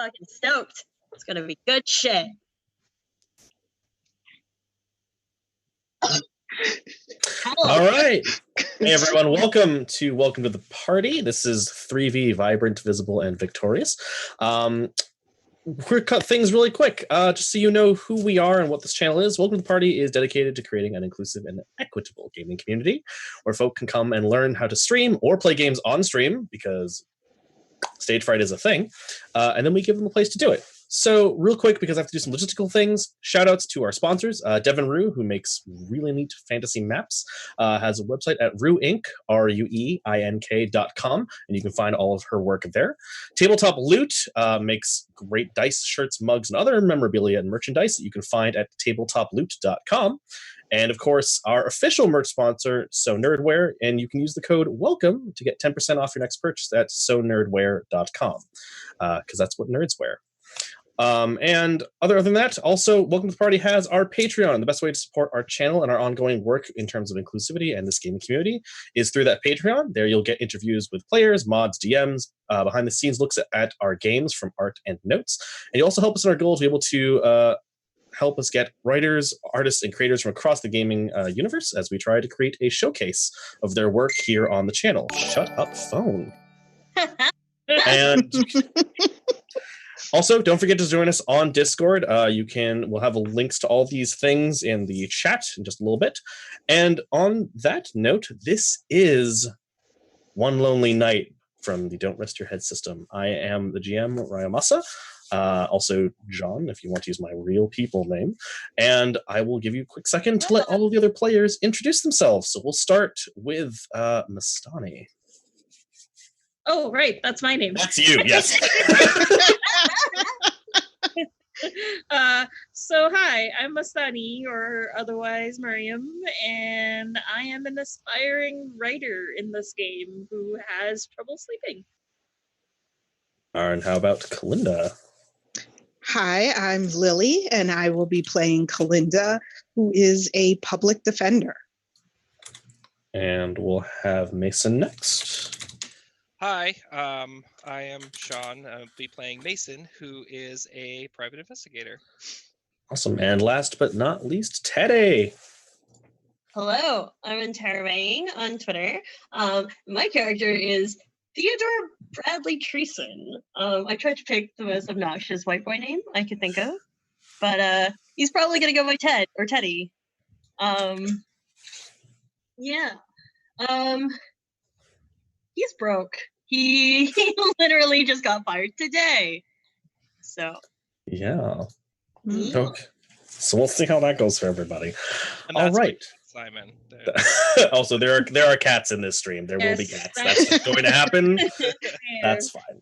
fucking stoked. It's gonna be good shit. All right. Hey everyone, welcome to the party. This is 3V, Vibrant, Visible, and Victorious. We're cut things really quick, just so you know who we are and what this channel is. Welcome to the Party is dedicated to creating an inclusive and equitable gaming community where folk can come and learn how to stream or play games on stream, because stage fright is a thing, and then we give them a place to do it. So real quick, because I have to do some logistical things, shout outs to our sponsors. Devin Rue, who makes really neat fantasy maps, has a website at rueink, rueink.com, and you can find all of her work there. Tabletop Loot makes great dice, shirts, mugs, and other memorabilia and merchandise that you can find at tabletoploot.com. And of course, our official merch sponsor, So Nerdwear, and you can use the code WELCOME to get 10% off your next purchase at sonerdwear.com, because that's what nerds wear. And other than that, also, Welcome to the Party has our Patreon. The best way to support our channel and our ongoing work in terms of inclusivity and this gaming community is through that Patreon. There you'll get interviews with players, mods, DMs, behind the scenes looks at our games from art and notes. And you also help us in our goal to be able to help us get writers, artists, and creators from across the gaming universe as we try to create a showcase of their work here on the channel. Shut up, phone. And also, don't forget to join us on Discord. We'll have links to all these things in the chat in just a little bit. And on that note, this is One Lonely Night from the Don't Rest Your Head system. I am the GM, Ryamasa. Also John, if you want to use my real people name. And I will give you a quick second to let all of the other players introduce themselves. So we'll start with Mastani. Oh, right. That's my name. That's you, yes. So hi, I'm Mastani, or otherwise Miriam, and I am an aspiring writer in this game who has trouble sleeping. And how about Kalinda? Hi, I'm Lily, and I will be playing Kalinda, who is a public defender. And we'll have Mason next. Hi, I am Sean. I'll be playing Mason, who is a private investigator. Awesome. And last but not least, Teddy. Hello, I'm Interrobang on Twitter. My character is Theodore Bradley Treason. I tried to pick the most obnoxious white boy name I could think of, but he's probably gonna go by Ted or Teddy. Yeah. He's broke. He literally just got fired today. So. Yeah. Okay. So we'll see how that goes for everybody. All right. Simon. Also, there are cats in this stream. There will be cats. That's just going to happen. That's fine.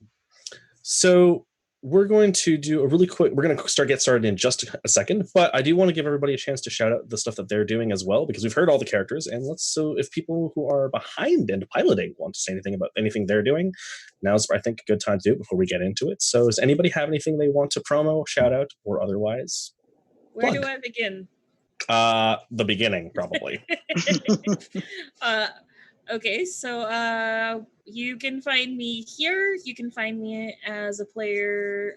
So we're going to do a really quick. We're going to get started in just a second, but I do want to give everybody a chance to shout out the stuff that they're doing as well, because we've heard all the characters, and so if people who are behind and piloting want to say anything about anything they're doing, now's I think a good time to do it before we get into it. So does anybody have anything they want to promo, shout out, or otherwise? Where do I begin? The beginning, probably. Okay, so you can find me here. You can find me as a player,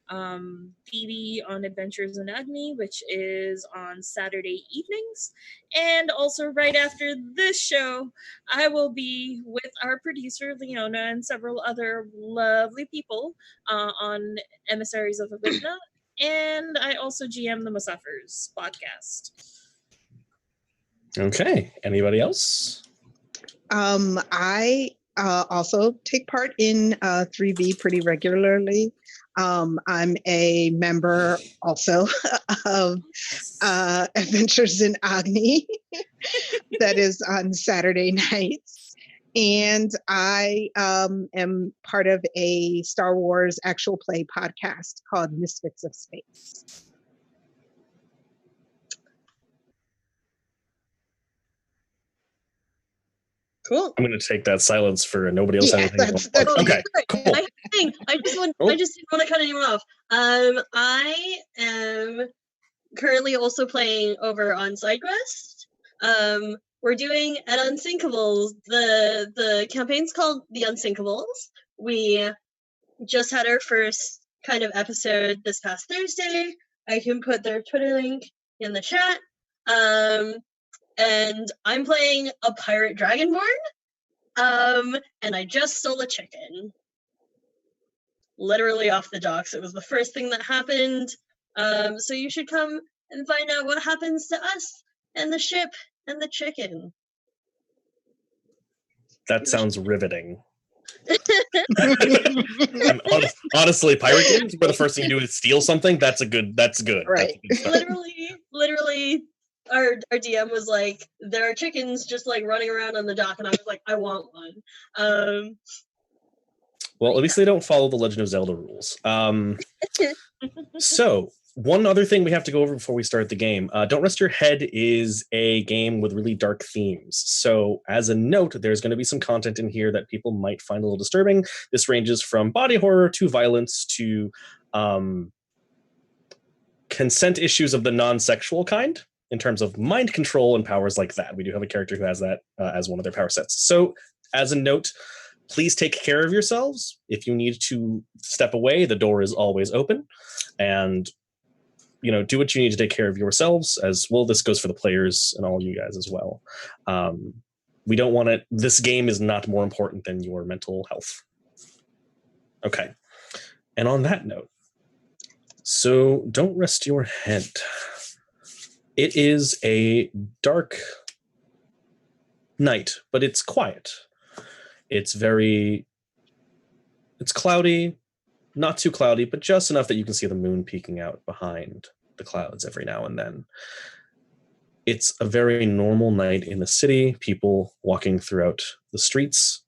Phoebe on Adventures in Agni, which is on Saturday evenings. And also right after this show, I will be with our producer, Leona, and several other lovely people on Emissaries of Abidna. And I also GM the Musaffers podcast. Okay. Anybody else? I also take part in 3V pretty regularly. I'm a member also of Adventures in Agni that is on Saturday nights. And I am part of a Star Wars actual play podcast called Misfits of Space. Cool. I'm going to take that silence for nobody else. Yeah, that's okay. Cool. I just didn't want to cut anyone off. I am currently also playing over on SideQuest. We're doing at Unsinkables. The campaign's called The Unsinkables. We just had our first kind of episode this past Thursday. I can put their Twitter link in the chat. And I'm playing a pirate dragonborn. And I just stole a chicken. Literally off the docks. It was the first thing that happened. So you should come and find out what happens to us and the ship and the chicken. That sounds riveting. Honestly, pirate games where the first thing you do is steal something, that's good. Right. That's a good literally our DM was like, there are chickens just like running around on the dock, and I was like, I want one. Well, at least they don't follow the Legend of Zelda rules. So one other thing we have to go over before we start the game. Don't Rest Your Head is a game with really dark themes. So as a note, there's going to be some content in here that people might find a little disturbing. This ranges from body horror to violence to consent issues of the non-sexual kind in terms of mind control and powers like that. We do have a character who has that as one of their power sets. So as a note, please take care of yourselves. If you need to step away, the door is always open. And do what you need to take care of yourselves as well. This goes for the players and all you guys as well. We don't want it. This game is not more important than your mental health. Okay. And on that note, so Don't Rest Your Head. It is a dark night, but it's quiet. It's cloudy, not too cloudy, but just enough that you can see the moon peeking out behind the clouds every now and then. It's a very normal night in the city, people walking throughout the streets,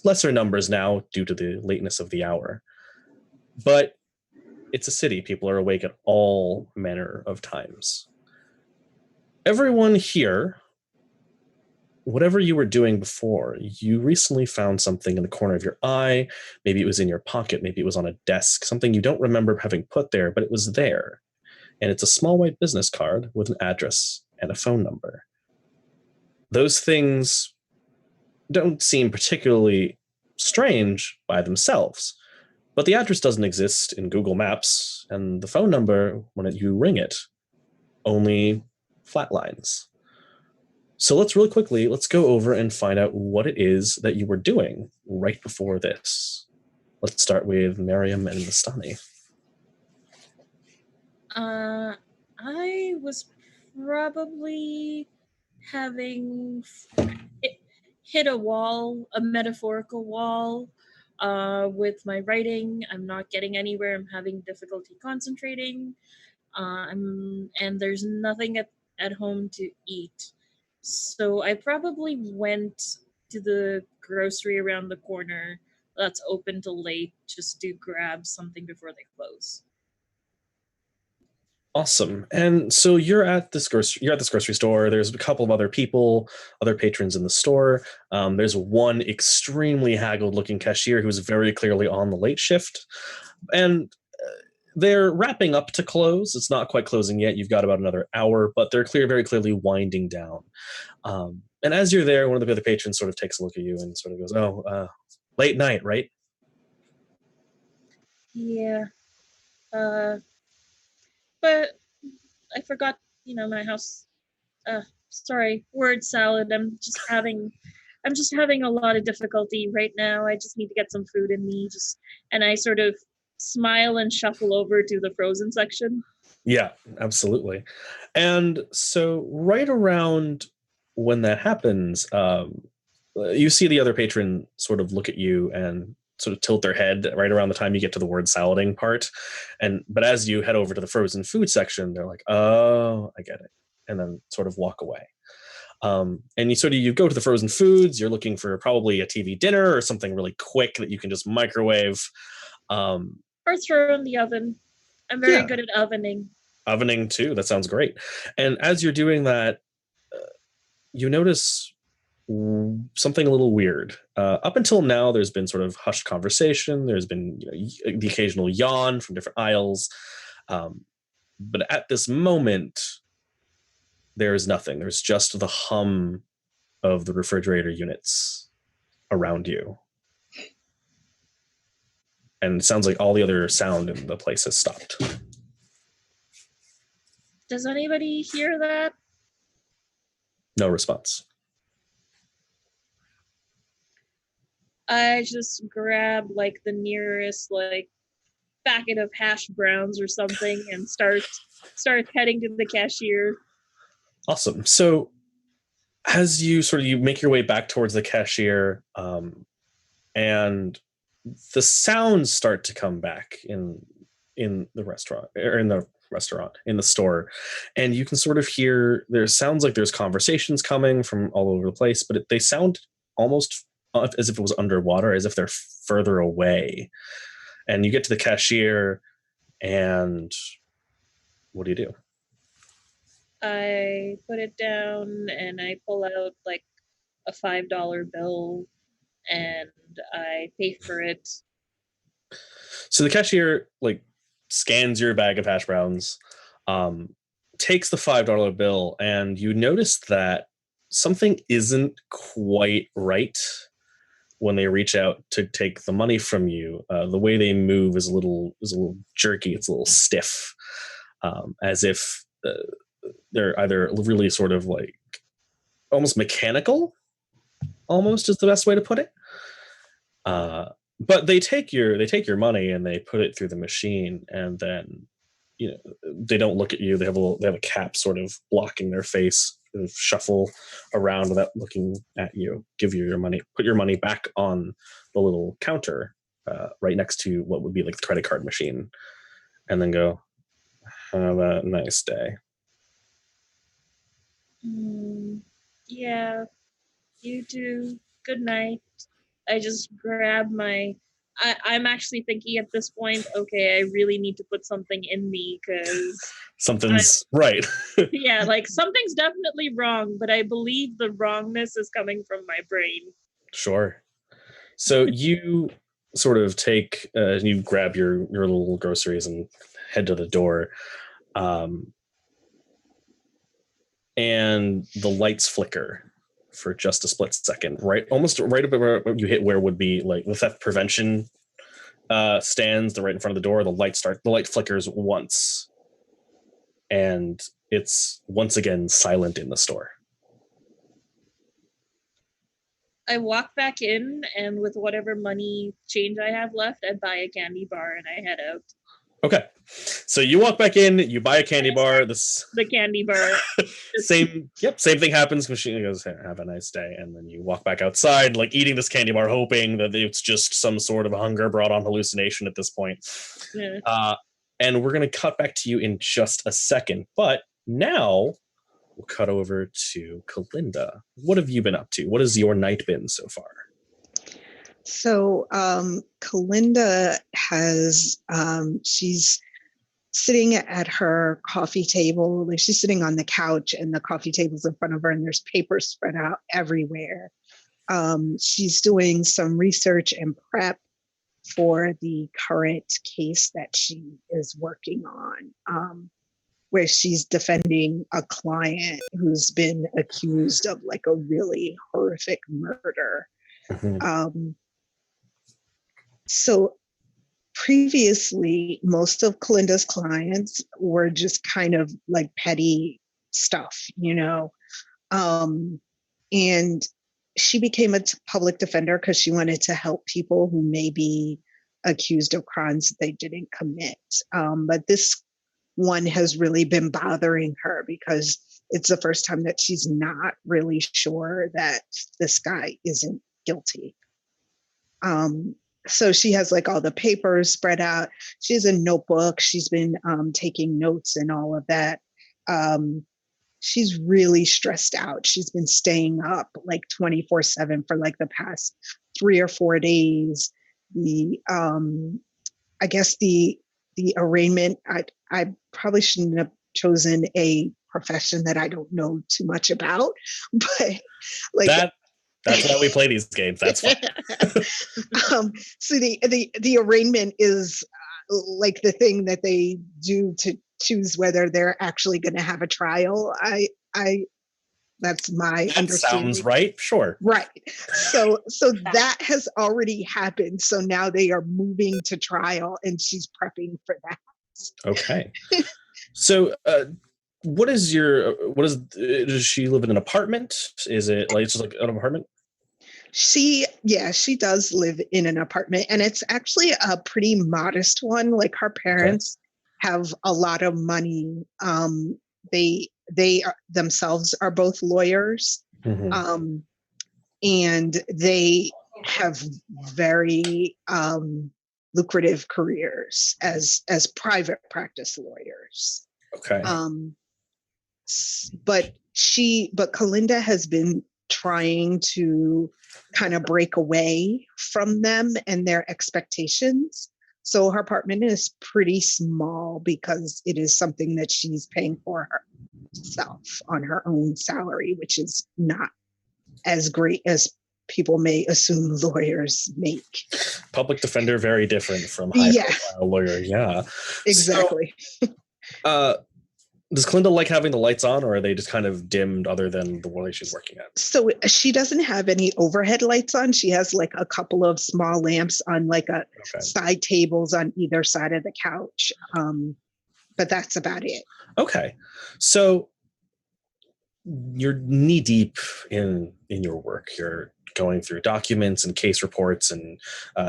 lesser numbers now due to the lateness of the hour. But it's a city, people are awake at all manner of times. Everyone here, whatever you were doing before, you recently found something in the corner of your eye. Maybe it was in your pocket, maybe it was on a desk, something you don't remember having put there, but it was there. And it's a small white business card with an address and a phone number. Those things don't seem particularly strange by themselves, but the address doesn't exist in Google Maps, and the phone number, when you ring it, only flatlines. So let's go over and find out what it is that you were doing right before this. Let's start with Miriam and Vistani. I was probably having hit a wall, a metaphorical wall, with my writing. I'm not getting anywhere. I'm having difficulty concentrating. And there's nothing at home to eat. So I probably went to the grocery around the corner that's open till late just to grab something before they close. Awesome. And so you're at this grocery store. There's a couple of other people, other patrons in the store. There's one extremely haggard looking cashier who's very clearly on the late shift. And they're wrapping up to close. It's not quite closing yet. You've got about another hour, but they're very clearly winding down. And as you're there, one of the other patrons sort of takes a look at you and sort of goes, late night, right? Yeah. But I forgot, my house. Sorry, word salad. I'm just having a lot of difficulty right now. I just need to get some food in me. And I sort of smile and shuffle over to the frozen section. Yeah, absolutely. And so right around when that happens, you see the other patron sort of look at you and sort of tilt their head right around the time you get to the word salading part. But as you head over to the frozen food section, they're like, oh, I get it. And then sort of walk away. And you go to the frozen foods, you're looking for probably a TV dinner or something really quick that you can just microwave. Or throw in the oven. I'm very good at ovening. Ovening too, that sounds great. And as you're doing that, you notice something a little weird. Up until now, there's been sort of hushed conversation. There's been the occasional yawn from different aisles. But at this moment, there's nothing. There's just the hum of the refrigerator units around you. and it sounds like all the other sound in the place has stopped. Does anybody hear that? No response. I just grab like the nearest like packet of hash browns or something and start heading to the cashier. Awesome. So as you make your way back towards the cashier, and the sounds start to come back in the restaurant, or in the store, and you can sort of hear, there sounds like there's conversations coming from all over the place, but they sound almost as if it was underwater, as if they're further away. And you get to the cashier, and what do you do? I put it down and I pull out like a $5 bill and I pay for it. So the cashier scans your bag of hash browns, takes the $5 bill, and you notice that something isn't quite right when they reach out to take the money from you. The way they move is a little jerky. It's a little stiff, as if they're either really sort of like almost mechanical, almost is the best way to put it. But they take your money and they put it through the machine, and then they don't look at you. They have a cap sort of blocking their face, sort of shuffle around without looking at you, give you your money, put your money back on the little counter right next to what would be like the credit card machine, and then go, have a nice day. Yeah, you too. Good night. I just grab my. I'm actually thinking at this point, okay, I really need to put something in me because something's right. Yeah, like something's definitely wrong, but I believe the wrongness is coming from my brain. Sure. So you sort of take, you grab your little groceries and head to the door. And the lights flicker for just a split second, almost right about where you hit where would be like the theft prevention stands, right in front of the door. The light flickers once, and it's once again silent in the store. I walk back in, and with whatever money change I have left, I buy a candy bar and I head out. Okay, so you walk back in, you buy a candy bar. The candy bar. Same thing happens. Machine goes, have a nice day, and then you walk back outside, like eating this candy bar, hoping that it's just some sort of hunger brought on hallucination at this point. Yeah. And we're gonna cut back to you in just a second, but now we'll cut over to Kalinda. What have you been up to? What has your night been so far? So Kalinda has, she's sitting at her coffee table. Like she's sitting on the couch and the coffee table's in front of her and there's papers spread out everywhere. She's doing some research and prep for the current case that she is working on, where she's defending a client who's been accused of like a really horrific murder. Mm-hmm. So previously, most of Kalinda's clients were just kind of like petty stuff, and she became a public defender because she wanted to help people who may be accused of crimes that they didn't commit. But this one has really been bothering her because it's the first time that she's not really sure that this guy isn't guilty. So she has like all the papers spread out. She has a notebook. She's been taking notes and all of that. She's really stressed out. She's been staying up like 24/7 for like the past 3 or 4 days. I guess the arraignment, I probably shouldn't have chosen a profession that I don't know too much about, but like that's why we play these games. That's fine. So the arraignment is like the thing that they do to choose whether they're actually going to have a trial. That's my That understanding. sounds right. Sure. Right. So that has already happened. So now they are moving to trial, and she's prepping for that. Okay. So, does she live in an apartment? Is it like just like an apartment? She does live in an apartment, and it's actually a pretty modest one. Like her parents have a lot of money. They themselves are both lawyers, Mm-hmm. and they have very lucrative careers as private practice lawyers. Okay. But Kalinda has been trying to kind of break away from them and their expectations. So her apartment is pretty small because it is something that she's paying for herself on her own salary, which is not as great as people may assume lawyers make. Public defender, very different from high-profile lawyer. Yeah, exactly. So, does Clinda like having the lights on, or are they just kind of dimmed other than the one she's working at? So she doesn't have any overhead lights on. She has like a couple of small lamps on like side tables on either side of the couch. But that's about it. Okay. So you're knee deep in your work. You're going through documents and case reports and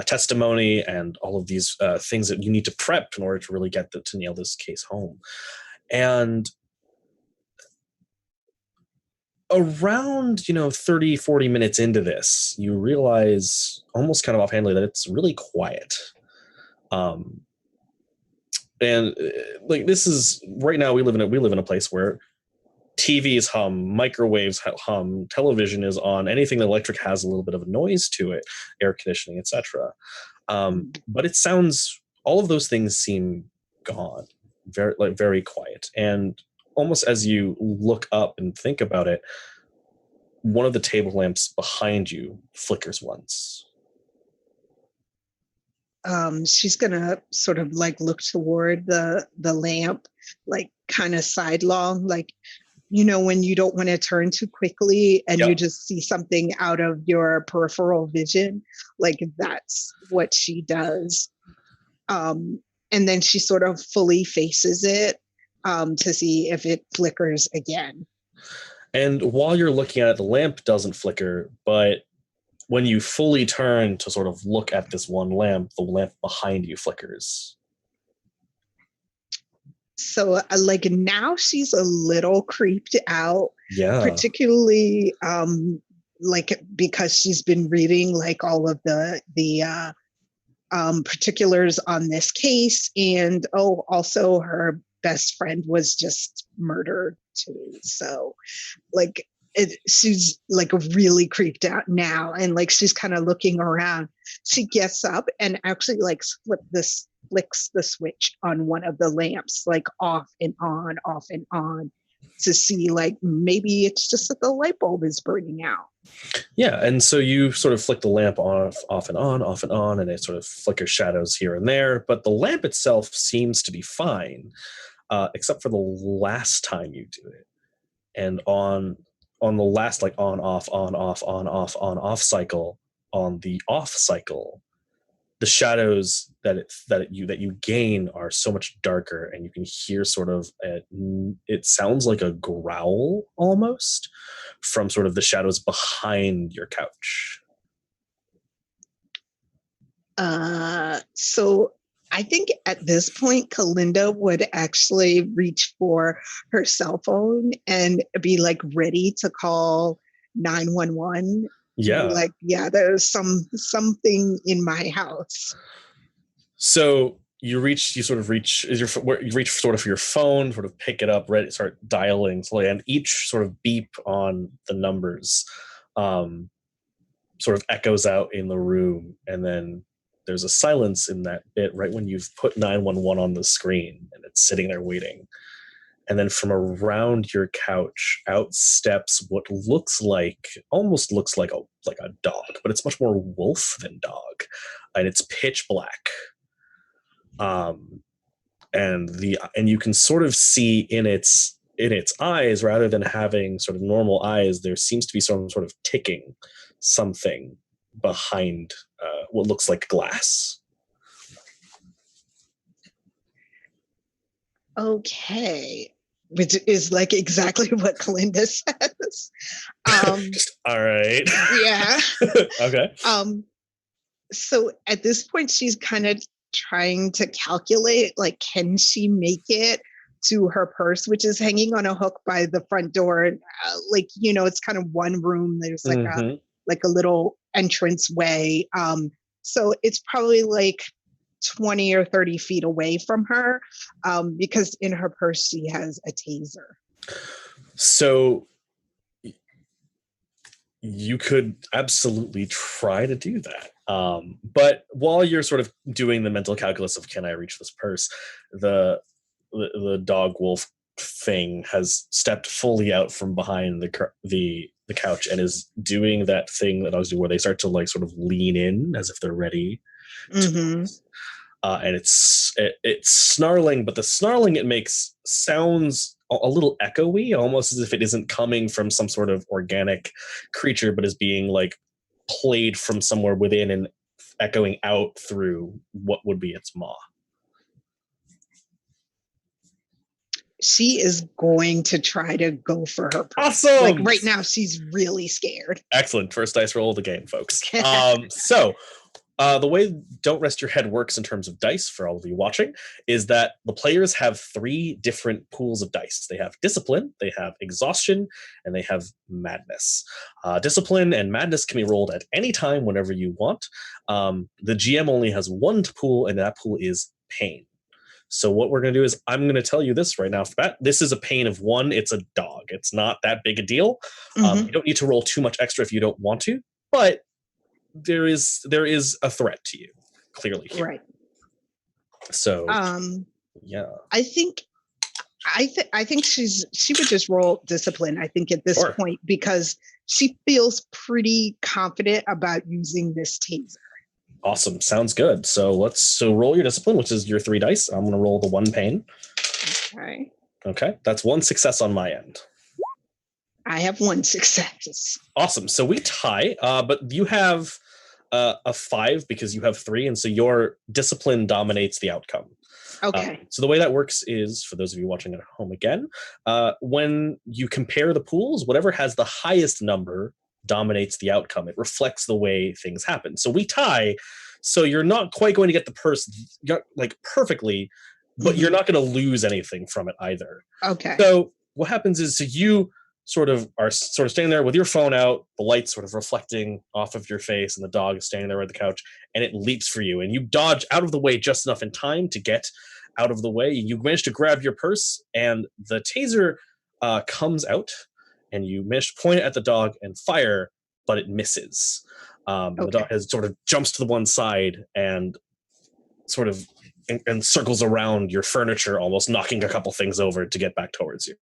testimony and all of these things that you need to prep in order to really get to nail this case home. And around 30, 40 minutes into this, you realize almost kind of offhandedly that it's really quiet. And like, this is right now we live in a place where TVs hum, microwaves hum, television is on, anything electric has a little bit of a noise to it, air conditioning, etc. But it sounds, all of those things seem gone, very quiet. And almost as you look up and think about it, one of the table lamps behind you flickers once. She's gonna sort of like look toward the lamp, like kind of sidelong, like, when you don't want to turn too quickly and you just see something out of your peripheral vision, like that's what she does. And then she sort of fully faces it to see if it flickers again. And while you're looking at it, the lamp doesn't flicker, but when you fully turn to sort of look at this one lamp, the lamp behind you flickers. So like now she's a little creeped out, particularly like because she's been reading like all of the particulars on this case, and also her best friend was just murdered too. So like she's like really creeped out now, and like she's kind of looking around. She gets up and actually like flicks the switch on one of the lamps, like off and on, to see like maybe it's just that the light bulb is burning out. Yeah, and so you sort of flick the lamp off and on, and it sort of flickers shadows here and there, but the lamp itself seems to be fine, except for the last time you do it. And on the last like on off cycle, on the off cycle, the shadows that you gain are so much darker, and you can hear sort of it sounds like a growl almost from sort of the shadows behind your couch. So I think at this point, Kalinda would actually reach for her cell phone and be like ready to call 911. Yeah. Like, there's something in my house. So you reach sort of for your phone, sort of pick it up, ready, start dialing slowly, and each sort of beep on the numbers sort of echoes out in the room, and then there's a silence in that bit right when you've put 911 on the screen and it's sitting there waiting. And then from around your couch out steps what almost looks like a dog, but it's much more wolf than dog, and it's pitch black. And you can sort of see in its in its eyes, rather than having sort of normal eyes, there seems to be some sort of ticking something behind what looks like glass. Okay. Which is like exactly what Kalinda says. All right. Yeah. Okay. So at this point, she's kind of trying to calculate, like, can she make it to her purse, which is hanging on a hook by the front door? Like, it's kind of one room. There's like a little entrance way. So it's probably like 20 or 30 feet away from her, because in her purse she has a taser. So you could absolutely try to do that. But while you're sort of doing the mental calculus of can I reach this purse, the dog wolf thing has stepped fully out from behind the couch and is doing that thing that dogs do where they start to like sort of lean in as if they're ready. And it's snarling, but the snarling it makes sounds a little echoey, almost as if it isn't coming from some sort of organic creature, but is being like played from somewhere within and echoing out through what would be its maw. She is going to try to go for her purse. Awesome! Like right now, she's really scared. Excellent. First dice roll of the game, folks. The way Don't Rest Your Head works in terms of dice, for all of you watching, is that the players have 3 different pools of dice. They have Discipline, they have Exhaustion, and they have Madness. Discipline and Madness can be rolled at any time, whenever you want. The GM only has 1 pool, and that pool is Pain. So what we're going to do is I'm going to tell you this right now. This is a pain of 1. It's a dog. It's not that big a deal. You don't need to roll too much extra if you don't want to, but there is a threat to you, clearly here. Right. So yeah. I think she would just roll Discipline, I think, at this point, because she feels pretty confident about using this taser. Awesome. Sounds good. So roll your Discipline, which is your 3 dice. I'm going to roll the 1 pain. Okay. That's 1 success on my end. I have 1 success. Awesome. So we tie, but you have a 5 because you have 3, and so your Discipline dominates the outcome. Okay. So the way that works is, for those of you watching at home again, when you compare the pools, whatever has the highest number dominates the outcome. It reflects the way things happen. So we tie, so you're not quite going to get the purse like perfectly, but you're not going to lose anything from it either. Okay. So what happens is, so you sort of standing there with your phone out, the light sort of reflecting off of your face, and the dog is standing there at the couch, and it leaps for you, and you dodge out of the way just enough in time to get out of the way. You manage to grab your purse, and the taser comes out, and you manage to point it at the dog and fire, but it misses. The dog has sort of jumps to the one side and sort of and circles around your furniture, almost knocking a couple things over to get back towards you.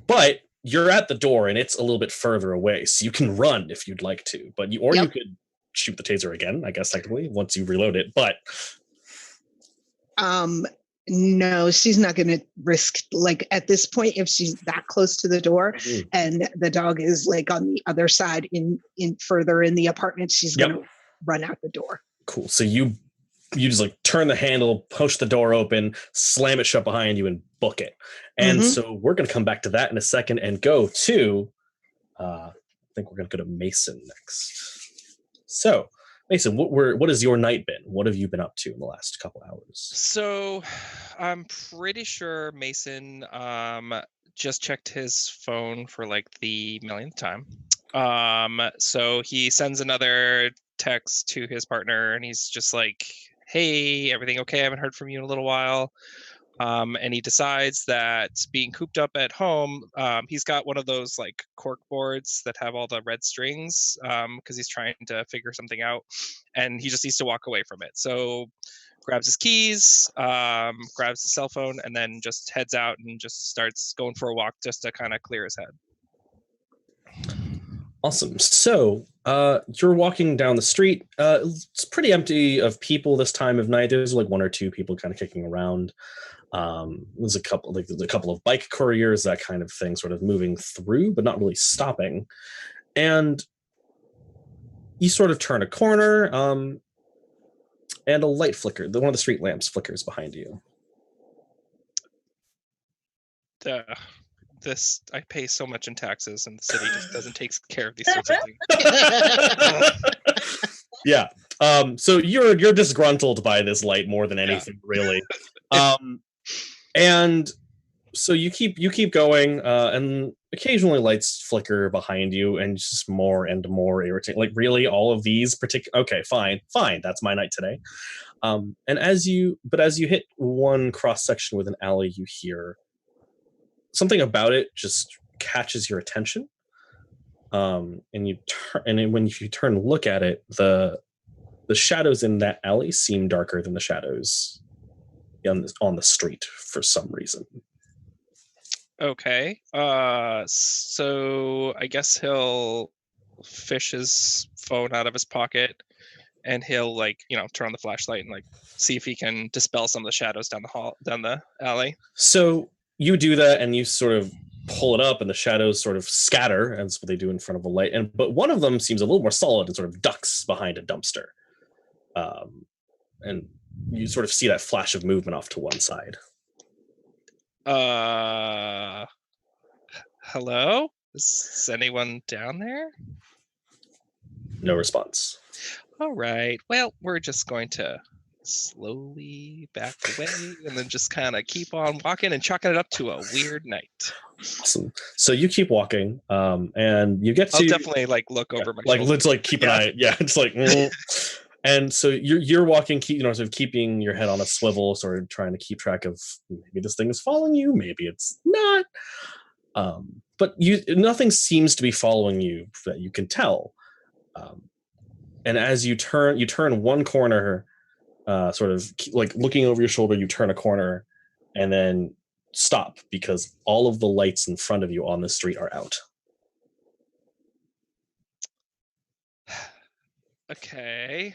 But you're at the door and it's a little bit further away, so you can run if you'd like to, but you could shoot the taser again, I guess, technically, once you reload it. But no, she's not going to risk, like, at this point, if she's that close to the door and the dog is like on the other side in further in the apartment, she's going to run out the door. Cool. So you just like turn the handle, push the door open, slam it shut behind you, and book it. And so we're going to come back to that in a second and go to, I think we're going to go to Mason next. So Mason, what has your night been? What have you been up to in the last couple hours? So I'm pretty sure Mason just checked his phone for like the millionth time. So he sends another text to his partner and he's just like, hey, everything okay? I haven't heard from you in a little while. And he decides that being cooped up at home, he's got one of those like cork boards that have all the red strings because he's trying to figure something out, and he just needs to walk away from it. So grabs his keys, grabs his cell phone, and then just heads out and just starts going for a walk just to kind of clear his head. Awesome. So you're walking down the street. It's pretty empty of people this time of night. There's like 1 or 2 people kind of kicking around. There's a couple of bike couriers, that kind of thing, sort of moving through, but not really stopping. And you sort of turn a corner, and a light flicker. One of the street lamps flickers behind you. I pay so much in taxes, and the city just doesn't take care of these sorts of things. Yeah. So you're disgruntled by this light more than anything, really. And so you keep going, and occasionally lights flicker behind you, and just more and more irritating. Like, really, all of these particular? Okay, fine, that's my night today. And as you hit one cross section with an alley, you hear something about it just catches your attention. And you turn, and when you turn and look at it, the shadows in that alley seem darker than the shadows on the street for some reason. Okay. So I guess he'll fish his phone out of his pocket, and he'll turn on the flashlight and see if he can dispel some of the shadows down the alley. So you do that, and you sort of pull it up, and the shadows sort of scatter, as what they do in front of a light. But one of them seems a little more solid and sort of ducks behind a dumpster. And you sort of see that flash of movement off to one side. Hello? Is anyone down there? No response. All right. Well, we're just going to slowly back away and then just kind of keep on walking and chalking it up to a weird night. Awesome. So you keep walking, and you get to. I'll definitely look over my shoulder. Let's keep an eye. Yeah, it's like. And so you're walking, sort of keeping your head on a swivel, sort of trying to keep track of maybe this thing is following you, maybe it's not. But nothing seems to be following you that you can tell. And as you turn one corner, sort of looking over your shoulder, you turn a corner, and then stop because all of the lights in front of you on the street are out. Okay.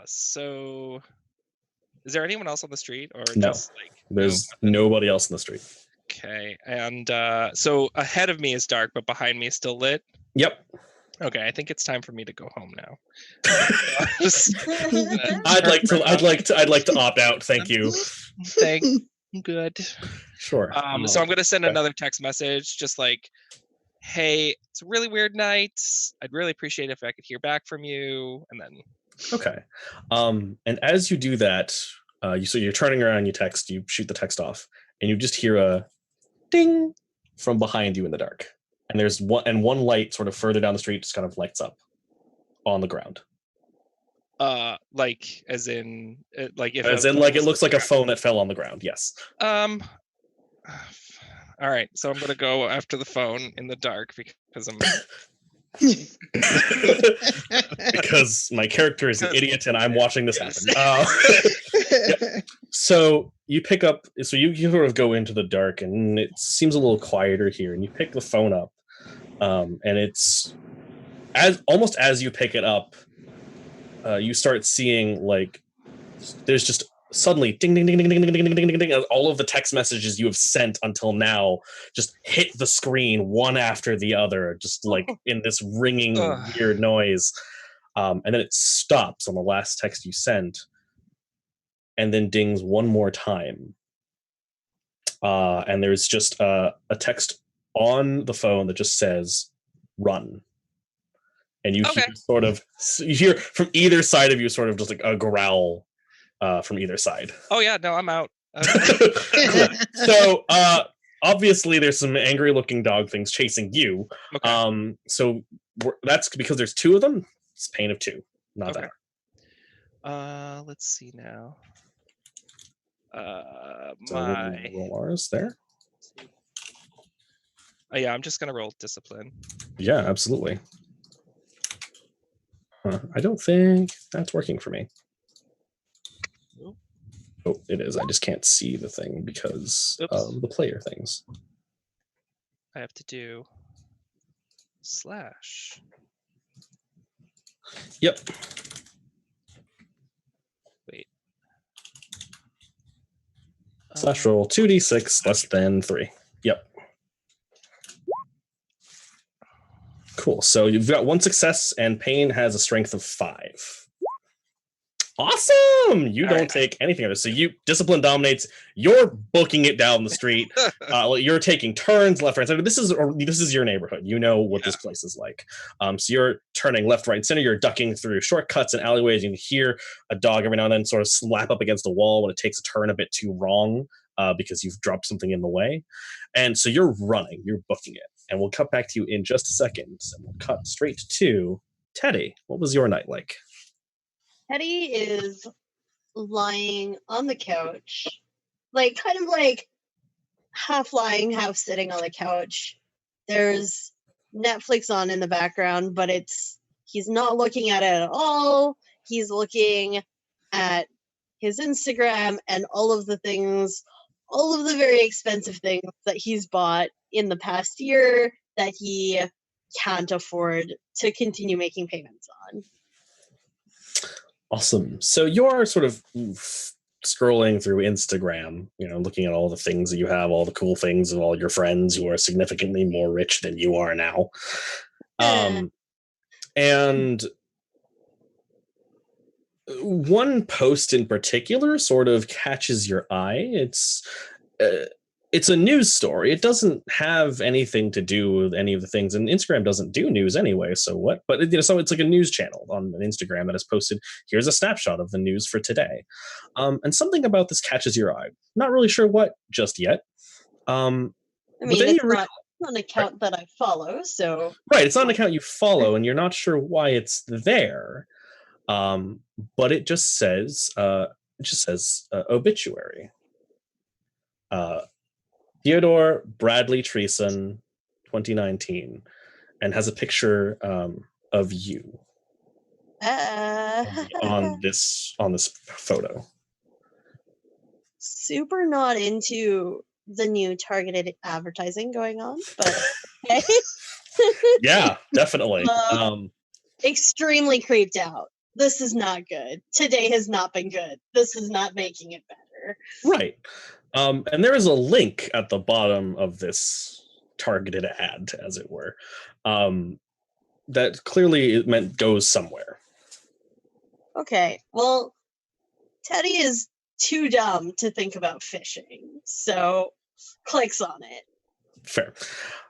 So is there anyone else on the street, or No, just there's nobody else in the street. Okay. And so ahead of me is dark, but behind me is still lit? Yep. Okay, I think it's time for me to go home now. I'd like to opt out. Thank you. Thank good. Sure. So I'm gonna send another text message, just hey, it's a really weird night. I'd really appreciate it if I could hear back from you. And then okay. And as you do that, you're turning around, you shoot the text off, and you just hear a ding from behind you in the dark. And there's one light sort of further down the street just kind of lights up on the ground. As in it looks like a phone that fell on the ground. Yes. All right, so I'm gonna go after the phone in the dark because I'm because my character is an idiot and I'm watching this happen. So you pick up. So you sort of go into the dark, and it seems a little quieter here. And you pick the phone up, and it's almost as you pick it up, you start seeing there's just suddenly ding ding ding ding ding ding ding ding ding ding. All of the text messages you have sent until now just hit the screen one after the other, just in this ringing weird noise. And then it stops on the last text you sent, and then dings one more time. And there's just a text on the phone that just says "run." And you hear from either side of you sort of just a growl from either side. Oh yeah, no, I'm out. So obviously there's some angry looking dog things chasing you. Okay. So that's because there's two of them. It's pain of two, not that. Let's see now. Roll R's there. Oh yeah, I'm just gonna roll discipline. Yeah, absolutely. I don't think that's working for me. Oh, it is. I just can't see the thing because of the player things. I have to do /. Yep. Wait. Slash roll 2d6 less than 3. Yep. Cool. So you've got 1 success, and Pain has a strength of 5. Awesome! You don't take anything of it. So you discipline dominates. You're booking it down the street. You're taking turns left, right, center. This is your neighborhood. You know what this place is like. So you're turning left, right, center. You're ducking through shortcuts and alleyways. You can hear a dog every now and then sort of slap up against a wall when it takes a turn a bit too wrong because you've dropped something in the way. And so you're running. You're booking it. And we'll cut back to you in just a second. And we'll cut straight to Teddy. What was your night like? Teddy is lying on the couch, like kind of like half lying, half sitting on the couch. There's Netflix on in the background, but he's not looking at it at all. He's looking at his Instagram and all of the very expensive things that he's bought in the past year that he can't afford to continue making payments on. Awesome. So you're sort of scrolling through Instagram, looking at all the things that you have, all the cool things of all your friends who are significantly more rich than you are now. And one post in particular sort of catches your eye. It's a news story. It doesn't have anything to do with any of the things, and Instagram doesn't do news anyway. So what? But so it's like a news channel on Instagram that has posted. Here's a snapshot of the news for today, and something about this catches your eye. Not really sure what just yet. It's not an account that I follow, so right. It's not an account you follow, and you're not sure why it's there. But it just says obituary. Theodore Bradley Treason, 2019, and has a picture of you on this photo. Super not into the new targeted advertising going on, but okay. Yeah, definitely. Extremely creeped out. This is not good. Today has not been good. This is not making it better. Right. And there is a link at the bottom of this targeted ad, as it were, that clearly it meant goes somewhere. Okay, well, Teddy is too dumb to think about phishing, so clicks on it. Fair.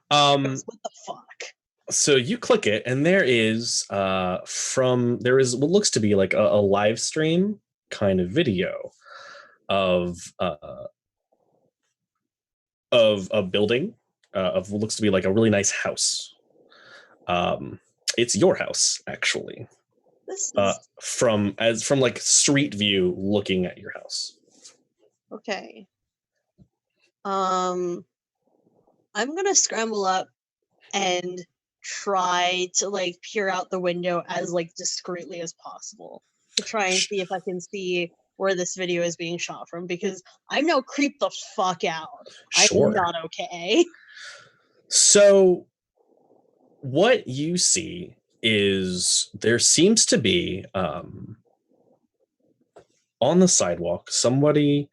What the fuck? So you click it, and there is what looks to be like a live stream kind of video of a building of what looks to be like a really nice house. It's your house, actually. This is... from like street view looking at your house. Okay. I'm gonna scramble up and try to like peer out the window as like discreetly as possible to try and see if I can see where this video is being shot from, because I'm now creeped the fuck out. Sure. I'm not okay. So what you see is there seems to be on the sidewalk somebody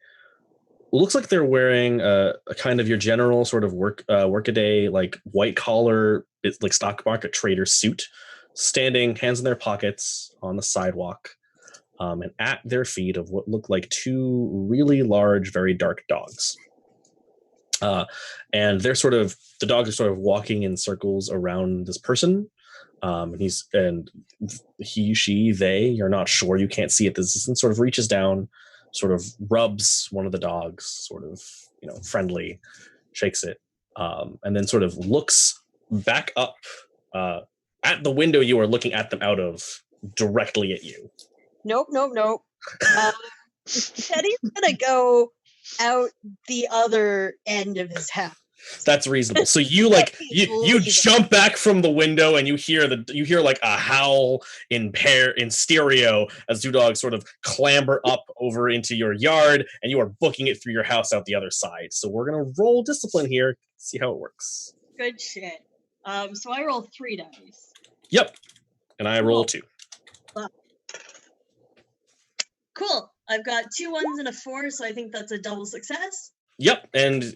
looks like they're wearing a kind of your general sort of workaday like white collar like stock market trader suit, standing hands in their pockets on the sidewalk, and at their feet of what look like 2 really large, very dark dogs. And the dogs are sort of walking in circles around this person. And he, she, they, you're not sure, you can't see at the distance, sort of reaches down, sort of rubs one of the dogs, sort of, friendly, shakes it, and then sort of looks back up at the window you are looking at them out of, directly at you. Nope. Teddy's gonna go out the other end of his house. That's reasonable. So you you jump back from the window and you hear like a howl in stereo as 2 dogs sort of clamber up over into your yard, and you are booking it through your house out the other side. So we're gonna roll discipline here, see how it works. Good shit. So I roll 3 dice. Yep, and I roll 2. Cool. I've got 2 1s and a 4, so I think that's a double success. Yep, and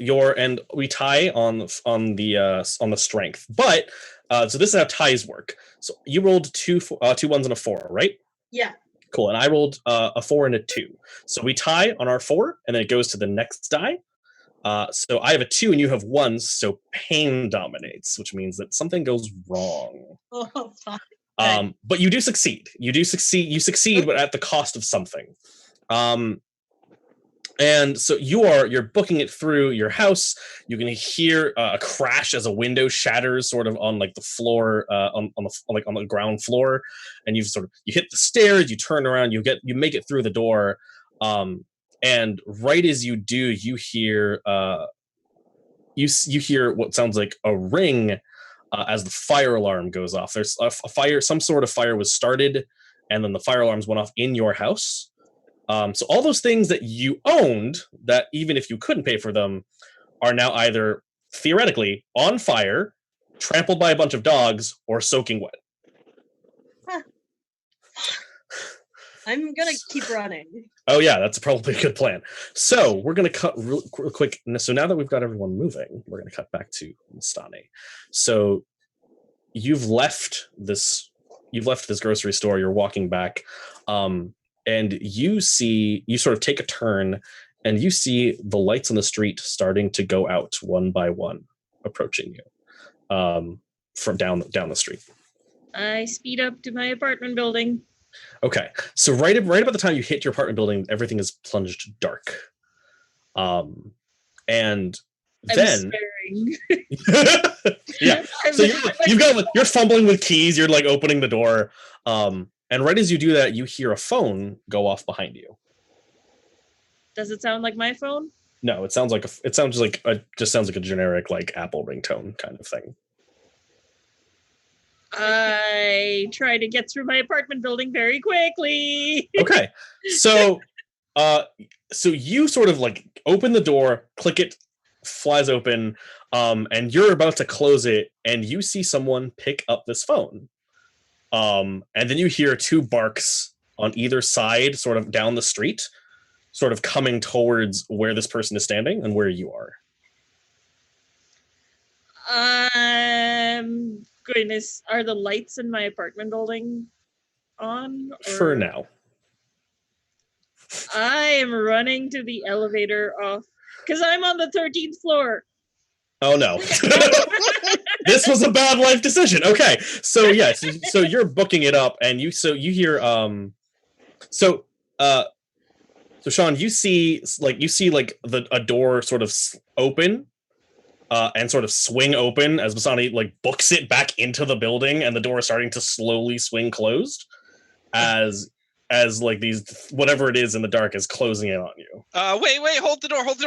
we tie on the strength. But so this is how ties work. So you rolled 2 1s and a 4, right? Yeah. Cool. And I rolled a 4 and a 2. So we tie on our 4, and then it goes to the next die. So I have a 2 and you have 1, so pain dominates, which means that something goes wrong. Oh, fine. But you do succeed. You succeed, but at the cost of something. And so you're booking it through your house. You can hear a crash as a window shatters, sort of on like the floor, on the ground floor, and you hit the stairs. You turn around, you make it through the door, and right as you do, you hear you hear what sounds like a ring as the fire alarm goes off. There's a fire, some sort of fire was started, and then the fire alarms went off in your house. So all those things that you owned, that even if you couldn't pay for them, are now either theoretically on fire, trampled by a bunch of dogs, or soaking wet. Huh. I'm gonna keep running. Oh yeah, that's probably a good plan. So we're gonna cut real quick. So now that we've got everyone moving, we're gonna cut back to Mastani. So you've left this grocery store. You're walking back. And you sort of take a turn, and you see the lights on the street starting to go out one by one, approaching you from down the street. I speed up to my apartment building. Okay, so right about the time you hit your apartment building, everything is plunged dark. And then yeah, so you're fumbling with keys. You're like opening the door. And right as you do that, you hear a phone go off behind you. Does it sound like my phone? No, it sounds like a generic like Apple ringtone kind of thing. I try to get through my apartment building very quickly. Okay, so you sort of like open the door, click it, flies open, and you're about to close it, and you see someone pick up this phone. And then you hear 2 barks on either side, sort of down the street, sort of coming towards where this person is standing and where you are. Goodness, are the lights in my apartment building on? For now. I am running to the elevator off, because I'm on the 13th floor. Oh no. This was a bad life decision. Okay. So yes, so you're booking it up, and you hear so Sean, you see a door sort of open and sort of swing open as Masani like books it back into the building, and the door is starting to slowly swing closed as like these whatever it is in the dark is closing in on you. Wait, hold the door. Hold the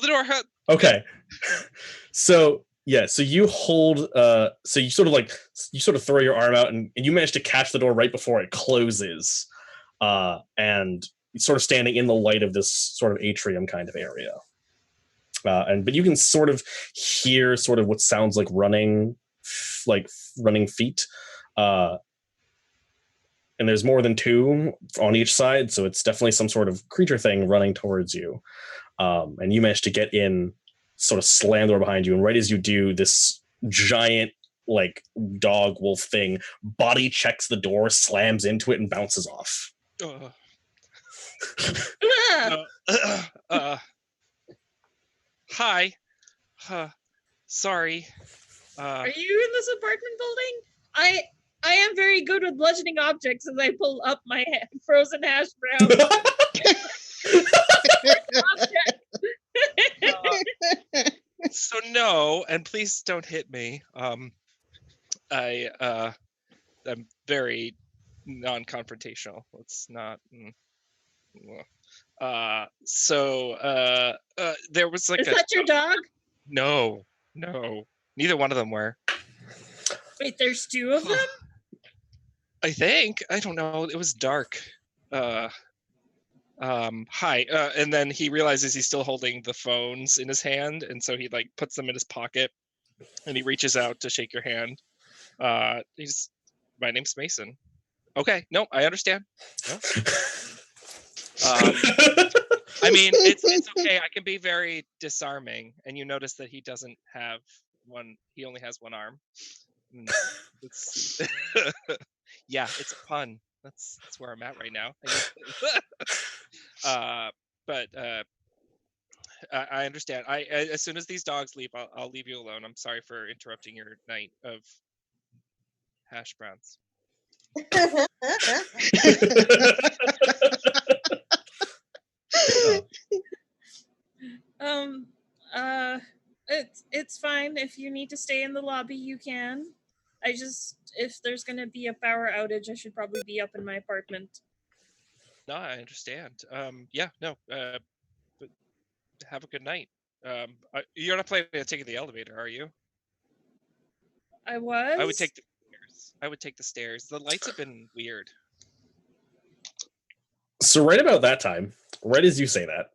door. Okay. So yeah, so you hold so you sort of throw your arm out, and you manage to catch the door right before it closes. And sort of standing in the light of this sort of atrium kind of area. But you can sort of hear sort of what sounds like running feet. And there's more than 2 on each side, so it's definitely some sort of creature thing running towards you. And you manage to get in, sort of slam the door behind you, and right as you do, this giant like dog wolf thing body checks the door, slams into it, and bounces off. Hi. Sorry. Are you in this apartment building? I am very good with bludgeoning objects as I pull up my frozen hash brown. So no, and please don't hit me. I'm very non-confrontational. Let's not. There was like. Is that your dog? No, neither one of them were. Wait, there's 2 of them? I think. I don't know. It was dark. Hi. And then he realizes he's still holding the phones in his hand, and so he like puts them in his pocket, and he reaches out to shake your hand. My name's Mason. Okay, no, I understand. No. I mean, it's okay. I can be very disarming, and you notice that he doesn't have one. He only has one arm. It's yeah, it's a pun. That's where I'm at right now. But I understand. I as soon as these dogs leave, I'll leave you alone. I'm sorry for interrupting your night of hash browns. It's fine. If you need to stay in the lobby, you can. If there's gonna be a power outage, I should probably be up in my apartment. No, I understand. Yeah, no. But have a good night. You're not planning on taking the elevator, are you? I was. I would take the stairs. I would take the stairs. The lights have been weird. So right about that time, right as you say that,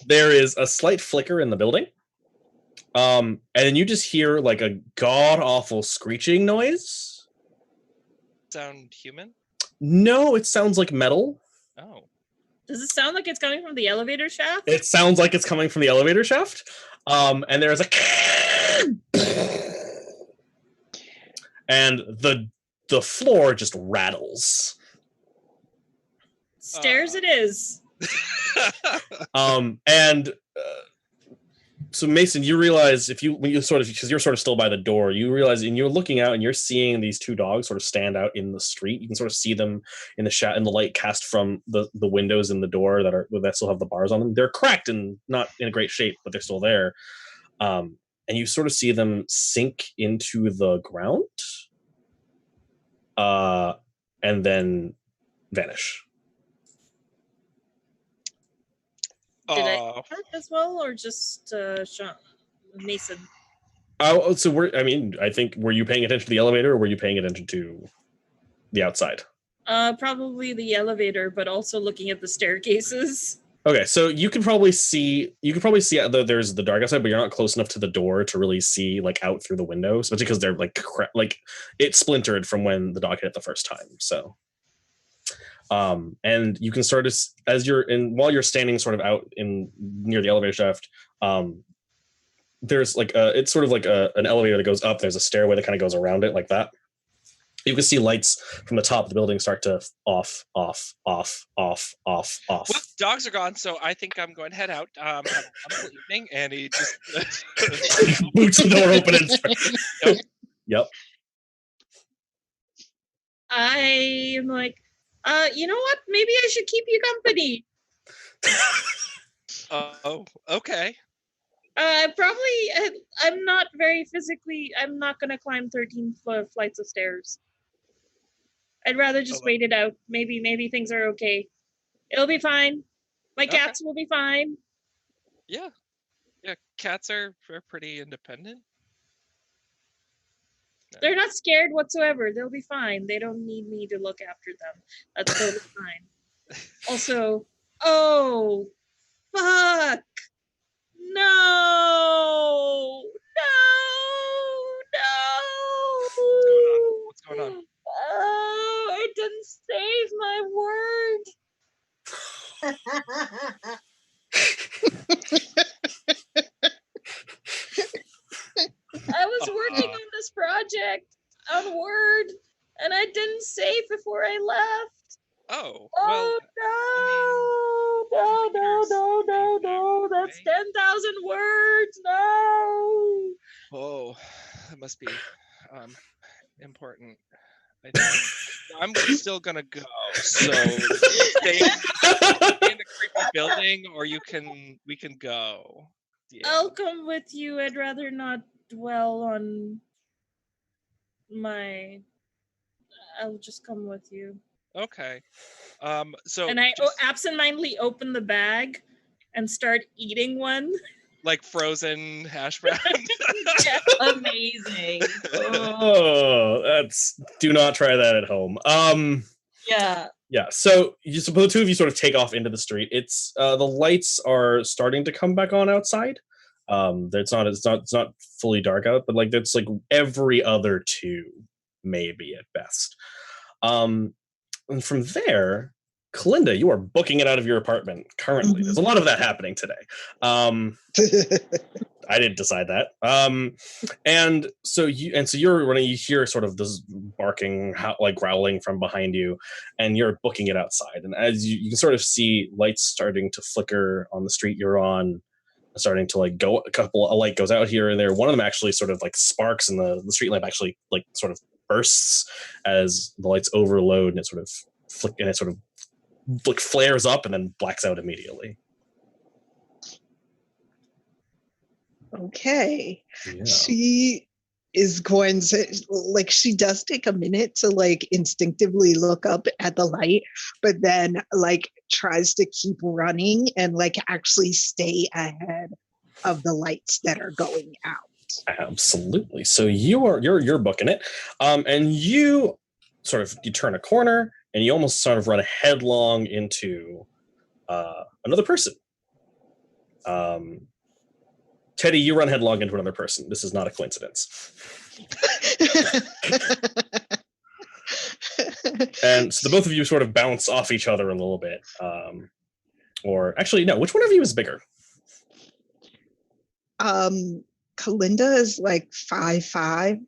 there is a slight flicker in the building. And then you just hear like a god-awful screeching noise. Sound human? No, it sounds like metal. Oh. Does it sound like it's coming from the elevator shaft? It sounds like it's coming from the elevator shaft. And there's a and the floor just rattles. Stairs it is. So Mason, you realize because you're sort of still by the door, you realize, and you're looking out and you're seeing these two dogs sort of stand out in the street. You can sort of see them in the light cast from the windows in the door that still have the bars on them. They're cracked and not in a great shape, but they're still there. And you sort of see them sink into the ground, and then vanish. Did I as well, or just Mason? Oh, so I think, were you paying attention to the elevator, or were you paying attention to the outside? Probably the elevator, but also looking at the staircases. Okay, so you can probably see there's the dark outside, but you're not close enough to the door to really see like out through the windows, especially because they're like it splintered from when the dog hit it the first time. So, and you can start while you're standing sort of out near the elevator shaft. There's like it's sort of like an elevator that goes up. There's a stairway that kind of goes around it like that. You can see lights from the top of the building start to off. Well, dogs are gone, so I think I'm going to head out. Have a wonderful evening, and he just boots the door open and Yep. I am like, you know what? Maybe I should keep you company. Oh, okay. I'm not very physically. I'm not going to climb 13 flights of stairs. I'd rather just wait it out. Maybe things are okay. It'll be fine. My cats will be fine. Yeah. Cats are pretty independent. They're not scared whatsoever. They'll be fine. They don't need me to look after them. That's totally fine. Also, oh, fuck. No. What's going on? Oh, I didn't save my word. I was working on this project on Word, and I didn't save before I left. Oh, no. That's 10,000 words. No. Oh, that must be important. I think I'm still gonna go. So stay in the creepy building, or we can go. Yeah. I'll come with you. I'd rather not dwell on I'll just come with you. Okay. And I absentmindly open the bag and start eating one. Like frozen hash brown. Amazing. Oh, do not try that at home. Yeah. Yeah. So the two of you sort of take off into the street. It's the lights are starting to come back on outside. It's not fully dark out, but like it's like every other two maybe at best. And from there, Kalinda, you are booking it out of your apartment currently. There's a lot of that happening today. I didn't decide that. And so you're running. You hear sort of this barking, like growling from behind you, and you're booking it outside. And as you can sort of see lights starting to flicker on the street you're on, starting to like go. A light goes out here and there. One of them actually sort of like sparks, and the street lamp actually like sort of bursts as the lights overload, and it sort of like flares up and then blacks out immediately. Okay. Yeah. She is going to, like, she does take a minute to like instinctively look up at the light, but then like tries to keep running and like actually stay ahead of the lights that are going out. Absolutely. So you're booking it, and you turn a corner and you almost sort of run headlong into another person. Teddy, you run headlong into another person. This is not a coincidence. And so the both of you sort of bounce off each other a little bit. Or actually, no, which one of you is bigger? Kalinda is like 5'5".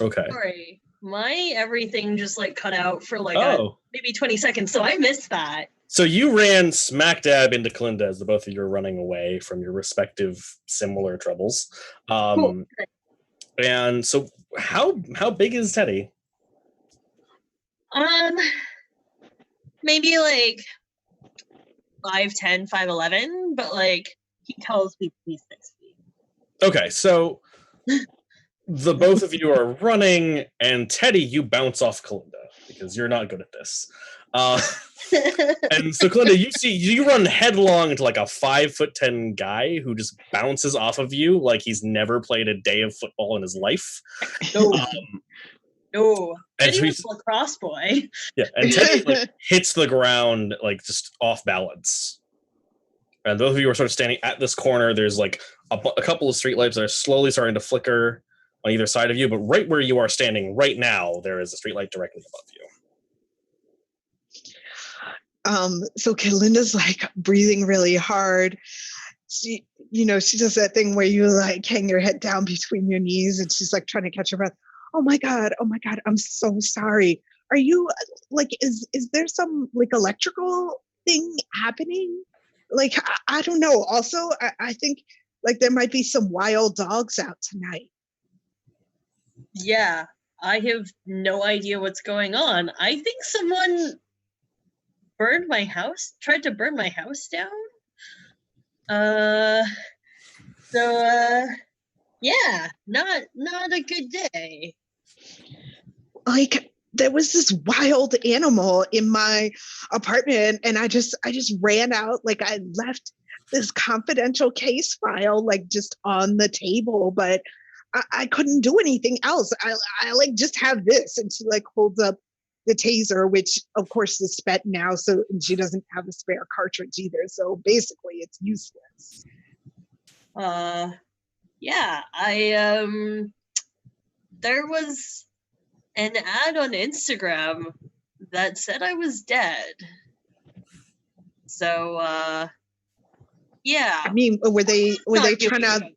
Okay. Sorry, my everything just like cut out for like maybe 20 seconds, so I missed that. So you ran smack dab into Kalinda as the both of you are running away from your respective similar troubles. Cool. And so how big is Teddy? Maybe like 5'10", 5'11", but like he tells me he's 6 feet. Okay, so the both of you are running, and Teddy, you bounce off Kalinda because you're not good at this. And so Kalinda, you run headlong into like a 5'10" guy who just bounces off of you like he's never played a day of football in his life. No. Teddy was a lacrosse boy. Yeah, and Teddy like hits the ground like just off balance. And both of you are sort of standing at this corner. There's like a couple of streetlights that are slowly starting to flicker on either side of you, but right where you are standing right now, there is a streetlight directly above you. So Kalinda's like breathing really hard. She does that thing where you like hang your head down between your knees, and she's like trying to catch her breath. Oh my God, I'm so sorry. Are you like, is there some like electrical thing happening? Like, I don't know. Also, I think like there might be some wild dogs out tonight. Yeah, I have no idea what's going on. I think someone tried to burn my house down. Yeah, not a good day. Like, there was this wild animal in my apartment, and I just ran out. Like, I left this confidential case file like just on the table, but I couldn't do anything else. I like just have this, and she like holds up the taser, which of course is spent now, so and she doesn't have a spare cartridge either. So basically, it's useless. Yeah, there was an ad on Instagram that said I was dead. So, yeah. I mean, were they trying to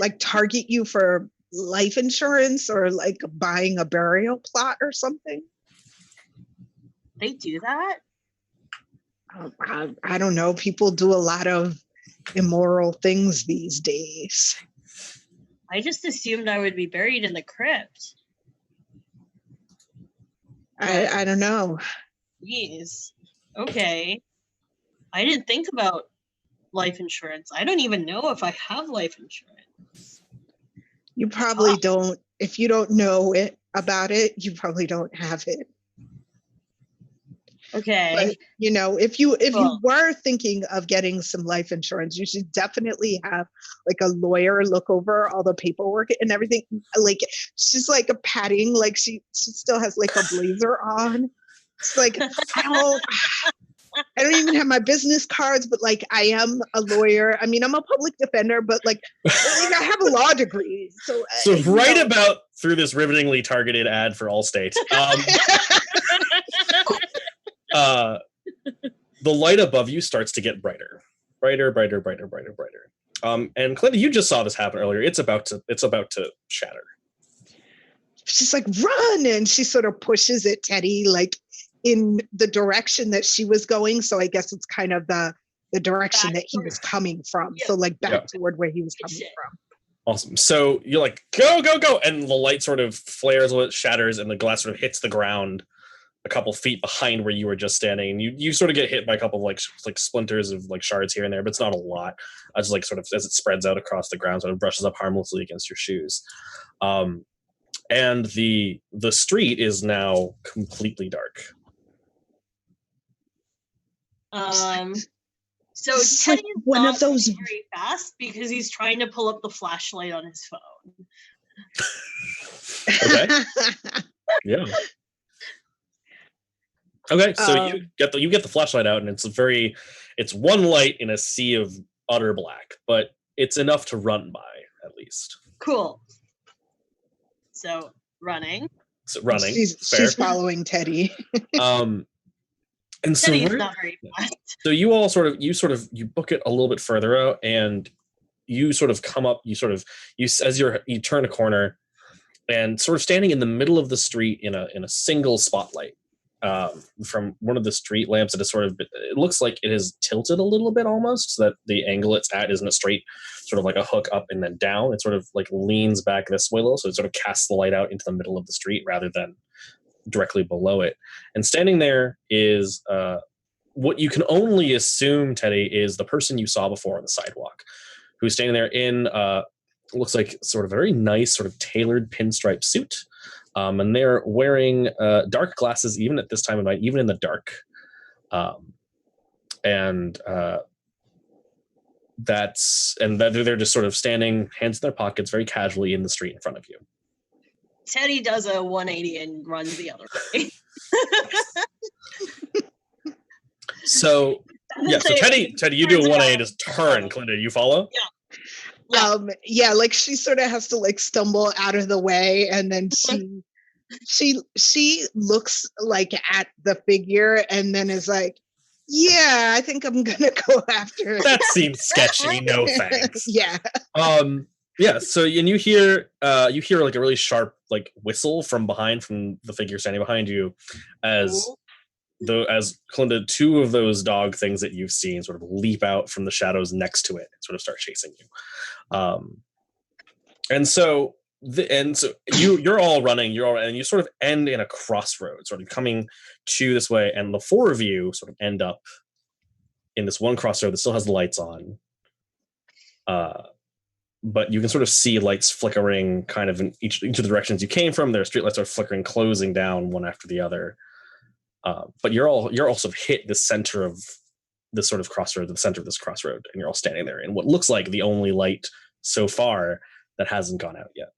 like target you for life insurance or like buying a burial plot or something? They do that? I don't know. People do a lot of immoral things these days. I just assumed I would be buried in the crypt. I don't know. Jeez. Okay. I didn't think about life insurance. I don't even know if I have life insurance. You probably don't. If you don't know about it, you probably don't have it. Okay. But, if you were thinking of getting some life insurance, you should definitely have like a lawyer look over all the paperwork and everything. Like, she's like a patting, like she still has like a blazer on. It's like, I don't even have my business cards, but like I am a lawyer. I mean, I'm a public defender, but like I have a law degree. So right about through this rivetingly targeted ad for Allstate. The light above you starts to get brighter. Brighter. And Clinton, you just saw this happen earlier. It's about to shatter. She's like, run, and she sort of pushes it, Teddy, like in the direction that she was going. So I guess it's kind of the direction that he was coming from. So like back toward where he was coming from. Awesome. So you're like, go, and the light sort of flares, it shatters, and the glass sort of hits the ground a couple feet behind where you were just standing, and you sort of get hit by a couple of like splinters of like shards here and there, but it's not a lot. Just like sort of as it spreads out across the ground, sort of brushes up harmlessly against your shoes. And the street is now completely dark. So Teddy is one of those very fast because he's trying to pull up the flashlight on his phone. Okay. Yeah. Okay, so you get the flashlight out, and it's one light in a sea of utter black, but it's enough to run by at least. Cool. So running. She's following Teddy. And so Teddy's not very fast. So you all sort of you book it a little bit further out, and you sort of come up. You turn a corner, and sort of standing in the middle of the street in a single spotlight. From one of the street lamps, it looks like it is tilted a little bit almost, so that the angle it's at isn't a straight sort of like a hook up and then down. It sort of like leans back this way a little, so it sort of casts the light out into the middle of the street rather than directly below it. And standing there is what you can only assume, Teddy, is the person you saw before on the sidewalk, who's standing there in looks like sort of very nice, sort of tailored pinstripe suit. And they're wearing dark glasses, even at this time of night, even in the dark. They're just sort of standing, hands in their pockets, very casually in the street in front of you. Teddy does a 180 and runs the other way. So Teddy, you do a 180, just turn. Clinton, you follow? Yeah. Like she sort of has to like stumble out of the way, and then she looks like at the figure and then is like, yeah, I think I'm gonna go after that. Seems sketchy. No thanks. Yeah. So and you hear like a really sharp like whistle from the figure standing behind you, as Clinda, two of those dog things that you've seen sort of leap out from the shadows next to it and sort of start chasing you. And so you're all running, and you sort of end in a crossroads, sort of coming to this way, and the four of you sort of end up in this one crossroad that still has the lights on. But you can sort of see lights flickering kind of in each of the directions you came from. Their street lights are flickering, closing down one after the other. But you're also hit the center of this sort of crossroad, the center of this crossroad, and you're all standing there in what looks like the only light so far that hasn't gone out yet.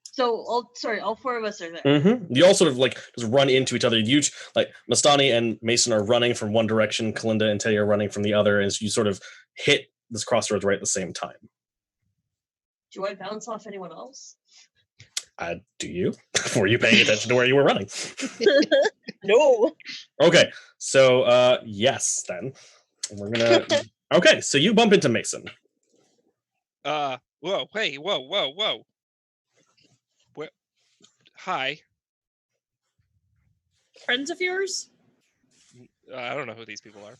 So, all four of us are there. Mm-hmm. You all sort of like just run into each other. You like Mastani and Mason are running from one direction, Kalinda and Teddy are running from the other, and you sort of hit this crossroads right at the same time. Do I bounce off anyone else? Do you? Were you paying attention to where you were running? No. Okay, so yes, then we're gonna. Okay, so you bump into Mason. Whoa! Hey! Whoa! Where? Hi. Friends of yours? I don't know who these people are.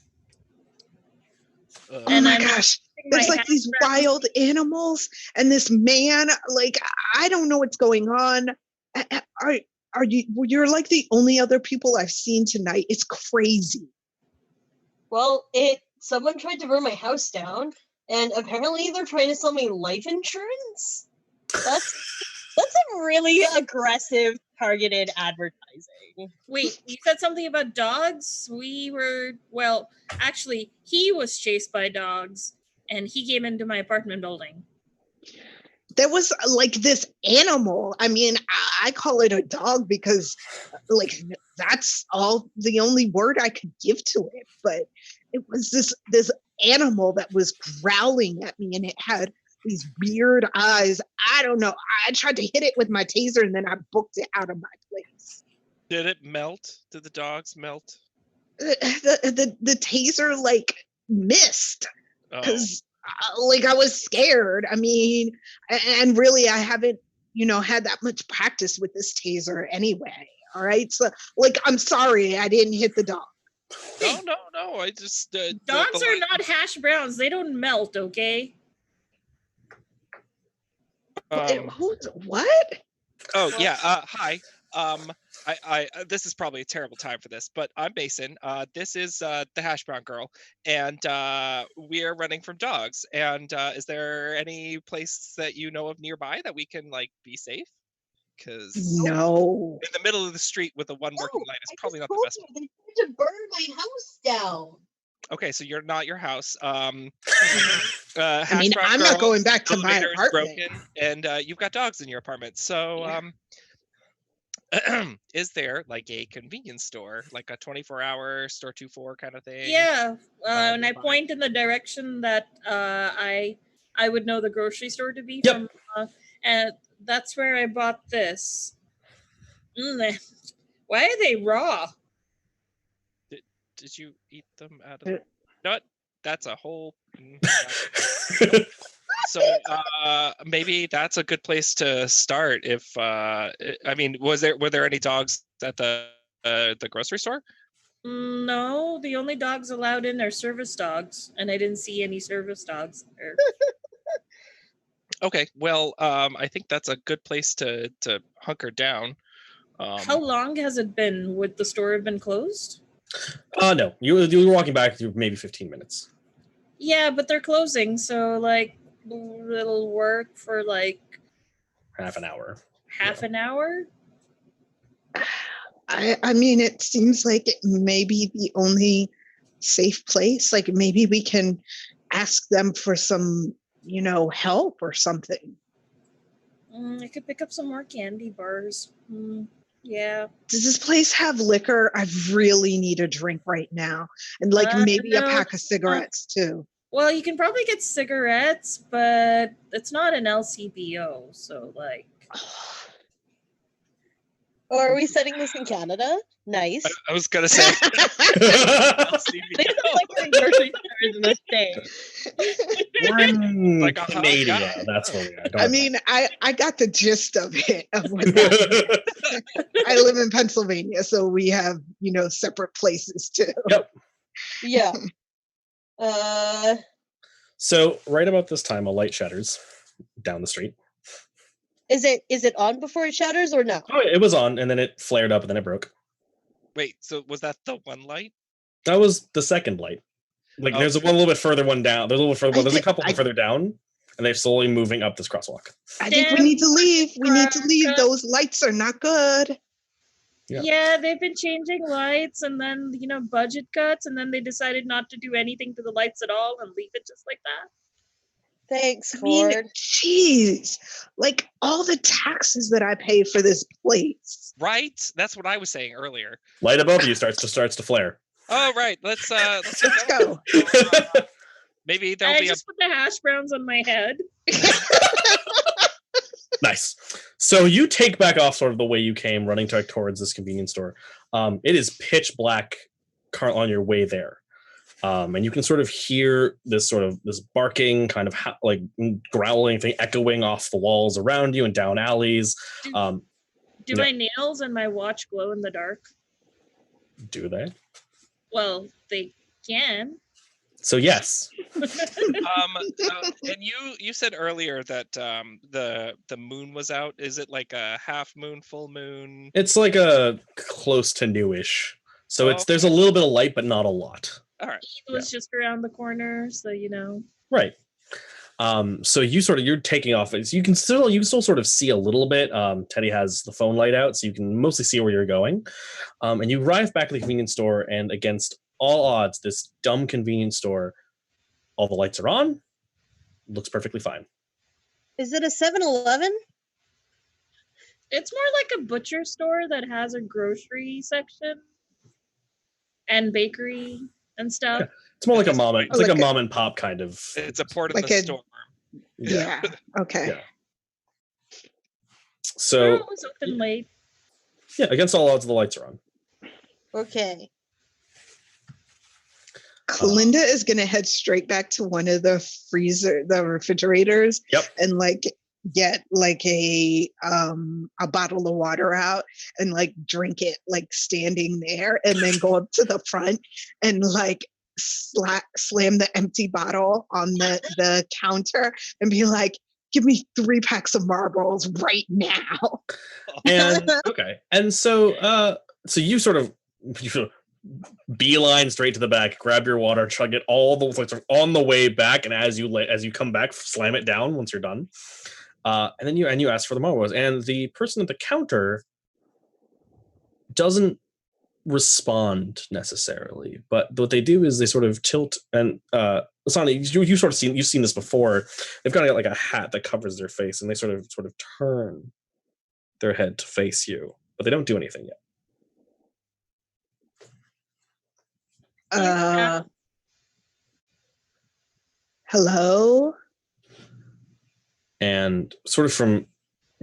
Oh my gosh. There's like these wild animals and this man, like, I don't know what's going on. You're like the only other people I've seen tonight. It's crazy. Well, someone tried to burn my house down, and apparently they're trying to sell me life insurance. That's a really aggressive, targeted advertising. Wait, you said something about dogs? Actually, he was chased by dogs, and he came into my apartment building. there was like this animal. I mean, I call it a dog because like that's all the only word I could give to it. But it was this animal that was growling at me, and it had these weird eyes. I don't know. I tried to hit it with my taser, and then I booked it out of my place. Did it melt? Did the dogs melt? The taser like missed Oh, because like I was scared. I mean, and really I haven't had that much practice with this taser anyway. All right, so like I'm sorry I didn't hit the dog. no. I just Dogs are not hash browns. They don't melt, okay? What? Oh yeah. Hi. I this is probably a terrible time for this, but I'm Mason. This is the hash brown girl, and we are running from dogs. And is there any place that you know of nearby that we can like be safe? Because No. in the middle of the street with the one working light is probably not the best. They tried to burn my house down. Okay, so you're not your house. I mean, I'm not going back to my apartment. Broken, and you've got dogs in your apartment. So, is there like a convenience store, like a 24-hour store 2-4 kind of thing? Yeah, and I point in the direction that I would know the grocery store to be from, and that's where I bought this. Why are they raw? Did you eat them out of? Not. That's a whole. So maybe that's a good place to start. If I mean, were there any dogs at the grocery store? No, the only dogs allowed in are service dogs, and I didn't see any service dogs there. Okay, well, I think that's a good place to hunker down. How long has it been? Would the store have been closed? No, you were walking back through maybe 15 minutes. Yeah, but they're closing, so like it'll work for like half an hour. Half an hour? I mean, it seems like it may be the only safe place. Like maybe we can ask them for some, help or something. I could pick up some more candy bars. Yeah. Does this place have liquor? I really need a drink right now. And like maybe no, a pack of cigarettes too. Well, you can probably get cigarettes, but it's not an LCBO. So like. Oh, are we setting this in Canada? Nice. I was gonna say. They don't like the grocery stores in the States. We're in like Canada. That's what we are. I mean, I got the gist of it. Of what that I live in Pennsylvania, so we have separate places too. Yep. Yeah. So right about this time, a light shatters down the street. Is it on before it shatters or no? Oh, it was on, and then it flared up, and then it broke. Wait, so was that the one light? That was the second light. Like there's one a little bit further one down. There's a little further. There's a couple further down, and they're slowly moving up this crosswalk. I think we need to leave. We need to leave. Those lights are not good. Yeah, they've been changing lights, and then budget cuts, and then they decided not to do anything to the lights at all and leave it just like that. Thanks, Ford. Jeez, like all the taxes that I pay for this place. Right, that's what I was saying earlier. Light above you starts to flare. Oh right, let's go. Maybe there'll be. I just put the hash browns on my head. Nice. So you take back off sort of the way you came, running towards this convenience store. It is pitch black on your way there. And you can sort of hear this barking, kind of like growling thing echoing off the walls around you and down alleys. Do my nails and my watch glow in the dark? Do they? Well, they can. So yes. And you said earlier that the moon was out. Is it like a half moon, full moon? It's like a close to newish. So there's a little bit of light, but not a lot. All right. It was just around the corner, so Right. So you're taking off. You can still sort of see a little bit. Teddy has the phone light out, so you can mostly see where you're going. And you arrive back at the convenience store, and against all odds, this dumb convenience store, all the lights are on. Looks perfectly fine. Is it a 7-Eleven? It's more like a butcher store that has a grocery section and bakery and stuff. Yeah. It's more like a It's mom. It's like a mom and pop kind of. It's a port in Like the a- storm. Yeah. Okay. Yeah. We're So always open late. yeah, against all odds, the lights are on. Okay. Kalinda is going to head straight back to one of the refrigerators. Yep. And like get like a bottle of water out and like drink it like standing there, and then go up to the front and like slam the empty bottle on the counter and be like, give me 3 packs of Marlboros right now. And okay, and so you sort of beeline straight to the back, grab your water, chug it all the like, on the way back, and as you come back, slam it down once you're done. And then you ask for the Marlboros, and the person at the counter doesn't respond necessarily, but what they do is they sort of tilt and Asana, you've seen this before. They've got like a hat that covers their face, and they sort of turn their head to face you, but they don't do anything yet. Hello? And sort of from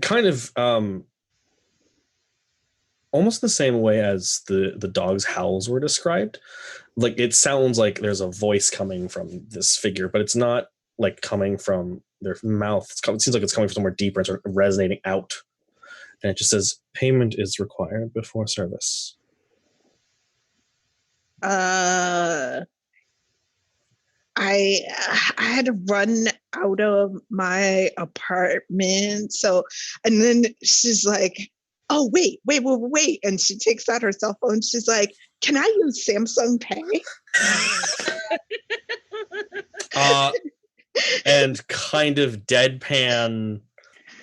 kind of almost the same way as the dog's howls were described, like it sounds like there's a voice coming from this figure, but it's not like coming from their mouth. It seems like it's coming from somewhere deeper and sort of resonating out, and it just says, payment is required before service. I had to run out of my apartment. So, and then she's like, oh, wait. And she takes out her cell phone. She's like, can I use Samsung Pay? And kind of deadpan,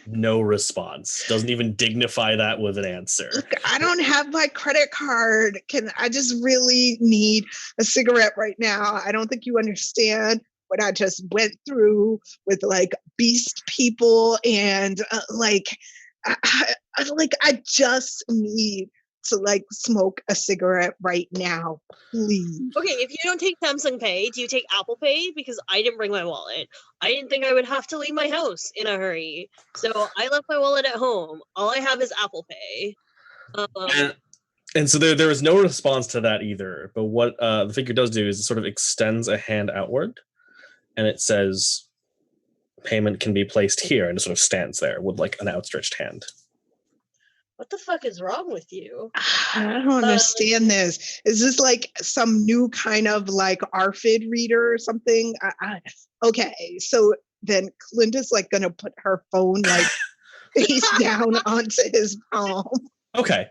no response. Doesn't even dignify that with an answer. Look, I don't have my credit card. I just really need a cigarette right now. I don't think you understand what I just went through with like beast people and I just need to like smoke a cigarette right now, please. Okay, if you don't take Samsung Pay, do you take Apple Pay? Because I didn't bring my wallet. I didn't think I would have to leave my house in a hurry. So I left my wallet at home. All I have is Apple Pay. And so there was no response to that either. But what the figure does do is it sort of extends a hand outward, and it says, payment can be placed here, and it sort of stands there with like an outstretched hand. What the fuck is wrong with you? I don't understand this. Is this like some new kind of like RFID reader or something? Okay, so then Clinda's like gonna put her phone like face down onto his palm. Okay.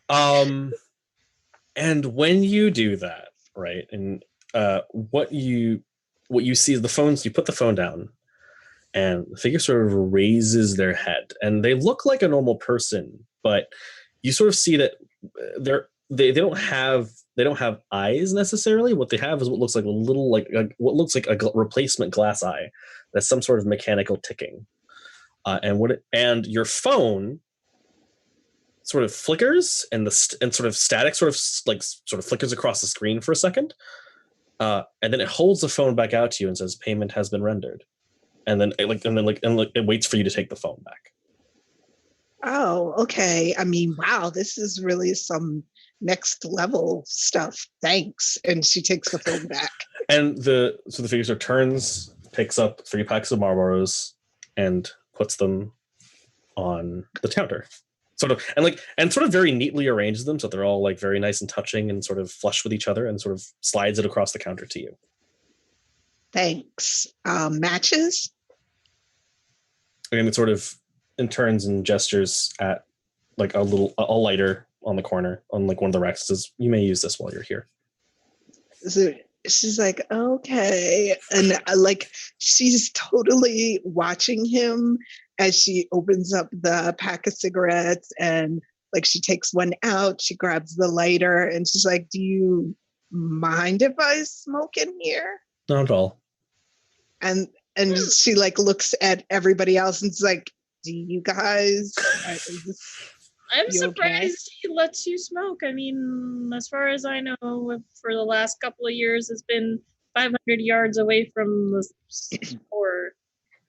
And when you do that, right, and what you see is the phones, you put the phone down, and the figure sort of raises their head, and they look like a normal person, but you sort of see that they don't have eyes necessarily. What they have is what looks like a little what looks like a replacement glass eye. That's some sort of mechanical ticking, and your phone sort of flickers, and sort of static sort of flickers across the screen for a second, and then it holds the phone back out to you and says, payment has been rendered. And then it waits for you to take the phone back. Oh, okay. I mean, wow, this is really some next level stuff. Thanks. And she takes the phone back. And the figure sort of turns, picks up 3 packs of Marlboros, and puts them on the counter. Sort of very neatly arranges them so they're all like very nice and touching and sort of flush with each other, and sort of slides it across the counter to you. Thanks. Matches? And it sort of turns and gestures at like a lighter on the corner on like one of the racks. Says, you may use this while you're here. So she's like, okay. And like, she's totally watching him as she opens up the pack of cigarettes, and like she takes one out, she grabs the lighter, and she's like, do you mind if I smoke in here? Not at all. And And she like looks at everybody else and is like, do you guys, is this I'm You okay? surprised he lets you smoke. I mean, as far as I know, for the last couple of years, it's been 500 yards away from the store.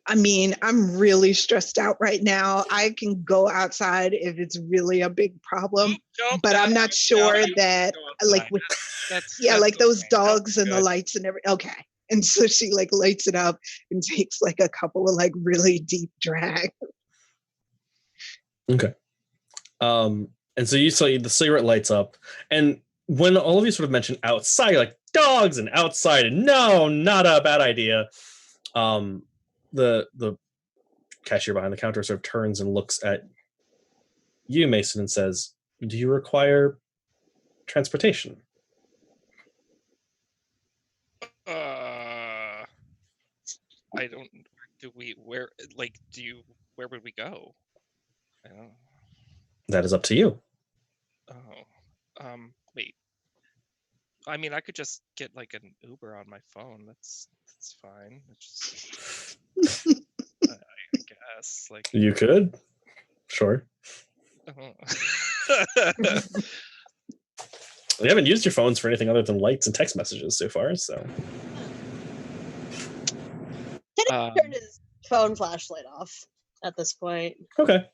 I mean, I'm really stressed out right now. I can go outside if it's really a big problem, but I'm not sure that like with like those dogs and the lights and everything. Okay. And so she like lights it up and takes like a couple of like really deep drags. Okay. And so you saw the cigarette lights up, and when all of you sort of mention outside, like dogs and outside, and no, not a bad idea. The cashier behind the counter sort of turns and looks at you, Mason, and says, "Do you require transportation?" I don't. Do we? Where? Like, do you? Where would we go? I don't. That is up to you. Oh. Wait. I mean, I could just get like an Uber on my phone. That's fine. It's just, I guess. Like You could, sure. We haven't used your phones for anything other than lights and text messages so far, so. Teddy turned his phone flashlight off at this point. Okay.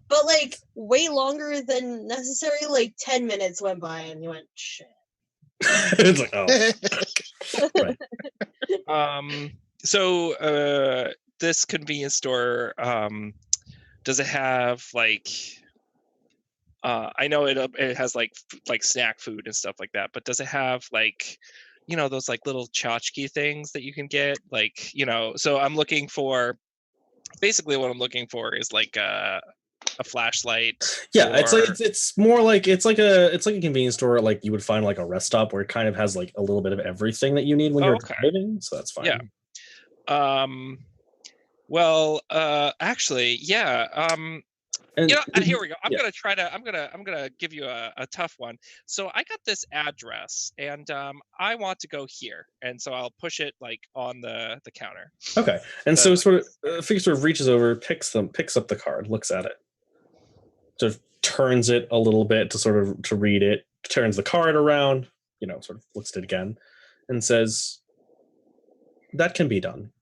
But like way longer than necessary, like 10 minutes went by and he went, shit. It's like, oh. Right. So this convenience store, does it have like I know it has like snack food and stuff like that, but does it have like, you know, those like little tchotchke things that you can get, like, you know? So I'm looking for, basically what I'm looking for is like a flashlight. Yeah, it's more like it's like a convenience store like you would find like a rest stop, where it kind of has like a little bit of everything that you need when you're driving, so that's fine. Yeah. Well, actually, yeah. And you know, here we go. I'm gonna give you a tough one. So I got this address, and I want to go here, and so I'll push it like on the counter. Okay, and so sort of Figure sort of reaches over, picks up the card, looks at it, sort of turns it a little bit to read it, turns the card around, you know, sort of looks at it again, and says, "That can be done.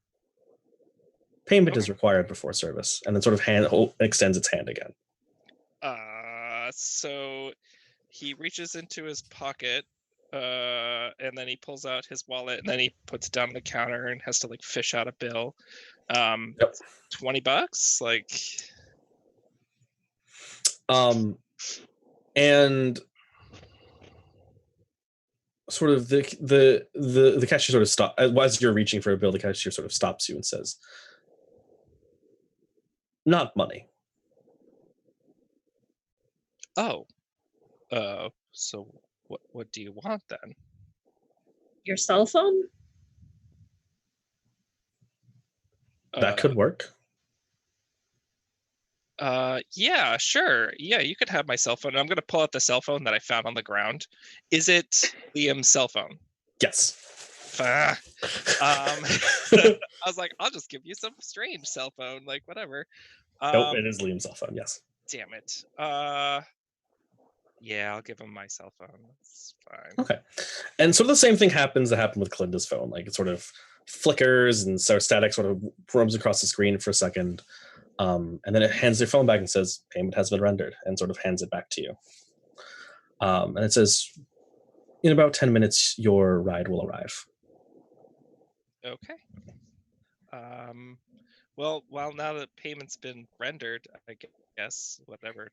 Payment is required before service," and then sort of extends its hand again. So he reaches into his pocket, and then he pulls out his wallet, and then he puts it down on the counter and has to like fish out a bill. Yep. $20, like. And sort of the cashier sort of stop as you're reaching for a bill. The cashier sort of stops you and says, "Not money." Oh, so what do you want then? Your cell phone? That could work. Yeah, sure. Yeah, you could have my cell phone. I'm gonna pull out the cell phone that I found on the ground. Is it Liam's cell phone? Yes. I was like, I'll just give you some strange cell phone, like whatever. Nope, it is Liam's cell phone. Yes. Damn it. Yeah, I'll give him my cell phone. That's fine. Okay. And sort of the same thing happened with Clinda's phone. Like it sort of flickers and so static sort of roams across the screen for a second. And then it hands their phone back and says, "Payment has been rendered," and sort of hands it back to you. And it says, "In about 10 minutes, your ride will arrive." Okay. Well, now that payment's been rendered, I guess, whatever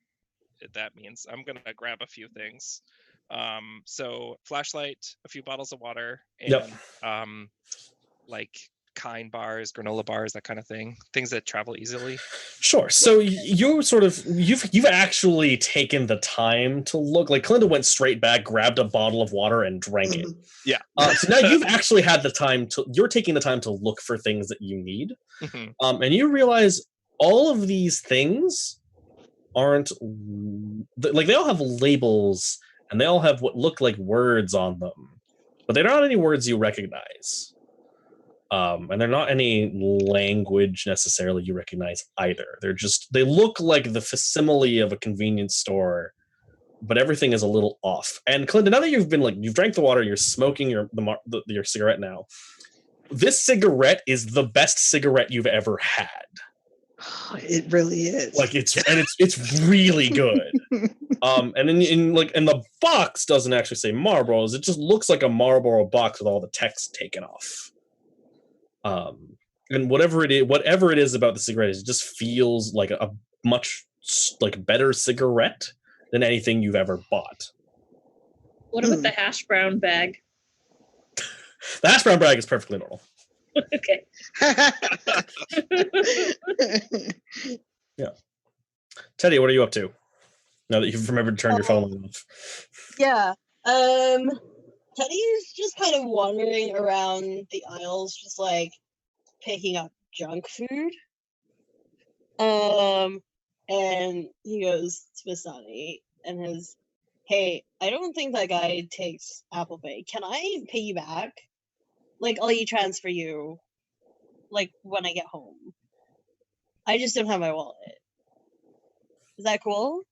that means, I'm gonna grab a few things. So flashlight, a few bottles of water, and like Kind bars, granola bars, that kind of thing, things that travel easily. Sure. So you've actually taken the time to look. Like Clinda went straight back, grabbed a bottle of water, and drank it. Yeah. So now you've actually had the time you're taking the time to look for things that you need. Mm-hmm. And you realize all of these things aren't like, they all have labels and they all have what look like words on them, but they're not any words you recognize. And they're not any language necessarily you recognize either. They look like the facsimile of a convenience store, but everything is a little off. And Clinton, now that you've drank the water, you're smoking your cigarette now. This cigarette is the best cigarette you've ever had. It really is. It's really good. And in the box doesn't actually say Marlboros. It just looks like a Marlboro box with all the text taken off. And whatever it is about the cigarette, it just feels like a much better cigarette than anything you've ever bought. What about the hash brown bag? The hash brown bag is perfectly normal. Okay. Yeah. Teddy, what are you up to? Now that you've remembered to turn your phone off. Yeah. Teddy's just kind of wandering around the aisles, just like picking up junk food. And he goes to Masani and his, hey, I don't think that guy takes Apple Pay. Can I pay you back? Like, I'll e-transfer you, like, when I get home. I just don't have my wallet. Is that cool?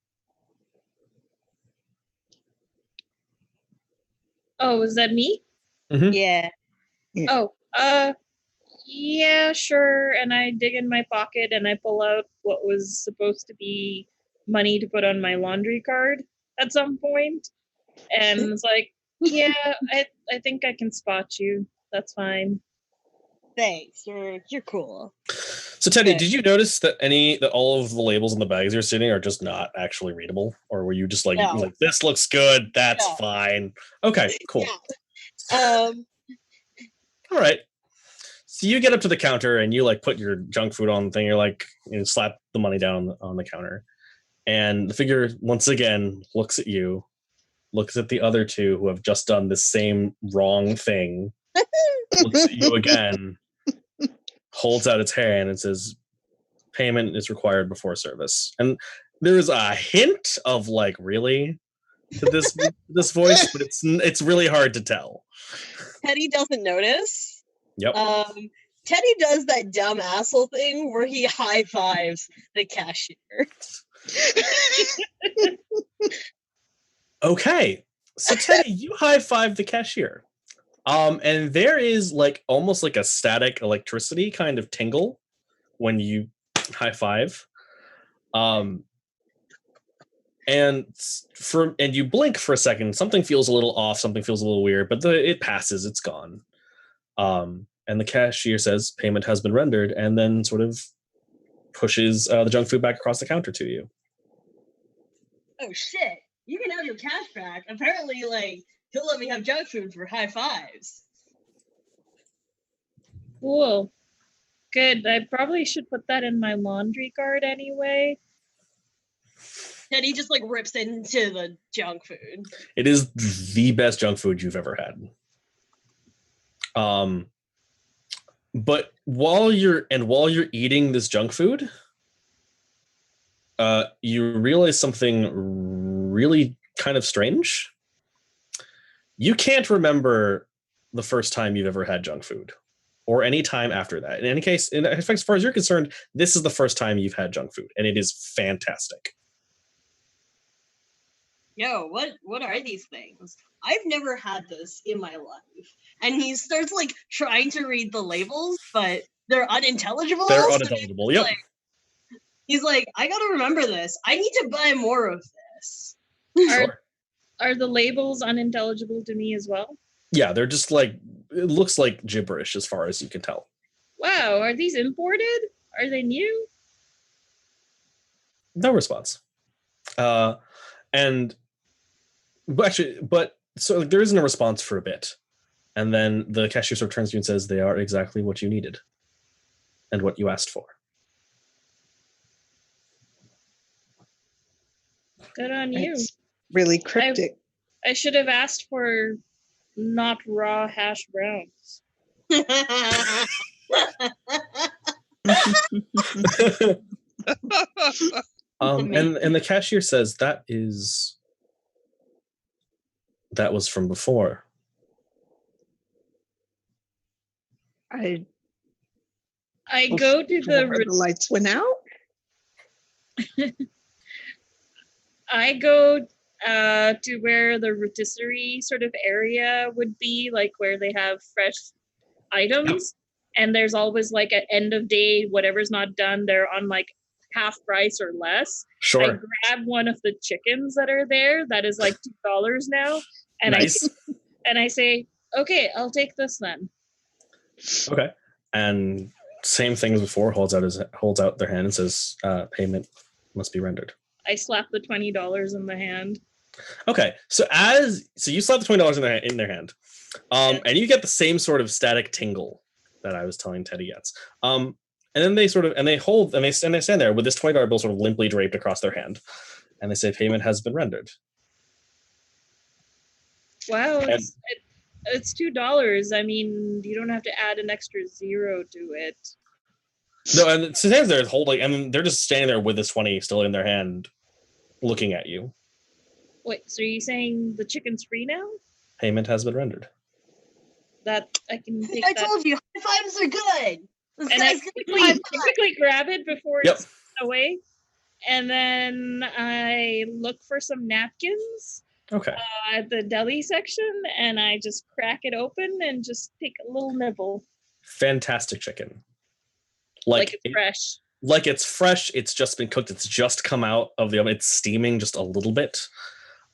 Oh, is that me? Mm-hmm. Yeah. Oh, yeah, sure. And I dig in my pocket and I pull out what was supposed to be money to put on my laundry card at some point. And it's like, yeah, I think I can spot you. That's fine. Thanks. You're cool. So Teddy, did you notice that all of the labels on the bags you're sitting are just not actually readable? Or were you just like, No. this looks good, that's fine. Okay, cool. Yeah. All right. So you get up to the counter and you put your junk food on the thing. You're you slap the money down on the counter. And the figure once again looks at you, looks at the other two who have just done the same wrong thing, looks at you again, holds out its hand and says, payment is required before service. And there's a hint of really to this voice, but it's really hard to tell. Teddy doesn't notice. Yep. Teddy does that dumb asshole thing where he high fives the cashier. Okay. So Teddy, you high five the cashier. And there is almost like a static electricity kind of tingle when you high five. And you blink for a second, something feels a little off, something feels a little weird, but it passes, it's gone. And the cashier says payment has been rendered, and then sort of pushes the junk food back across the counter to you. Oh shit! You can have your cash back. Apparently, he'll let me have junk food for high fives. Cool. Good. I probably should put that in my laundry card anyway. Teddy just rips into the junk food. It is the best junk food you've ever had. But while you're eating this junk food, you realize something really kind of strange. You can't remember the first time you've ever had junk food, or any time after that. In any case, as far as you're concerned, this is the first time you've had junk food, and it is fantastic. Yo, what are these things? I've never had this in my life. And he starts trying to read the labels, but they're unintelligible. They're unintelligible. Yep. He's like, I gotta remember this. I need to buy more of this. Sure. Are the labels unintelligible to me as well? Yeah, they're just it looks like gibberish as far as you can tell. Wow, are these imported? Are they new? No response. So there isn't a response for a bit. And then the cashier sort of turns to you and says, they are exactly what you needed and what you asked for. Good on you. It's really cryptic. I should have asked for not raw hash browns. And the cashier says that was from before. I I go to The lights went out. I go to where the rotisserie sort of area would be, like where they have fresh items. And there's always like at end of day, whatever's not done, they're on like half price or less. Sure. I grab one of the chickens that are there that is like $2 now. And Nice. I say, okay, I'll take this then. Okay. And same thing as before, holds out their hand and says, payment must be rendered. I slap the $20 in the hand. Okay. So you slap the $20 in their hand. And you get the same sort of static tingle that I was telling Teddy gets. And then they stand there with this $20 bill sort of limply draped across their hand. And they say payment has been rendered. Wow, it's $2. I mean, you don't have to add an extra zero to it. No, and it stands there holding, and they're just standing there with this 20 still in their hand, looking at you. Wait, so are you saying the chicken's free now? Payment has been rendered. That I can take I that. told you, high fives are good. This And I guy's gonna quickly grab it before Yep. it's away. And then I look for some napkins Okay. at the deli section, and I just crack it open and just take a little nibble. Fantastic chicken. Like it's fresh. Like it's fresh. It's just been cooked. It's just come out of the oven. It's steaming just a little bit.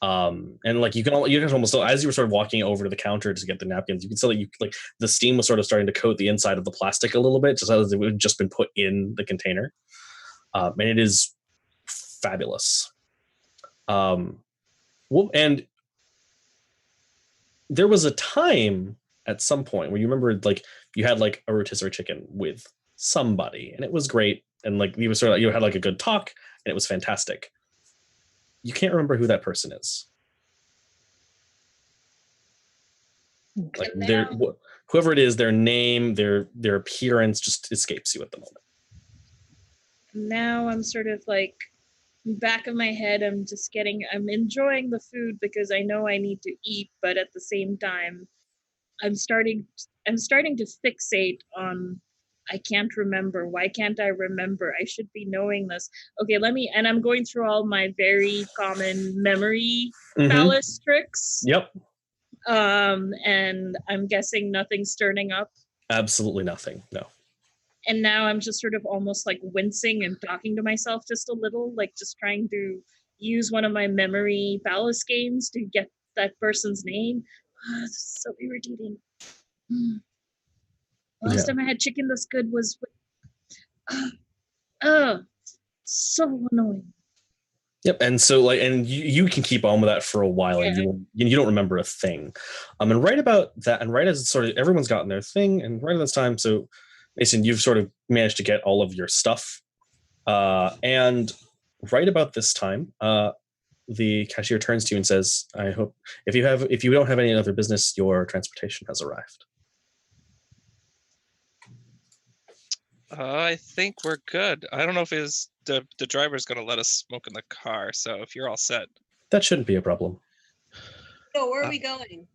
And like you can almost, as you were sort of walking over to the counter to get the napkins, you can tell that the steam was sort of starting to coat the inside of the plastic a little bit, just as it had just been put in the container. And it is fabulous. Well, and there was a time at some point where you remember like you had like a rotisserie chicken with somebody, and it was great, and like you had like a good talk, and it was fantastic. You can't remember who that person is. Like whoever it is, their name, their appearance just escapes you at the moment. Now I'm sort of like back of my head, I'm enjoying the food because I know I need to eat, but at the same time I'm starting to fixate on I can't remember. Why can't I remember? I should be knowing this. Okay, and I'm going through all my very common memory phallus tricks. Yep. And I'm guessing nothing's turning up. Absolutely nothing. No. And now I'm just sort of almost like wincing and talking to myself just a little, like just trying to use one of my memory phallus games to get that person's name. Oh, this is so irritating. Last time I had chicken this good was so annoying. Yep, and so you can keep on with that for a while, and you don't remember a thing. And right about that, and right as it's sort of everyone's gotten their thing, and right at this time, so Mason, you've sort of managed to get all of your stuff, and right about this time, the cashier turns to you and says, "I hope if you don't have any other business, your transportation has arrived." I think we're good. I don't know if the driver's going to let us smoke in the car. So if you're all set, that shouldn't be a problem. So where are we going?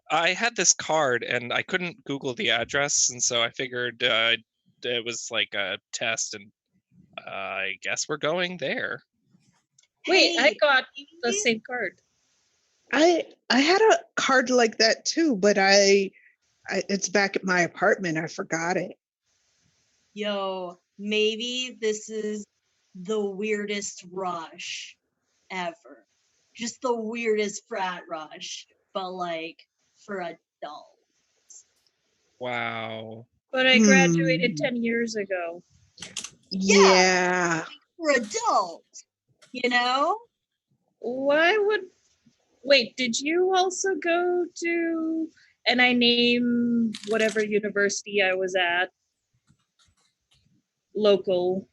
I had this card and I couldn't Google the address, and so I figured it was like a test, and I guess we're going there. Wait, I got the same card. I had a card like that too, but it's back at my apartment. I forgot it. Yo, maybe this is the weirdest rush ever. Just the weirdest frat rush, but like for adults. Wow. But I graduated 10 years ago. Yeah. For adults, you know? Wait, did you also go to, and I name whatever university I was at, local?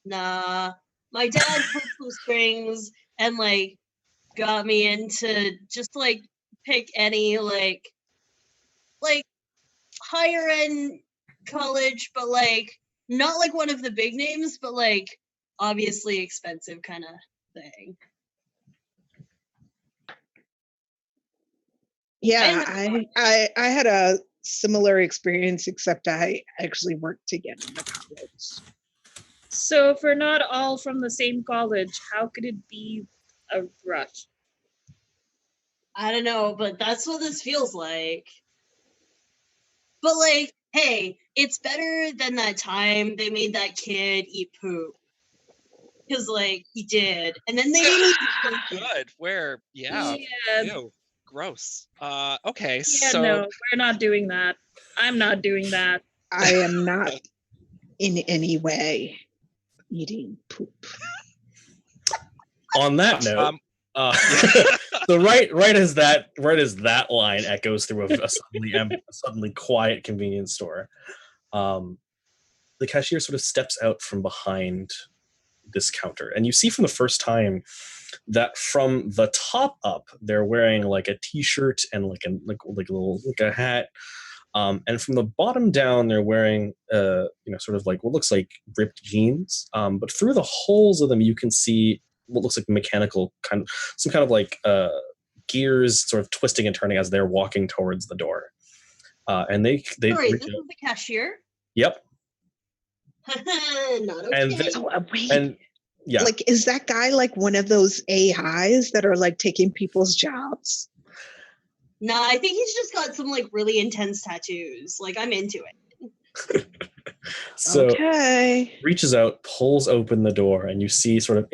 Nah, my dad pulled some strings and like got me into just like pick any like higher end college, but like not like one of the big names, but like obviously expensive kind of thing. Yeah, I I had a similar experience, except I actually worked to get into college. So if we're not all from the same college, how could it be a rush? don't know, but that's what this feels like. But like, hey, it's better than that time they made that kid eat poop. Because like he did. And then they didn't even Good. Where? Yeah. Yeah, Ew. Gross. Okay. yeah, So no, we're not doing that. I'm not doing that. I am not in any way eating poop. On that note, Um, so right as that line echoes through a suddenly quiet convenience store, the cashier sort of steps out from behind this counter, and you see from the first time that from the top up they're wearing like a t-shirt and like a hat, and from the bottom down they're wearing sort of like what looks like ripped jeans, but through the holes of them you can see what looks like mechanical some kind of like gears sort of twisting and turning as they're walking towards the door, and they Sorry, reach this out. is the cashier? Yep. Not And okay. So wait, and yeah, like, is that guy like one of those AIs that are like taking people's jobs? Nah, I think he's just got some like really intense tattoos. Like I'm into it. so Okay. reaches out, pulls open the door, and you see sort of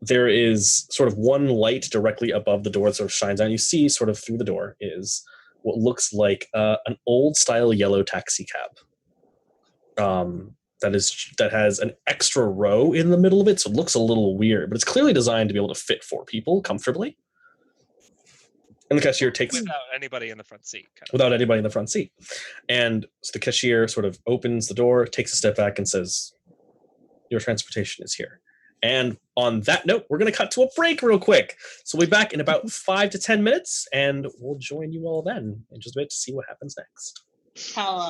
there is sort of one light directly above the door that sort of shines out. You see sort of through the door is what looks like an old style yellow taxi cab. That has an extra row in the middle of it, so it looks a little weird, but it's clearly designed to be able to fit 4 people comfortably. And the cashier takes without anybody in the front seat. without anybody in the front seat. And so the cashier sort of opens the door, takes a step back, and says, "Your transportation is here." And on that note, we're going to cut to a break real quick. So we'll be back in about 5 to 10 minutes, and we'll join you all then in just a bit to see what happens next. Hello.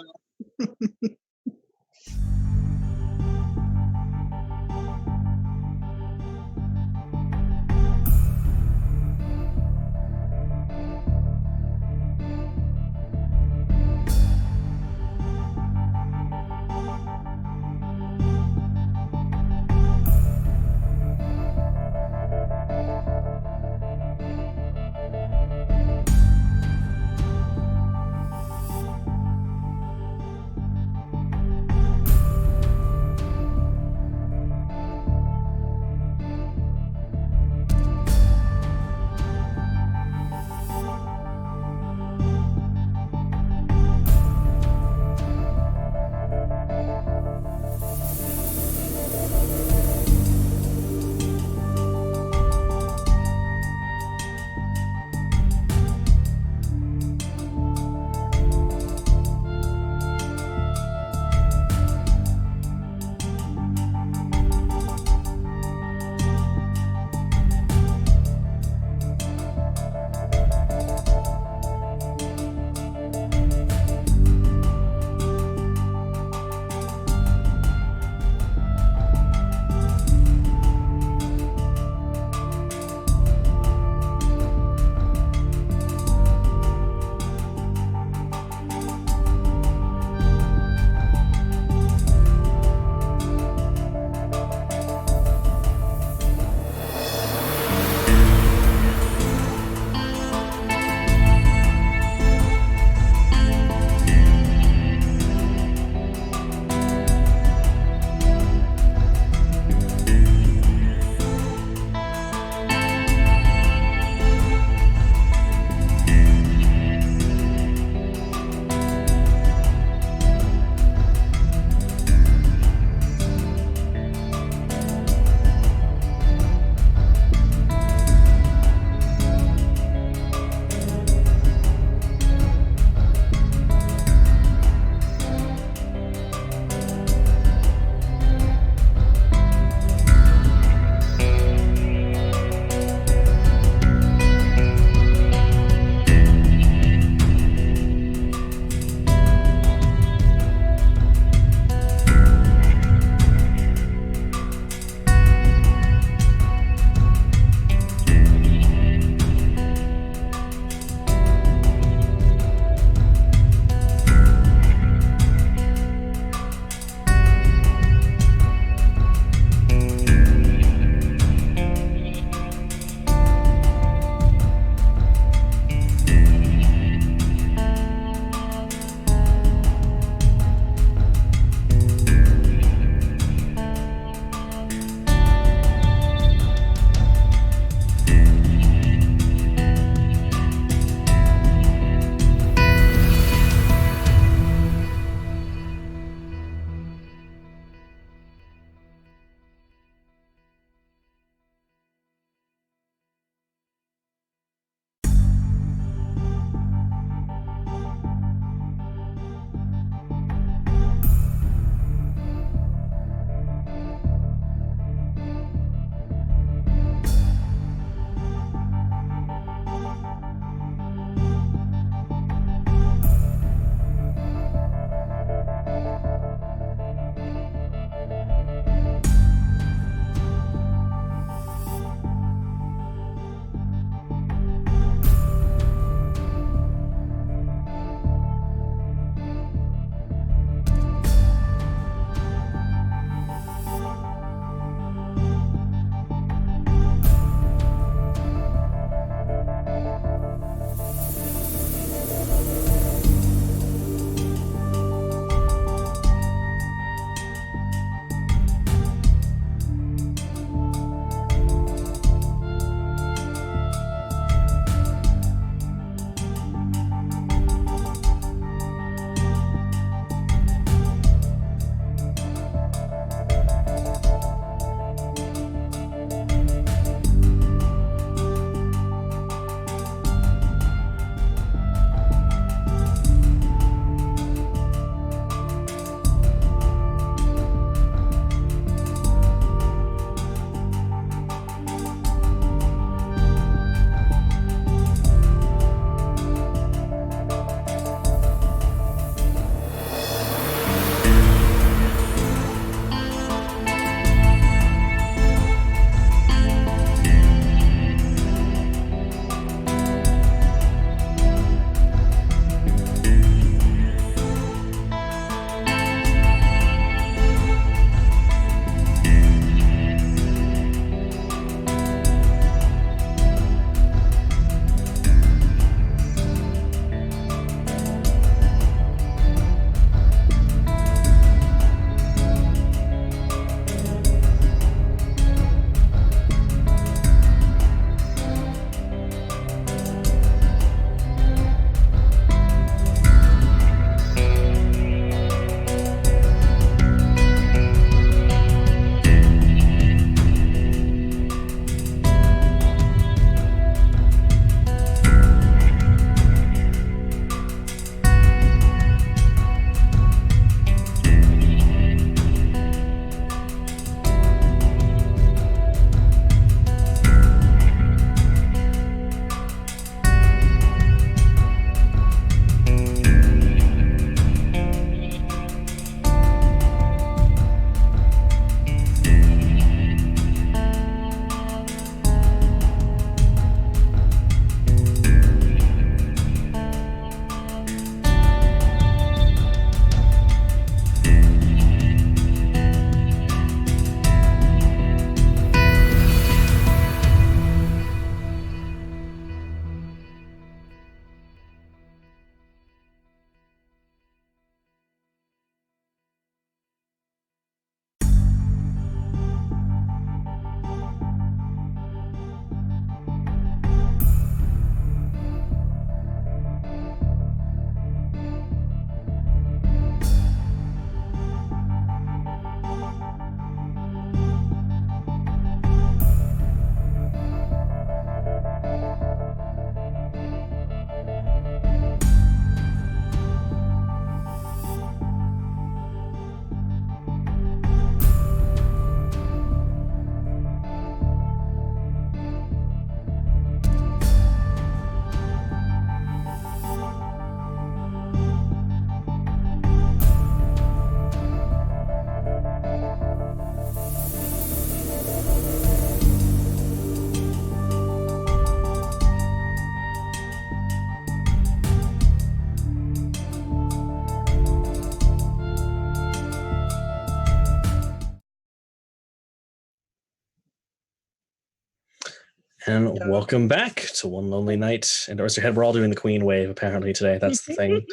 And welcome back to One Lonely Night in Oyster Head. We're all doing the Queen wave apparently today. That's the thing.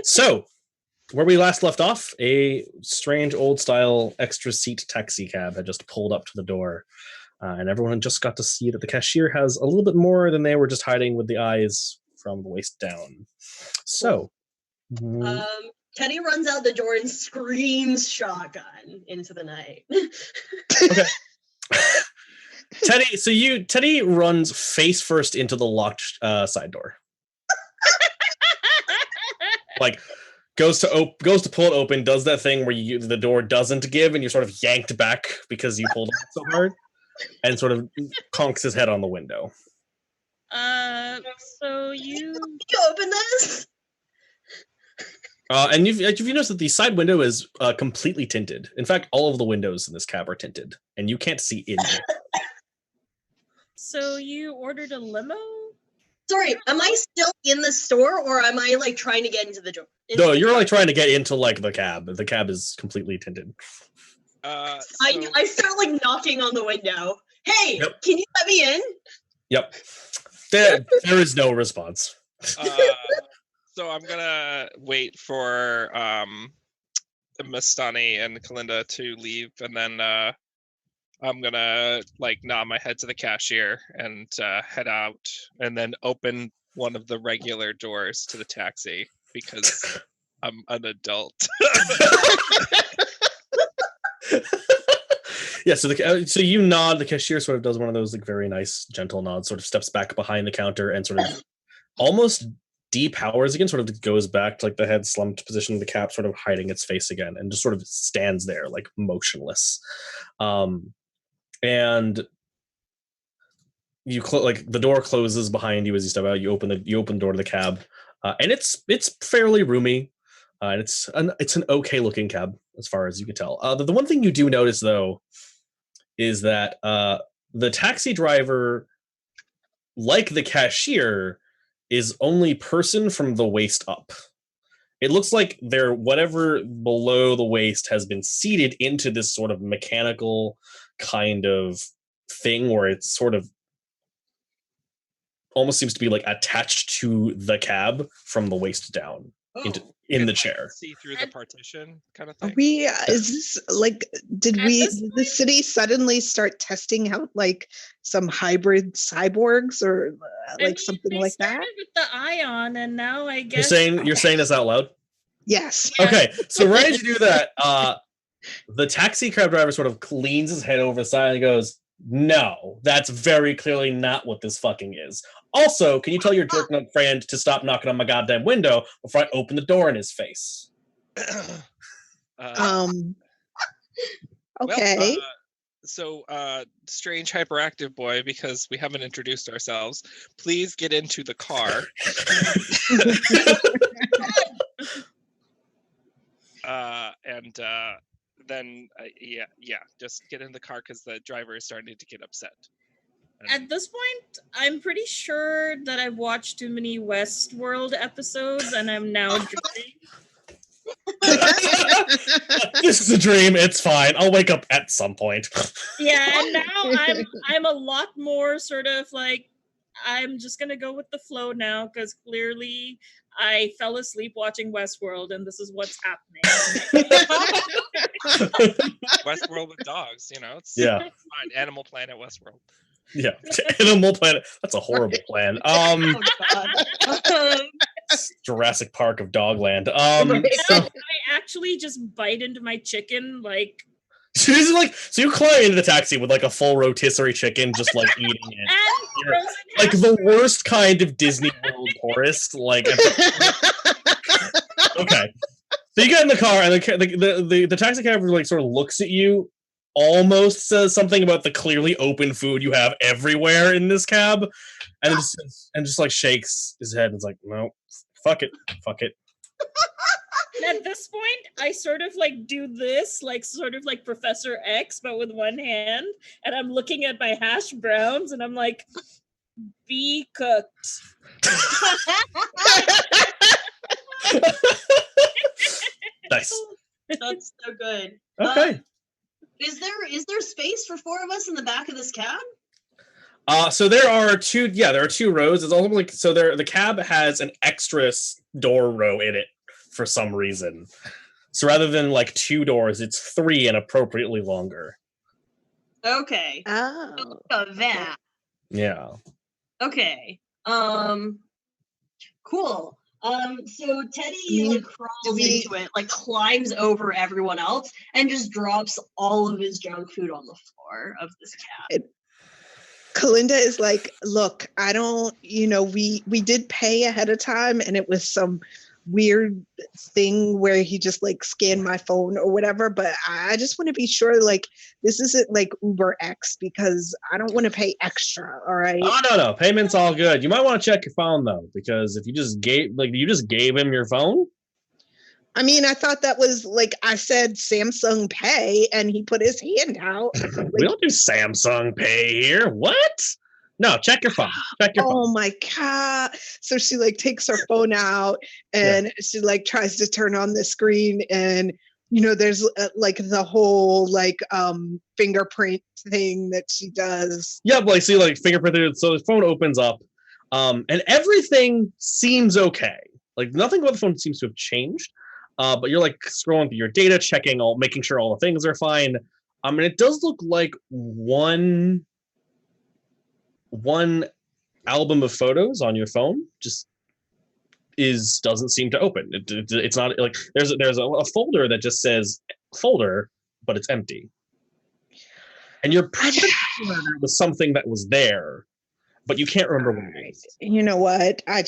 So, where we last left off, a strange old-style extra seat taxi cab had just pulled up to the door, and everyone just got to see that the cashier has a little bit more than they were just hiding with the eyes from the waist down. So, Teddy runs out the door and screams shotgun into the night. okay. Teddy runs face first into the locked side door. Like goes to pull it open, does that thing where the door doesn't give and you're sort of yanked back because you pulled it so hard, and sort of conks his head on the window. So you open this? And you've noticed that the side window is completely tinted. In fact, all of the windows in this cab are tinted, and you can't see in it. So you ordered a limo? Sorry, am I still in the store, or am I like trying to get into the door? No, you're like trying to get into like the cab. The cab is completely tinted. I start like knocking on the window. Hey, yep. Can you let me in? Yep. There is no response. So I'm gonna wait for Mastani and Kalinda to leave, and then I'm gonna like nod my head to the cashier and head out, and then open one of the regular doors to the taxi because I'm an adult. Yeah, so you nod. The cashier sort of does one of those like very nice, gentle nods. Sort of steps back behind the counter and sort of almost depowers again. Sort of goes back to like the head slumped position, the cap sort of hiding its face again, and just sort of stands there like motionless. And you like the door closes behind you as you step out. You open the door to the cab, and it's fairly roomy, and it's an okay looking cab as far as you can tell. The one thing you do notice though is that the taxi driver, like the cashier, is only person from the waist up. It looks like whatever below the waist has been seated into this sort of mechanical kind of thing where it's sort of almost seems to be like attached to the cab from the waist down in the chair. See through the partition kind of thing. Is this like, did the city suddenly start testing out like some hybrid cyborgs or something like that? With the ion, and now I guess you're saying this out loud? Yes. Yeah. Okay, so right as you do that, the taxi cab driver sort of leans his head over the side and goes, "No, that's very clearly not what this fucking is. Also, can you tell your jerk nut friend to stop knocking on my goddamn window before I open the door in his face?" Okay. So, strange hyperactive boy, because we haven't introduced ourselves, please get into the car. And then just get in the car because the driver is starting to get upset. At this point, I'm pretty sure that I've watched too many Westworld episodes, and I'm now dreaming. This is a dream. It's fine. I'll wake up at some point. Yeah, and now I'm a lot more sort of like, I'm just gonna go with the flow now because clearly I fell asleep watching Westworld, and this is what's happening. Westworld with dogs, it's fine. Animal Planet Westworld. Yeah, Animal Planet. That's a horrible plan. Jurassic Park of Dogland. So I actually just bite into my chicken, like. So you climb into the taxi with like a full rotisserie chicken, just like eating it. Like the worst kind of Disney World tourist. Like, okay. So you get in the car, and the taxi cab like sort of looks at you, almost says something about the clearly open food you have everywhere in this cab, and just like shakes his head and is like, "No, fuck it." At this point, I sort of like do this, like sort of like Professor X, but with one hand, and I'm looking at my hash browns, and I'm like, "Be cooked." Nice. That's so good. Okay. Is there space for 4 of us in the back of this cab? So there are two. Yeah, there are 2 rows. It's also like so. The cab has an extra door row in it for some reason. So rather than like 2 doors, it's 3 and appropriately longer. Okay. Oh. That. Yeah. Okay. Cool. So Teddy like crawls into it, like climbs over everyone else, and just drops all of his junk food on the floor of this cab. Kalinda is like, look, I don't, we did pay ahead of time, and it was some weird thing where he just like scanned my phone or whatever, but I just want to be sure like this isn't like Uber X, because I don't want to pay extra. All right. Oh no, payment's all good. You might want to check your phone though, because if you just gave him your phone. I mean, I thought that was like I said Samsung Pay, and he put his hand out. We don't do Samsung Pay here. What? No, check your phone. Check your phone. Oh my God. So she like takes her phone out and she like tries to turn on the screen, and there's like the whole like fingerprint thing that she does. Yeah, like see like fingerprinted. So the phone opens up, and everything seems okay. Like nothing about the phone seems to have changed. But you're like scrolling through your data, making sure all the things are fine. And it does look like one album of photos on your phone just doesn't seem to open. It's not like there's a folder that just says folder, but it's empty. And you're pretty sure there was something that was there, but you can't remember what it is. You know what? I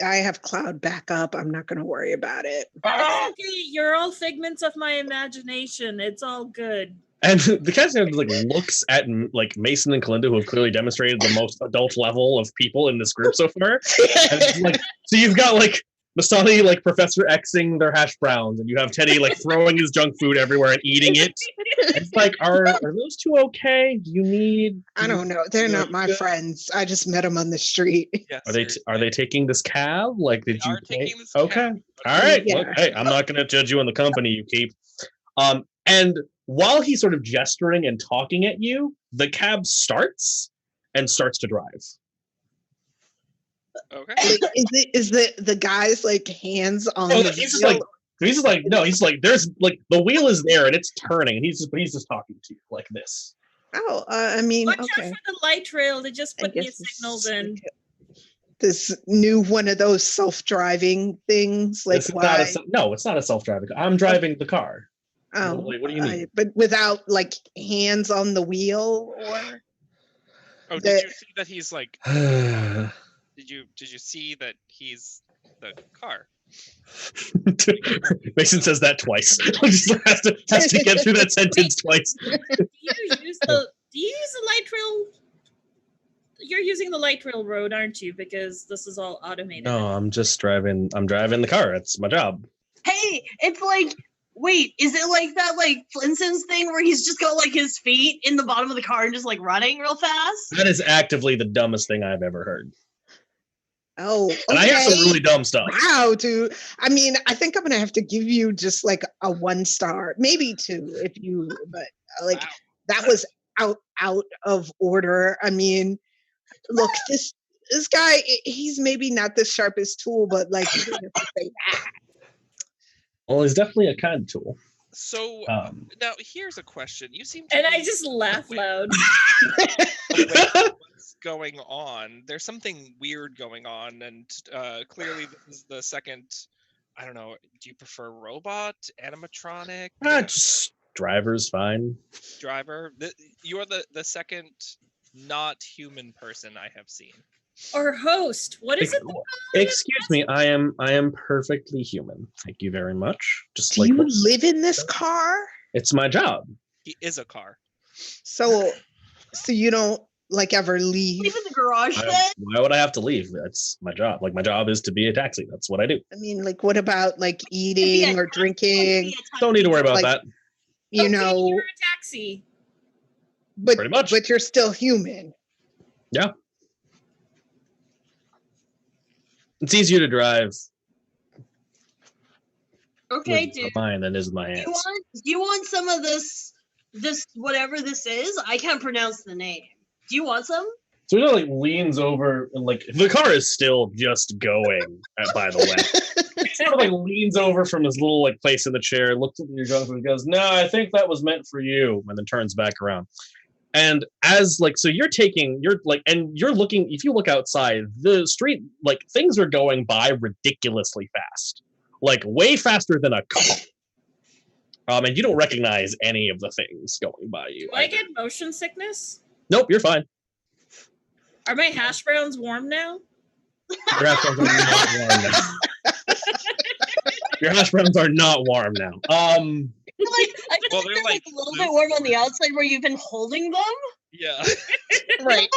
have cloud backup. I'm not going to worry about it. Okay, you're all figments of my imagination. It's all good. And the cast like looks at like Mason and Kalinda, who have clearly demonstrated the most adult level of people in this group so far. And like, so you've got like Masani like Professor Xing their hash browns, and you have Teddy like throwing his junk food everywhere and eating it. It's like, are those 2 okay? Do you need? I don't know. They're not my friends. I just met them on the street. Yes, Are they taking this cab? Like, did you? Taking this okay. cab. All right. Yeah. Look, hey, I'm not going to judge you on the company you keep. And while he's sort of gesturing and talking at you, the cab starts to drive. Okay. Is the guy's like hands on? Oh, he's just like there's like the wheel is there and it's turning, and he's just talking to you like this. Oh, I mean, Watch okay. out for the light rail. They just put new signals in. This new one of those self-driving things, like why? No, it's not a self-driving car. I'm driving the car. Oh, like, what do you mean? But without like hands on the wheel, or? Oh, did you see that he's like? Did you see that he's the car? Mason says that twice. Just has to get through that sentence twice. Do you use the light rail? You're using the light rail road, aren't you? Because this is all automated. No, I'm driving the car. It's my job. Hey, it's like, wait, is it like that like Flintstones thing where he's just got like his feet in the bottom of the car and just like running real fast? That is actively the dumbest thing I've ever heard. Oh, okay. And I hear some really dumb stuff. Wow, dude. I mean, I think I'm gonna have to give you just like a 1 star, maybe 2 if you. But like that was out of order. I mean, look, this guy, he's maybe not the sharpest tool, but like you don't have to say that. Well, he's definitely a kind tool. So now here's a question. You seem to and I just laugh loud. What's going on? There's something weird going on, and clearly this is the second. I don't know. Do you prefer robot, animatronic? Just driver's fine. Driver. You're the second not human person I have seen. Or host. What is it? Excuse me. I am perfectly human. Thank you very much. Just Do you live in this car? It's my job. He is a car. So you don't like ever leave? Leave in the garage then? Why would I have to leave? That's my job. Like my job is to be a taxi. That's what I do. I mean, like, what about like eating or drinking? Don't need to worry about like, that. You know, you're a taxi. But pretty much. But you're still human. Yeah. It's easier to drive. Okay, dude. Mine than is my hands. Do you want some of this this whatever this is, I can't pronounce the name. Do you want some? So he like leans over and like the car is still just going. By the way, he sort of like leans over from his little like place in the chair, looks at your junk and goes, "No, I think that was meant for you," and then turns back around. And as like so you're looking, if you look outside the street, like things are going by ridiculously fast, like way faster than a car. And you don't recognize any of the things going by you. Do I get motion sickness? Nope, you're fine. Are my hash browns warm now? Your hash browns are not warm now. Your hash browns are not warm now. I feel like they're like a little bit warm on the outside where you've been holding them. Yeah. Right.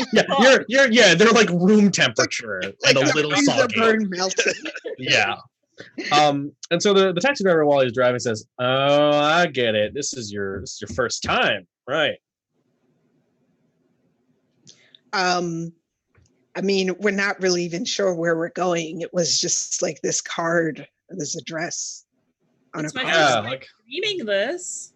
Yeah, they're like room temperature and a little soggy. Burn melted. Yeah. And so the taxi driver, while he's driving, says, "Oh, I get it. This is your first time, right?" I mean, we're not really even sure where we're going. It was just like this card, this address on It's a my card. first time reading this.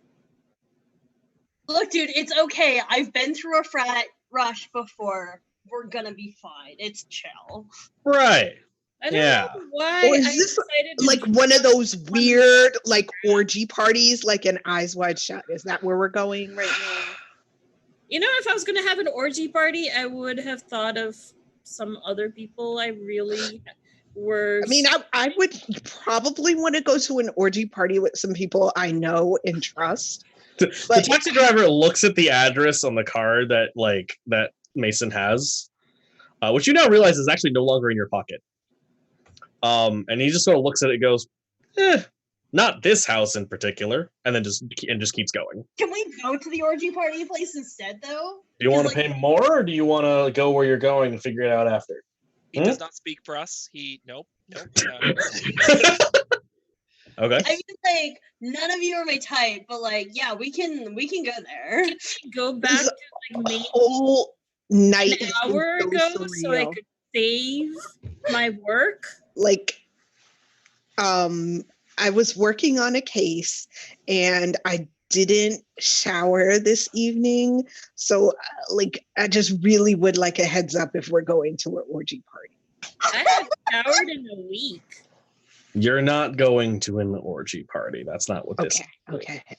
Look, dude, it's okay. I've been through a frat rush before. We're gonna be fine. It's chill. Right. I don't know why. Or is I this decided to like do one of this. those weird like orgy parties, like an Eyes Wide Shut? Is that where we're going right now? You know, if I was going to have an orgy party, I would have thought of some other people I really were. I mean, I would probably want to go to an orgy party with some people I know and trust. The taxi driver looks at the address on the card that Mason has, which you now realize is actually no longer in your pocket. And he just sort of looks at it and goes, not this house in particular, and then just keeps going. Can we go to the orgy party place instead, though? Do you want to pay more, or do you want to go where you're going and figure it out after? He does not speak for us. Nope. Okay. I mean, like, none of you are my type, but like, yeah, we can go there. Can we go back to like maybe whole night an hour ago so I could save my work? Like, I was working on a case and I didn't shower this evening. So like, I just really would like a heads up if we're going to an orgy party. I haven't showered in a week. You're not going to an orgy party. That's not what this is.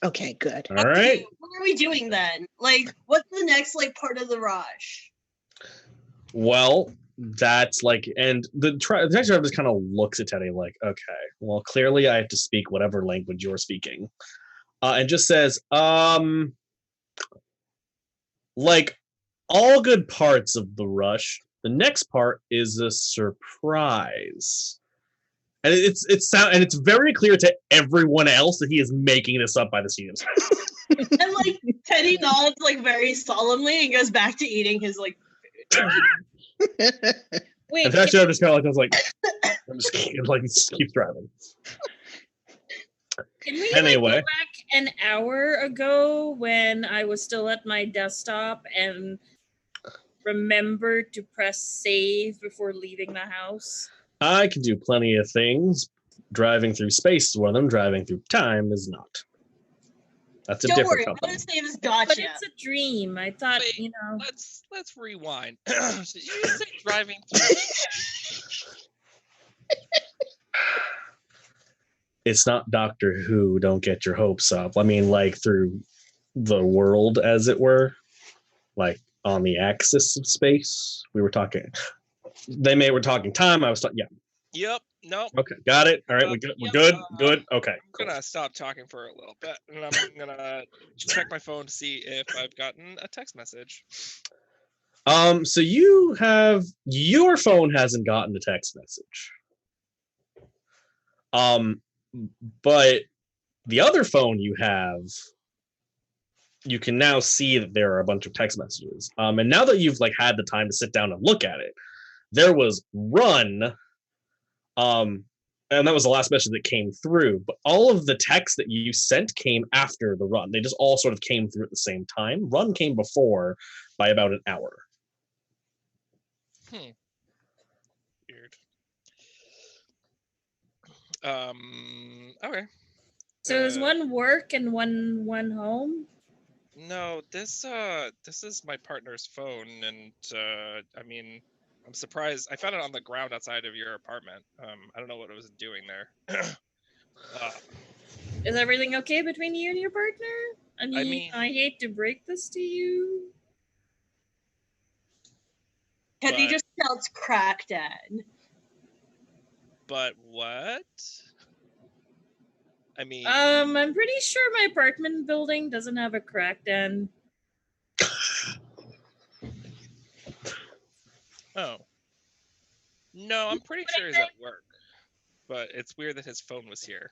Okay, good. All right. What are we doing then? Like, what's the next like part of the rush? Well, that's like, and the taxi driver just kind of looks at Teddy like, okay, well, clearly I have to speak whatever language you're speaking, and just says, like all good parts of the rush, the next part is a surprise. And it's very clear to everyone else that he is making this up by the seat of his pants. And like Teddy nods like very solemnly and goes back to eating his like food. Wait, and actually, I'm just kind of like, I'm just keep driving. Can we Anyway. go back an hour ago when I was still at my desktop and remember to press save before leaving the house? I can do plenty of things. Driving through space is one of them. Driving through time is not. That's a Don't different worry, company. autosave's gotcha. But it's a dream. I thought, Wait, you know. Let's rewind. So you say driving through. It's not Doctor Who. Don't get your hopes up. I mean, like through the world, as it were, like on the axis of space. We were talking. We're talking time. I was talking. Yeah. Yep. No. Okay. Got it. All right. We're good. We're good. Good. Okay. I'm gonna stop talking for a little bit, and I'm gonna check my phone to see if I've gotten a text message. So you have your phone hasn't gotten a text message. But the other phone you have, you can now see that there are a bunch of text messages. And now that you've like had the time to sit down and look at it, there was run. And that was the last message that came through. But all of the text that you sent came after the run. They just all sort of came through at the same time. Run came before by about an hour. Weird. Okay. So is one work and one home? No, this is my partner's phone, and I mean, I'm surprised. I found it on the ground outside of your apartment. I don't know what it was doing there. Is everything okay between you and your partner? I mean- I hate to break this to you. Teddy But- just shouts crack den. But what? I mean, I'm pretty sure my apartment building doesn't have a crack den. oh. No, I'm pretty sure he's at work. But it's weird that his phone was here.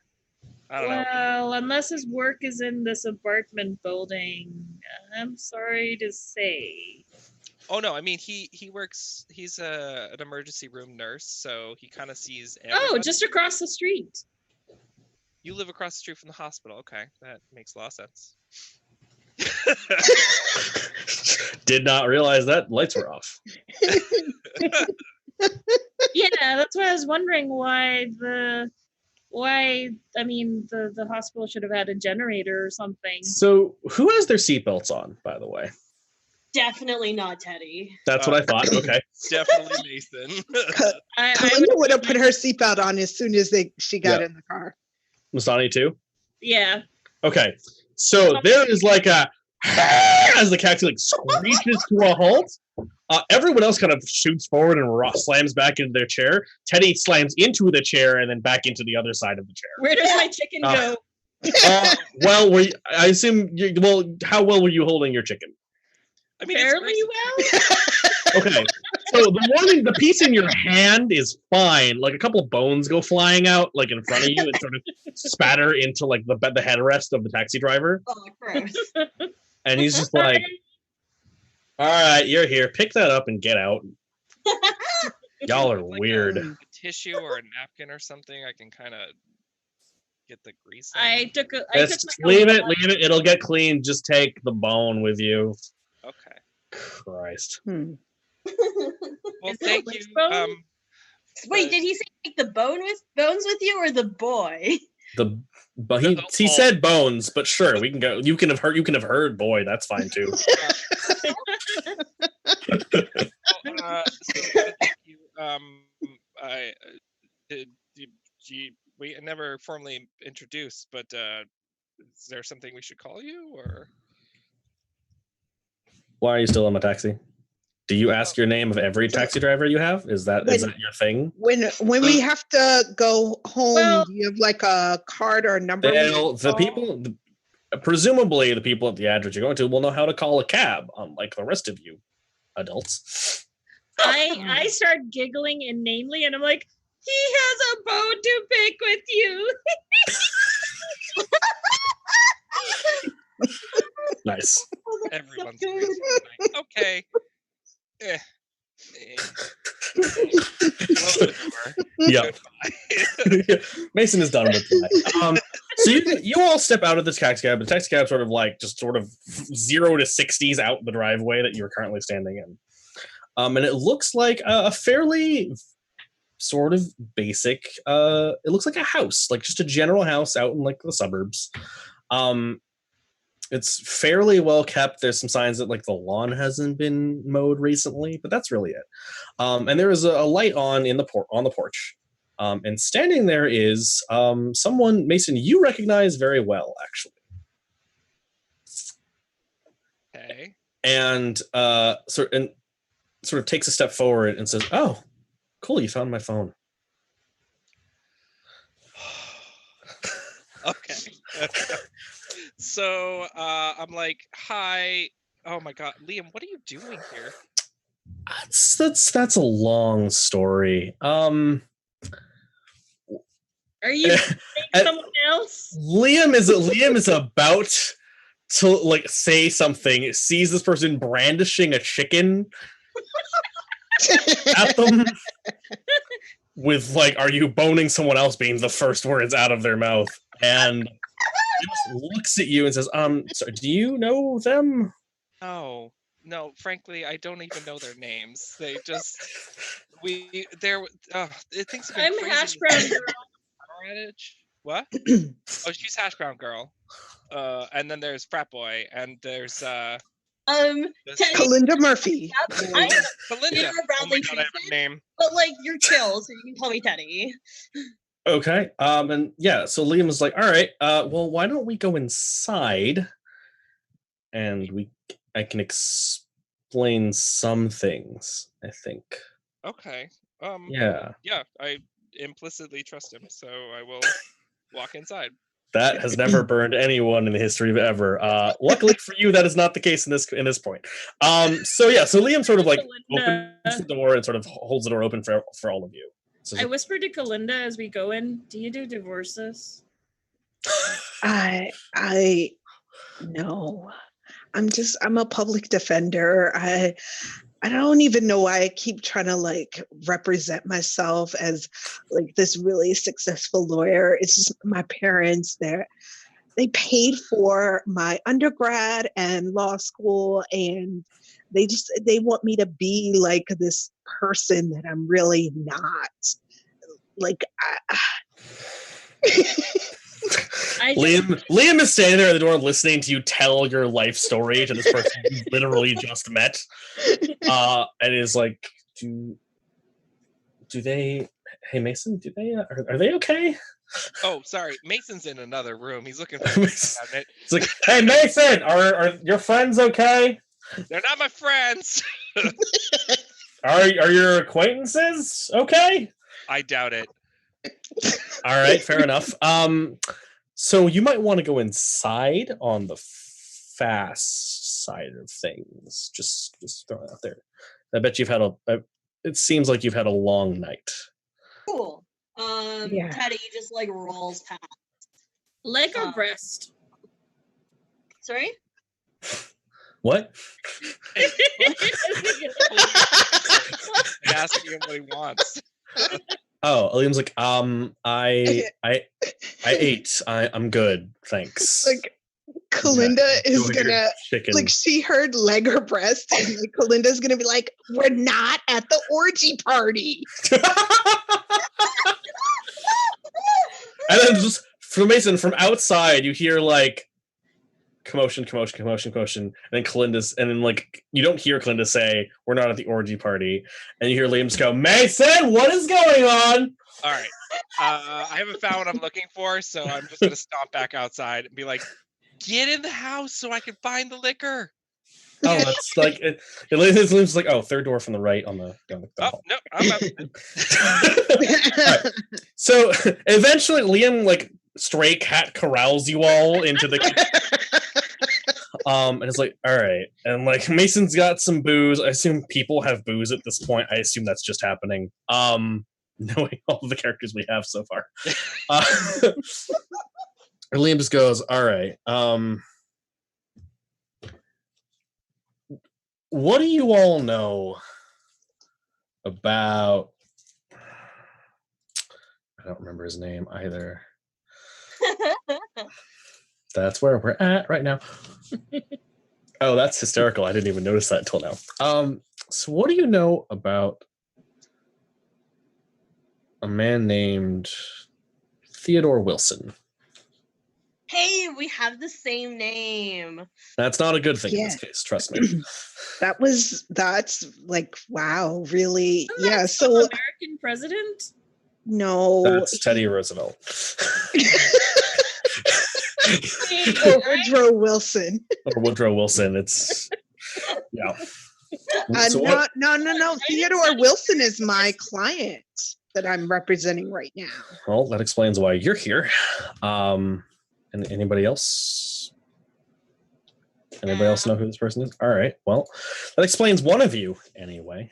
I don't know. Well, unless his work is in this apartment building, I'm sorry to say. Oh no, I mean he works. He's an emergency room nurse, so he kind of sees Oh, everybody. just across the street. You live across the street from the hospital. Okay, that makes a lot of sense. Did not realize that lights were off. Yeah, that's why I was wondering why the hospital should have had a generator or something. So, who has their seatbelts on, by the way? Definitely not Teddy. That's what I thought. Okay. Definitely Mason. Kalinda would have put her seatbelt on as soon as she got Yeah. in the car. Masani too? Yeah. Okay. So there is like a as the taxi like screeches to a halt. Everyone else kind of shoots forward and slams back into their chair. Teddy slams into the chair and then back into the other side of the chair. Where does my chicken go? Well, I assume. How well were you holding your chicken? I mean, Fairly well. Okay, so the piece in your hand is fine. Like a couple of bones go flying out, like in front of you, and sort of spatter into like the headrest of the taxi driver. Oh, gross. And he's just like, "All right, you're here. Pick that up and get out." Y'all are like weird. A tissue or a napkin or something. I can kind of get the grease. Leave it. It'll get clean. Just take the bone with you. Okay. Christ. Well, Is it thank a you. wishbone? Wait, did he say take the bones with you or the boy? But he said bones, but sure, we can go. You can have heard boy. That's fine too. Thank you. We never formally introduced, but is there something we should call you, or Why are you still in my taxi? Do you ask your name of every taxi driver you have? Is that your thing? When we have to go home, do you have like a card or a number? Presumably the people at the address you're going to will know how to call a cab, unlike the rest of you adults. I start giggling inanely, and I'm like, he has a bone to pick with you. Nice. everyone's okay? Close the door. Yeah. Mason is done with tonight. So you all step out of this taxi cab. The taxi cab sort of 0 to 60s out the driveway that you're currently standing in. And it looks like a fairly sort of basic, it looks like a house, like just a general house out in like the suburbs. It's fairly well kept. There's some signs that like the lawn hasn't been mowed recently, but that's really it. And there is a light on on the porch. And standing there is someone, Mason, you recognize very well, actually. Okay. And sort of takes a step forward and says, "Oh, cool, you found my phone." Okay. So I'm like, hi. Oh my god, Liam, what are you doing here? That's a long story. Are you someone else? Liam is about to like say something, sees this person brandishing a chicken at them with like, "Are you boning someone else?" being the first words out of their mouth, and just looks at you and says, sorry, do you know them? No, frankly, I don't even know their names. They just it thinks I'm hash brown girl. Adage. What? Oh, she's hash brown girl. And then there's frat boy, and there's Teddy, Kalinda Murphy. I'm Belinda. Sarah Oh my Bradley god, I have a Treatment, name. but like you're chill, so you can call me Teddy. Okay. And yeah, so Liam was like, all right, well, why don't we go inside and I can explain some things, I think. Okay. Yeah. Yeah, I implicitly trust him, so I will walk inside. That has never burned anyone in the history of ever. Luckily for you, that is not the case in this point. So Liam sort of like opens the door and sort of holds the door open for all of you. So I whispered to Kalinda as we go in, do you do divorces? I no. I'm a public defender. I don't even know why I keep trying to like represent myself as like this really successful lawyer. It's just my parents, they paid for my undergrad and law school, and they want me to be like this person that I'm really not. Like Liam is standing there at the door listening to you tell your life story to this person you literally just met. And is like, do they, hey Mason, do they are they okay? Oh, sorry. Mason's in another room. He's looking for It's like, hey Mason, are your friends okay? They're not my friends. Are your acquaintances okay? I doubt it. All right, fair enough. So you might want to go inside on the fast side of things. Just throw it out there. I bet you've had it seems like you've had a long night. Cool. Yeah. Teddy just like rolls past. Leg or breast? Sorry? What? Asking him what he wants. Oh, Liam's like, I ate. I'm good, thanks. Like Kalinda is Go gonna chicken. like she heard leg or breast, and like Kalinda's gonna be like, "We're not at the orgy party." And then just from Mason, from outside, you hear like commotion, and then like you don't hear Kalinda say, "We're not at the orgy party," and you hear Liam just go, "Mason, what is going on?" All right. I haven't found what I'm looking for, so I'm just gonna stomp back outside and be like, "Get in the house so I can find the liquor." Oh, that's like Liam's like, "Oh, third door from the right on the down the Oh hall." no, I'm up. Right. So eventually, Liam like stray cat corrals you all into the kitchen. And it's like, all right, and like Mason's got some booze. I assume people have booze at this point. I assume that's just happening. Knowing all of the characters we have so far, Liam just goes, all right. What do you all know about? I don't remember his name either. That's where we're at right now. Oh, that's hysterical. I didn't even notice that until now. So what do you know about a man named Theodore Wilson? Hey, we have the same name. That's not a good thing in this case, trust me. That's like, wow, really? Isn't Yeah. that So some American president? no, That's Teddy Roosevelt. or Woodrow Wilson. Or Woodrow Wilson. It's yeah. So No. Theodore Wilson is my client that I'm representing right now. Well, that explains why you're here. And anybody else? Anybody else know who this person is? All right. Well, that explains one of you anyway.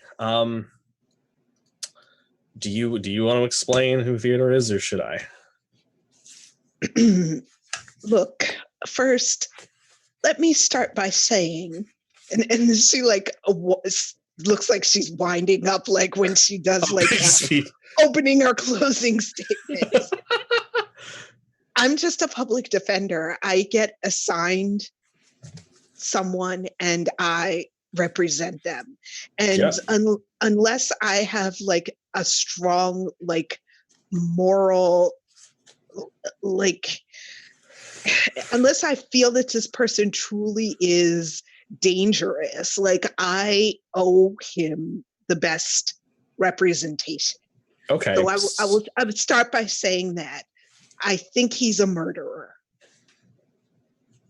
Do you want to explain who Theodore is, or should I? Look, first, let me start by saying, and she like looks like she's winding up, like when she does like opening or closing statements. I'm just a public defender. I get assigned someone and I represent them. And unless I have like a strong like moral like, unless I feel that this person truly is dangerous, like I owe him the best representation. Okay. So I would start by saying that I think he's a murderer.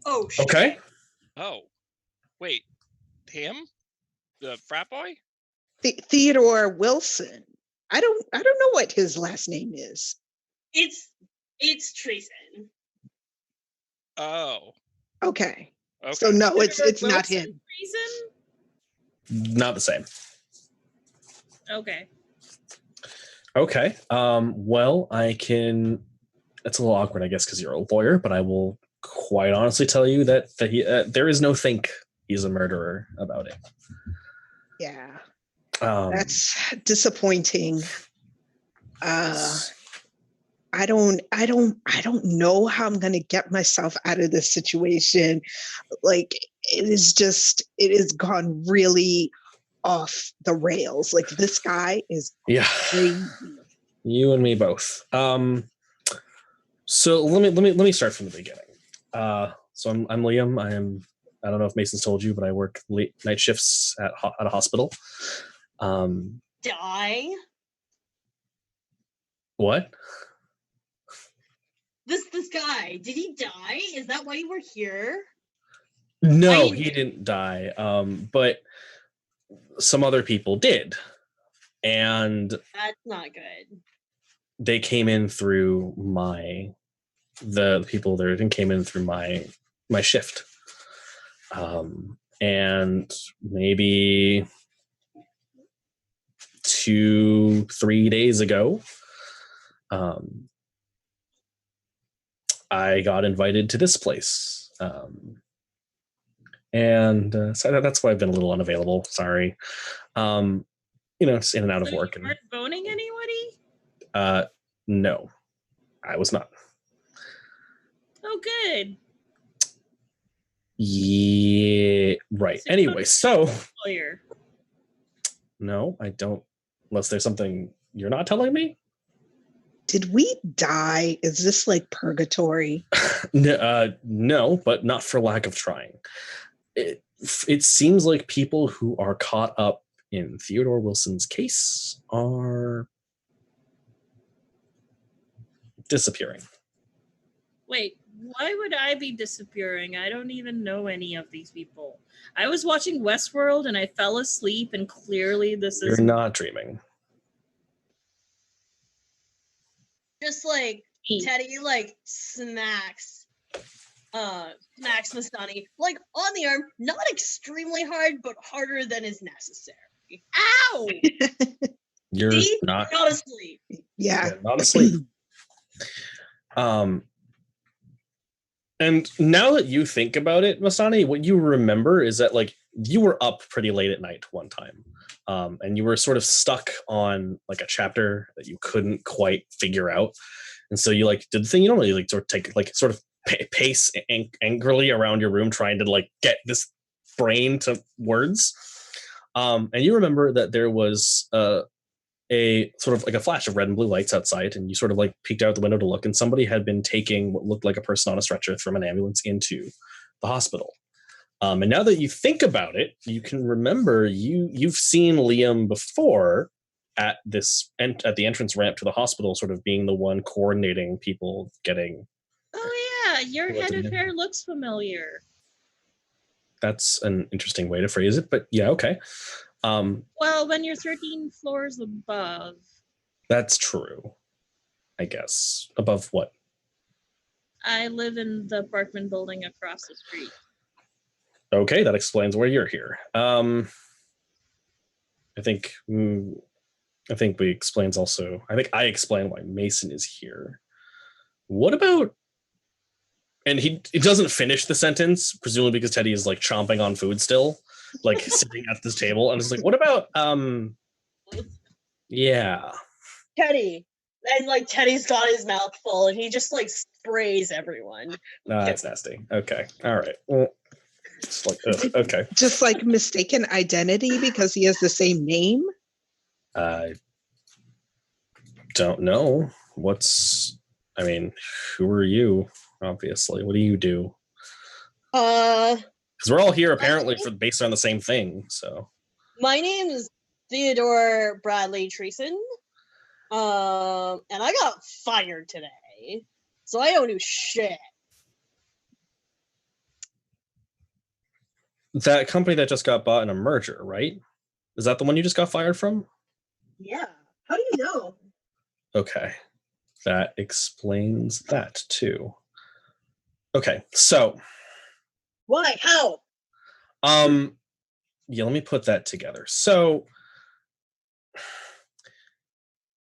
Oh, shit. Okay. Oh, wait, him, the frat boy? Theodore Wilson. I don't know what his last name is. It's treason. Oh, Okay. okay. So no, it's Wilson not him. Reason? Not the same. Okay. Okay. Well, I can. It's a little awkward, I guess, because you're a lawyer, but I will quite honestly tell you that he, there is no think he's a murderer about it. Yeah. That's disappointing. I don't know how I'm going to get myself out of this situation. Like, it has gone really off the rails. Like, this guy is crazy. You and me both. So let me start from the beginning. So I'm Liam. I don't know if Mason's told you, but I work late night shifts at a hospital. Die? What? This guy, did he die? Is that why you were here? No, he didn't die. But some other people did. And that's not good. They came in through the people there came in through my shift. And maybe 2-3 days ago, I got invited to this place. And so that's why I've been a little unavailable. Sorry. It's in and out of work. You weren't boning anybody? No, I was not. Oh, good. Yeah, right. Anyway, so lawyer. No, I don't. Unless there's something you're not telling me. Did we die? Is this like purgatory? No, but not for lack of trying. It seems like people who are caught up in Theodore Wilson's case are disappearing. Wait, why would I be disappearing? I don't even know any of these people. I was watching Westworld and I fell asleep, and clearly You're not dreaming. Just like Teddy, like smacks Mastani, like on the arm, not extremely hard, but harder than is necessary. Ow! You're See? not asleep. Yeah, not asleep. And now that you think about it, Masani, what you remember is that like you were up pretty late at night one time. And you were sort of stuck on like a chapter that you couldn't quite figure out. And so you like did the thing you normally like sort of take like sort of pace angrily around your room trying to like get this brain to words. And you remember that there was a sort of like a flash of red and blue lights outside, and you sort of like peeked out the window to look, and somebody had been taking what looked like a person on a stretcher from an ambulance into the hospital. And now that you think about it, you can remember you've seen Liam before at the entrance ramp to the hospital, sort of being the one coordinating people getting. Oh yeah, your head of hair looks familiar. That's an interesting way to phrase it, but yeah, okay. Well, when you're 13 floors above. That's true, I guess. Above what? I live in the apartment building across the street. Okay, that explains why you're here. I think we explains also. I think I explain why Mason is here. What about? And he doesn't finish the sentence, presumably because Teddy is like chomping on food still, like sitting at this table, and it's like, what about? Yeah. Teddy. And like Teddy's got his mouth full, and he just like sprays everyone. No, that's nasty. Okay, all right. Well, it's like, okay. Just like mistaken identity because he has the same name. I don't know what's. I mean, who are you? Obviously, what do you do? Uh, Because we're all here apparently based on the same thing. So my name is Theodore Bradley Treason. And I got fired today, so I don't do shit. that company that just got bought in a merger, right? Is that the one you just got fired from? Yeah. How do you know? Okay. That explains that too. Okay, so Why? How? yeah, let me put that together. So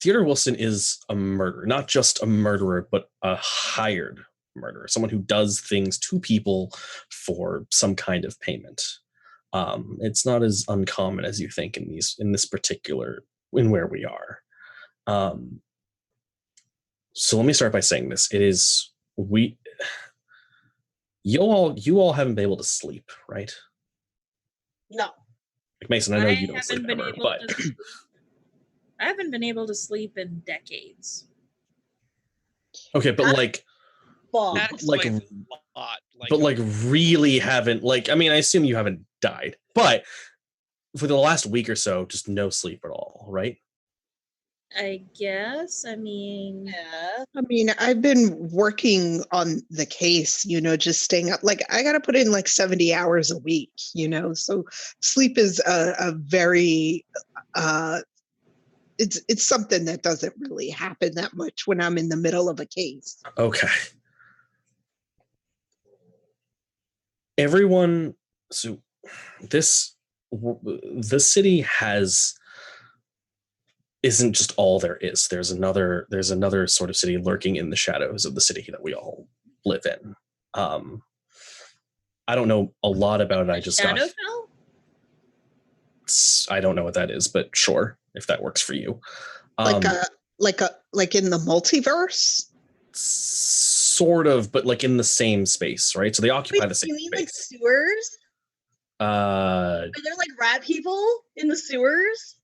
Theodore Wilson is a murderer, not just a murderer, but a hired murderer, someone who does things to people for some kind of payment. It's not as uncommon as you think in this particular in where we are. So let me start by saying this: it is you all haven't been able to sleep, right? No. Like Mason, I know you don't sleep ever, but I haven't been able to sleep in decades. okay, but like That explains a lot. But like really haven't, like, I mean, I assume you haven't died, but for the last week or so, just no sleep at all, right? I guess. I mean, Yeah. I mean, I've been working on the case, just staying up. Like, I got to put in like 70 hours a week, so sleep is a very, it's something that doesn't really happen that much when I'm in the middle of a case. Okay. Everyone, so the city isn't just all there is. There's another sort of city lurking in the shadows of the city that we all live in. I don't know a lot about it. I just got. I don't know what that is, but sure, if that works for you. Like in the multiverse? Sort of, but like in the same space, right? So they occupy the same space. You mean like sewers? Are there like rat people in the sewers?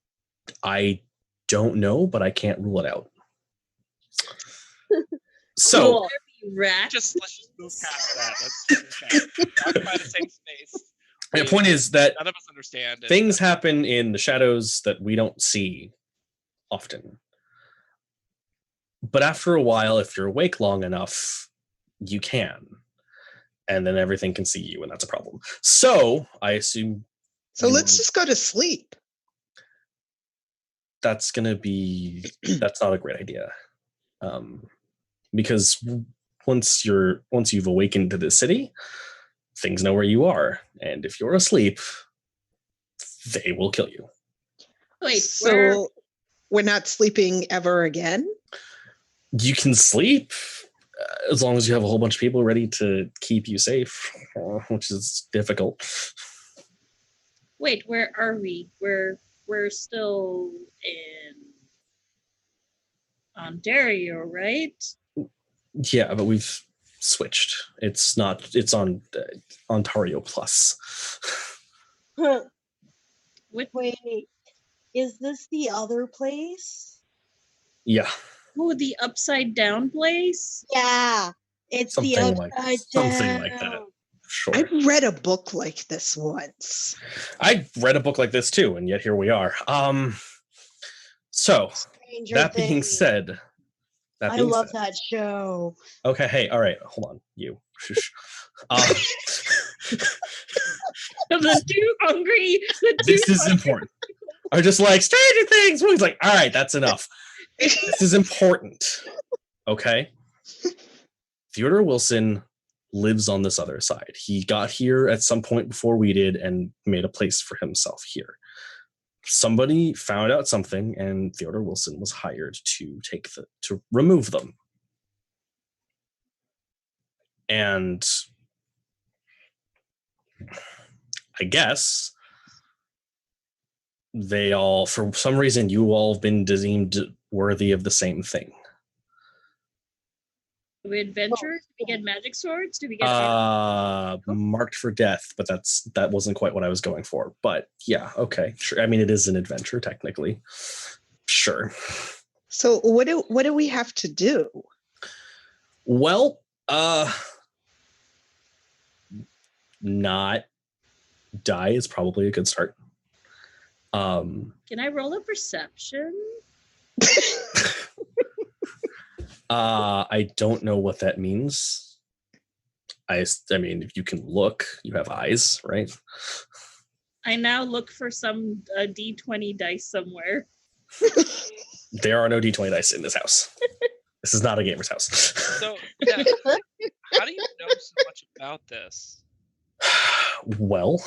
I don't know, but I can't rule it out. So Cool. Rat. Let's just move past that. Occupy the same space. The point is that none of us understand it. Things happen in the shadows that we don't see often. But after a while, if you're awake long enough, you can. And then everything can see you, and that's a problem. So I assume. So let's just go to sleep. That's not a great idea. Because once you've awakened to the city, things know where you are. And if you're asleep, they will kill you. Wait, so we're not sleeping ever again? You can sleep as long as you have a whole bunch of people ready to keep you safe, which is difficult. Wait, where are we? We're still in Ontario, right? Yeah, but we've switched. It's on Ontario Plus. Wait, is this the other place? Yeah. Oh, the upside down place? Yeah, it's Something the upside down. Something like that. Sure. I read a book like this once. I read a book like this too, and yet here we are. So Stranger that being Things. said, I love that show. Okay, hey, all right, hold on, you. The too hungry. This is important. Are just like Stranger Things. He's like, all right, that's enough. This is important. Okay. Theodore Wilson lives on this other side. He got here at some point before we did and made a place for himself here. Somebody found out something, and Theodore Wilson was hired to remove them. And I guess they all, for some reason, you all have been deemed worthy of the same thing. Do we adventure? Do we get magic swords? Do we get marked for death? But that wasn't quite what I was going for. But yeah, okay, sure. I mean, it is an adventure technically. Sure. So what do we have to do? Well, not die is probably a good start. Can I roll a perception? I don't know what that means. I mean, if you can look, you have eyes, right? I now look for some D20 dice somewhere. There are no D20 dice in this house. This is not a gamer's house. So, yeah, how do you know so much about this? Well,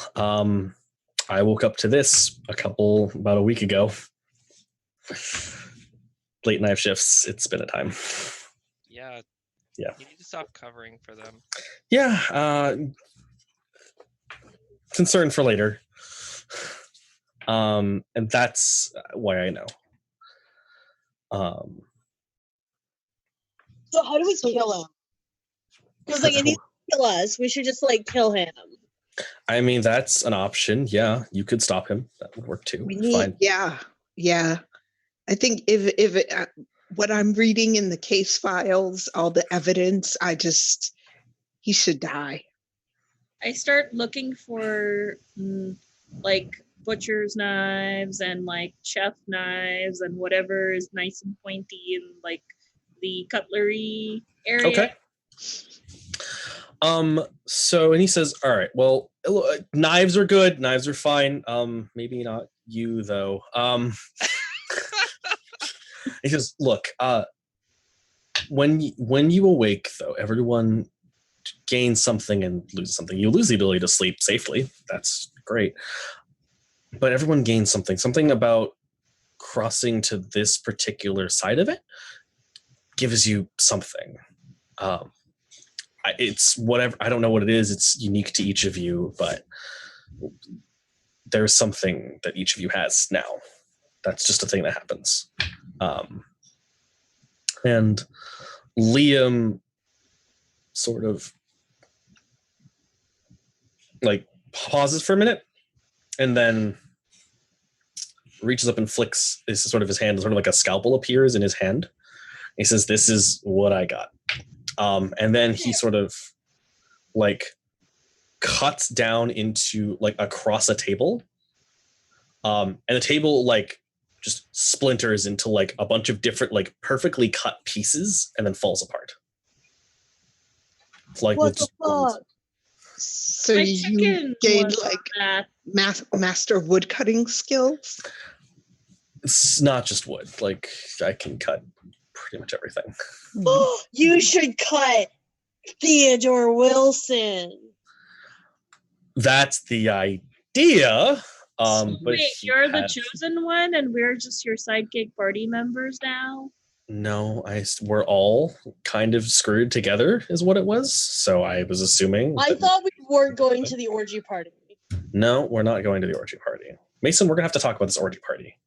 I woke up to this about a week ago. Late night shifts. It's been a time. Yeah. Yeah. You need to stop covering for them. Yeah. Concern for later. And that's why I know. So how do we kill him? Because like, if he kill us, we should just like kill him. I mean, that's an option. Yeah, you could stop him. That would work too. Fine. Yeah. I think if what I'm reading in the case files, all the evidence, he should die. I start looking for like butcher's knives and like chef knives and whatever is nice and pointy in like the cutlery area. Okay. So, and he says, all right, well, knives are good. Knives are fine. Maybe not you though. He says, look, when you awake though, everyone gains something and loses something. You lose the ability to sleep safely. That's great. But everyone gains something about crossing to this particular side of it gives you something. It's whatever. I don't know what it is. It's unique to each of you, but there's something that each of you has now. That's just a thing that happens. And Liam sort of like pauses for a minute and then reaches up and flicks his hand, sort of like a scalpel appears in his hand. He says, this is what I got. And then he sort of like cuts down into like across a table. And the table like just splinters into like a bunch of different like perfectly cut pieces and then falls apart. It's like what the fuck? So My you chicken gained was like that. master woodcutting skills? It's not just wood. Like I can cut pretty much everything. You should cut Theodore Wilson. That's the idea. But Wait, you're the chosen one and we're just your sidekick party members now? No, we're all kind of screwed together is what it was. So I was assuming. I thought we weren't going to the orgy party. No, we're not going to the orgy party. Mason, we're going to have to talk about this orgy party.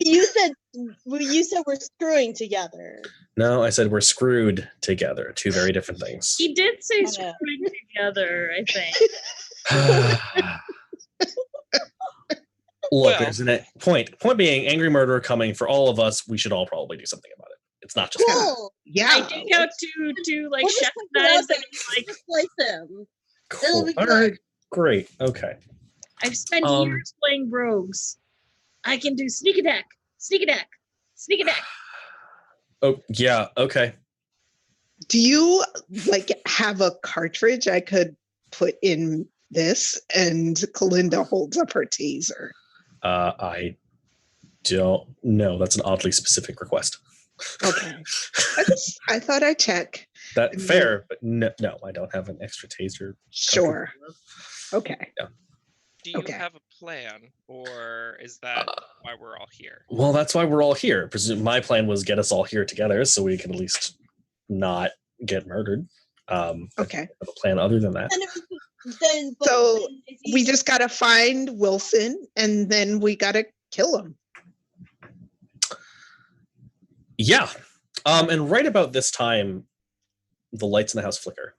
You said we're screwing together. No, I said we're screwed together. Two very different things. He did say screwing together, I think. Look, there's a point being angry murderer coming for all of us. We should all probably do something about it. It's not just cool. Yeah. I dig out two like chef knives and like slice him. Cool. All right. Great. Okay. I've spent years playing rogues. I can do sneak attack. Oh yeah. Okay. Do you like have a cartridge I could put in this? And Kalinda holds up her taser. I don't know. That's an oddly specific request. Okay. I thought I'd check. That fair, but no, I don't have an extra taser. Sure. Okay. Yeah. Do you have a plan, or is that why we're all here? Well, that's why we're all here. My plan was get us all here together so we can at least not get murdered. Okay. I have a plan other than that. So we just got to find Wilson and then we got to kill him. Yeah. And right about this time, the lights in the house flicker.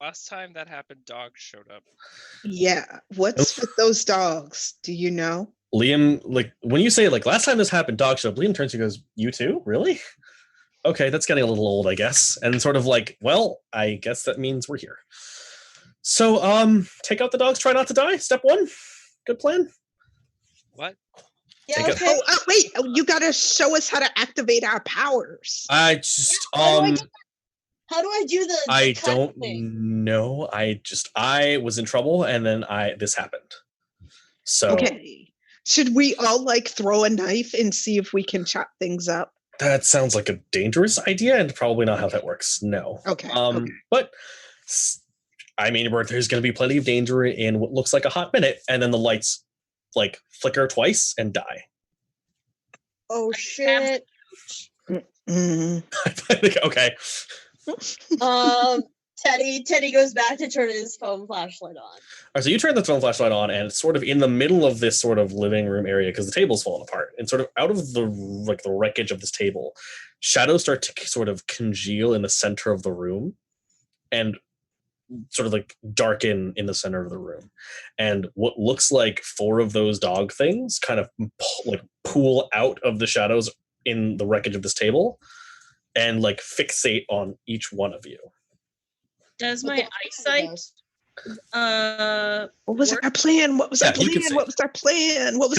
Last time that happened, dogs showed up. Yeah. What's with those dogs? Do you know? Liam, like when you say like last time this happened, dog showed up, Liam turns and goes, "You too? Really? Okay, that's getting a little old, I guess." And sort of like, well, I guess that means we're here. So, take out the dogs, try not to die. Step 1. Good plan. What? Yeah, Take it. okay. Oh, wait! You gotta show us how to activate our powers. I just How do I do the I cut don't thing? know. I was in trouble, and then this happened. So Okay. Should we all like throw a knife and see if we can chop things up? that sounds like a dangerous idea, and probably not how that works. No. Okay. But I mean, there's going to be plenty of danger in what looks like a hot minute, and then the lights like flicker twice and die. Oh shit. Mm. I think, okay. Teddy goes back to turn his phone flashlight on. All right, so you turn the phone flashlight on, and it's sort of in the middle of this sort of living room area because the table's falling apart, and sort of out of the wreckage of this table, shadows start to sort of congeal in the center of the room, and sort of like darken in the center of the room, and what looks like 4 of those dog things kind of pool out of the shadows in the wreckage of this table, and like fixate on each one of you. Does my eyesight What was our plan? What was our plan? What was our plan? What was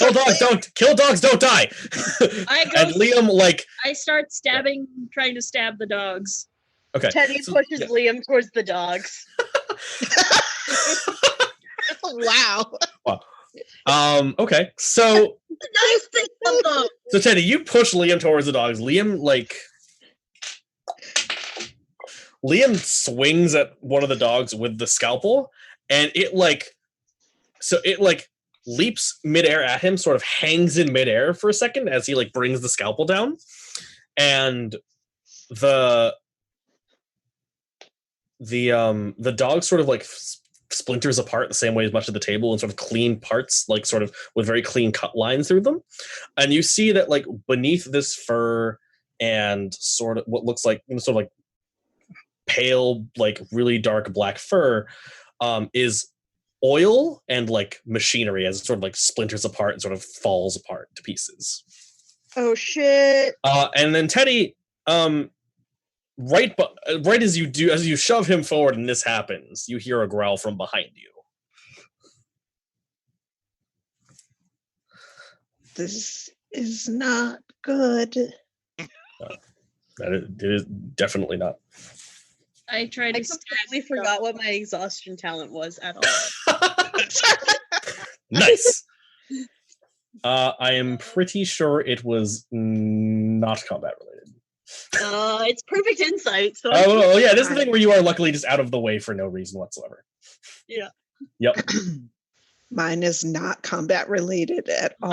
Kill dogs, don't die. And Liam, I start stabbing, trying to stab the dogs. Okay. Teddy pushes Liam towards the dogs. Wow. Okay. So Nice thing of them. So Teddy, you push Liam towards the dogs. Liam swings at one of the dogs with the scalpel, and it leaps midair at him, sort of hangs in midair for a second as he brings the scalpel down, and the dog sort of splinters apart the same way as much of the table, and sort of clean parts, sort of with very clean cut lines through them. And you see that beneath this fur and sort of what looks like pale, really dark black fur, is oil and machinery as it sort of splinters apart and sort of falls apart to pieces. Oh shit. And then Teddy, right as you shove him forward and this happens, you hear a growl from behind you. This is not good. It is definitely not. I tried to completely forgot what my exhaustion talent was at all. Nice. I am pretty sure it was not combat related. It's perfect insight. So oh yeah, this is the thing where you are luckily just out of the way for no reason whatsoever. Yeah. Yep. Mine is not combat related at all.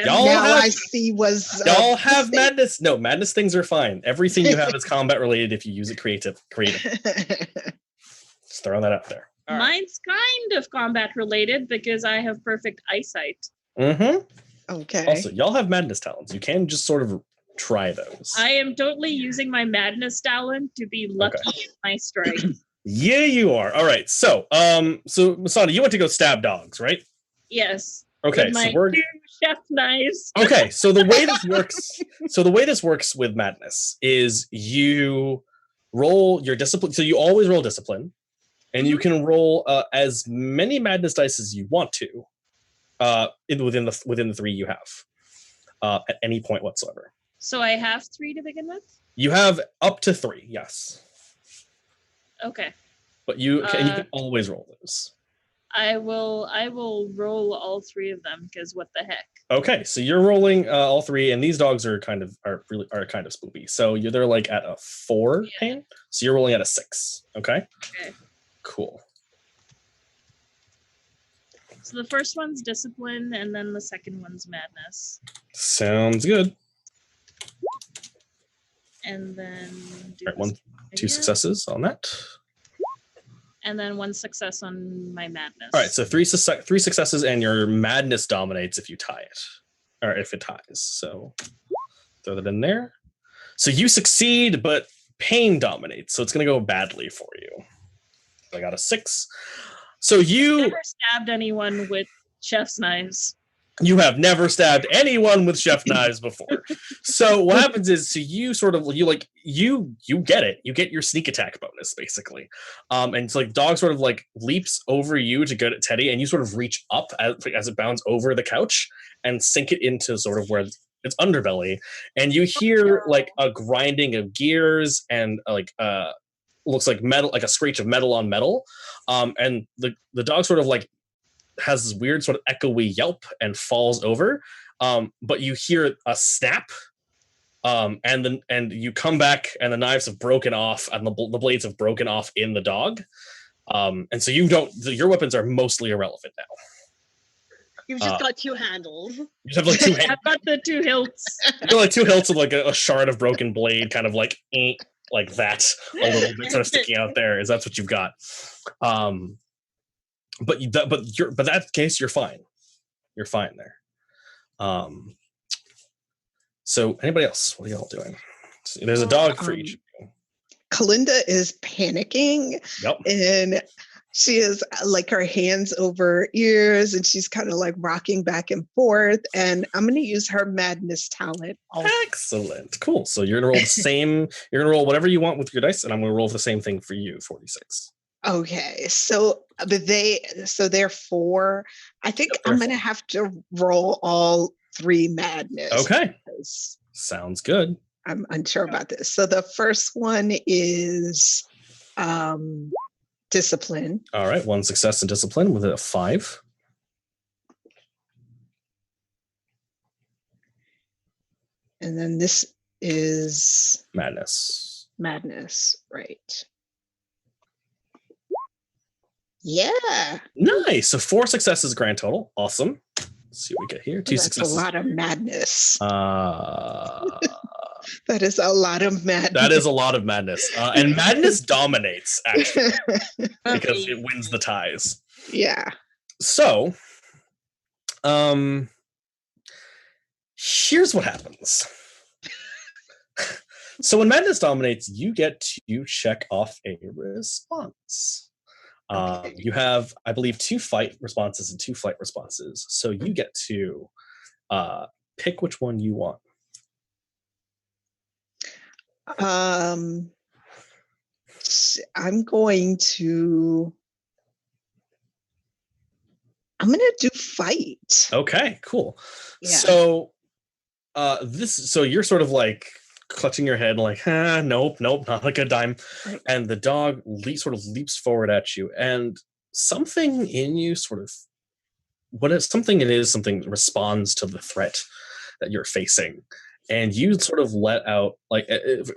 Y'all have madness. No, madness things are fine. Everything you have is combat related if you use it creative. Just throwing that out there. Mine's kind of combat related because I have perfect eyesight. Mm-hmm. Okay. Also, y'all have madness talents. You can just sort of try those. I am totally using my madness talent to be lucky in my strike. Yeah, you are. All right. So Masana, you went to go stab dogs, right? Yes. Okay. With my so we're 2 chef knives. Okay. So the way this works with madness is you roll your discipline. So you always roll discipline, and you can roll as many madness dice as you want to, within the 3 you have, at any point whatsoever. So I have 3 to begin with? You have up to 3, yes. Okay. But you can always roll those. I will roll all 3 of them because what the heck. Okay, so you're rolling all 3, and these dogs are kind of spoopy. So they're at a 4 pain. So you're rolling at a 6. Okay. Okay. Cool. So the first one's discipline, and then the second one's madness. Sounds good. And then All right, 2 successes on that. And then 1 success on my madness. All right, so 3 successes, and your madness dominates if you tie it, or if it ties. So throw that in there. So you succeed, but pain dominates, so it's going to go badly for you. I got a 6. So you never stabbed anyone with chef's knives. You have never stabbed anyone with chef knives before. So what happens is, so you sort of you get it. You get your sneak attack bonus basically, and it's like dog sort of like leaps over you to get at Teddy, and you sort of reach up as it bounds over the couch and sink it into sort of where its underbelly, and you hear like a grinding of gears and looks like metal, like a screech of metal on metal, and the dog sort of like has this weird sort of echoey yelp and falls over, but you hear a snap, and you come back and the knives have broken off and the blades have broken off in the dog, and so your weapons are mostly irrelevant now. You've just got two handles. You just have like two I've got the two hilts. You got like two hilts of like a shard of broken blade, kind of like that, a little bit sort of sticking out there. Is that's what you've got? But that case, you're fine. You're fine there. So anybody else? What are y'all doing? So there's a dog for each of you. Kalinda is panicking. Yep. And she is like her hands over ears, and she's kind of like rocking back and forth. And I'm going to use her madness talent. Excellent. Cool. So you're going to roll the same. You're going to roll whatever you want with your dice, and I'm going to roll the same thing for you, 46. Okay, so they're 4. I think I'm gonna have to roll all 3 madness. Okay, sounds good. I'm unsure about this. So the first one is discipline. All right, 1 success in discipline with a 5. And then this is madness. Madness, right? Yeah. Nice. So 4 successes grand total. Awesome. Let's see what we get here. 2 successes. A lot of madness. That is a lot of madness. That is a lot of madness. And madness dominates, actually, because it wins the ties. Yeah. So, here's what happens. So when madness dominates, you get to check off a response. Okay. You have, I believe, 2 fight responses and 2 flight responses. So you get to pick which one you want. I'm going to do fight. Okay, cool. Yeah. So so you're sort of like clutching your head like, nope, not a good time. Right. And the dog sort of leaps forward at you, and something in you sort of, something responds to the threat that you're facing. And you sort of let out, like,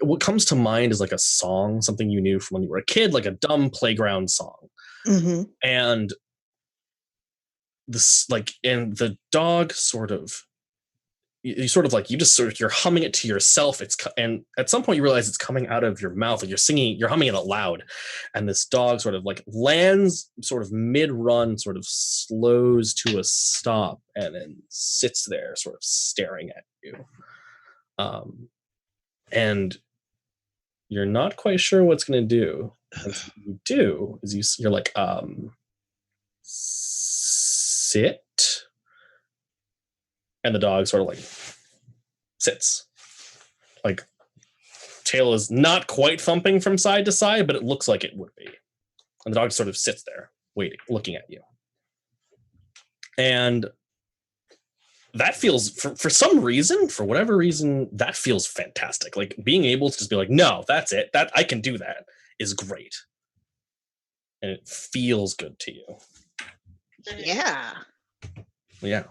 what comes to mind is like a song, something you knew from when you were a kid, like a dumb playground song. Mm-hmm. And this, like, and the dog sort of, you're humming it to yourself. And at some point you realize it's coming out of your mouth, like you're humming it out loud. And this dog sort of like lands sort of mid-run, sort of slows to a stop, and then sits there sort of staring at you. And you're not quite sure what's going to do. And what you do is you're like, sit. And the dog sort of like sits. Like, tail is not quite thumping from side to side, but it looks like it would be. And the dog sort of sits there, waiting, looking at you. And that feels, for some reason, for whatever reason, that feels fantastic. Like, being able to just be like, no, that's it. That I can do that is great. And it feels good to you. Yeah. Yeah.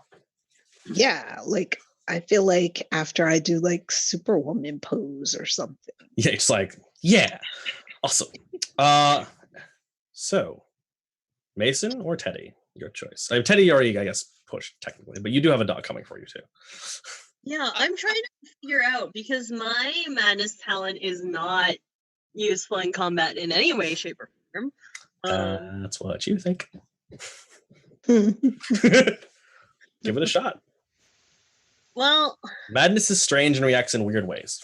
Yeah, like I feel like after I do like Superwoman pose or something. Yeah, it's like, yeah, awesome. So Mason or Teddy, your choice. Teddy already, I guess, pushed technically, but you do have a dog coming for you too. Yeah, I'm trying to figure out, because my madness talent is not useful in combat in any way, shape, or form. That's what you think. Give it a shot. Well, madness is strange and reacts in weird ways.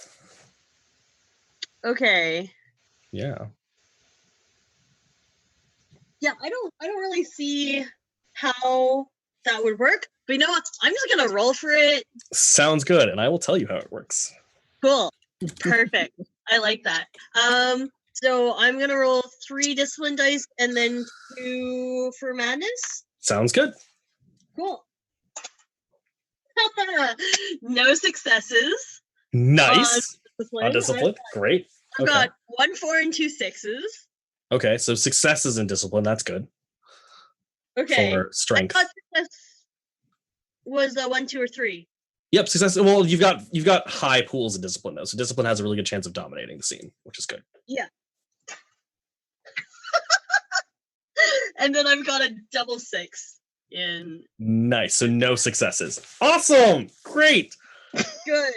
Okay. Yeah. Yeah, I don't really see how that would work, But you know what? I'm just gonna roll for it. Sounds good, and I will tell you how it works. Cool. Perfect. I like that. So I'm gonna roll 3 discipline dice and then 2 for madness. Sounds good. Cool. No successes. Nice. Discipline. Undisciplined. Great. I've Okay. got 1 4 and 2 6s. Okay, so successes in discipline, that's good. Okay. For strength. I thought success was 1, 2, or 3. Yep, success. Well, you've got high pools of discipline though, so discipline has a really good chance of dominating the scene, which is good. Yeah. And then I've got a double 6 in. Nice. So no successes. Awesome. Great. Good.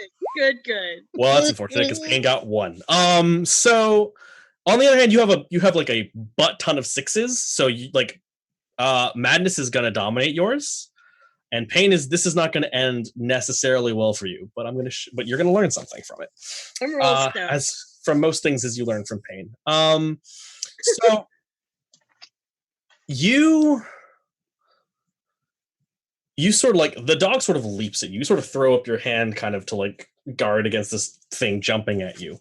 Well, that's unfortunate because Payne got 1. So on the other hand, you have like a butt ton of 6s. So you like madness is gonna dominate yours. And Payne this is not going to end necessarily well for you, but but you're going to learn something from it. As from most things as you learn from Payne. So you sort of like the dog sort of leaps at you. You sort of throw up your hand kind of to like guard against this thing jumping at you.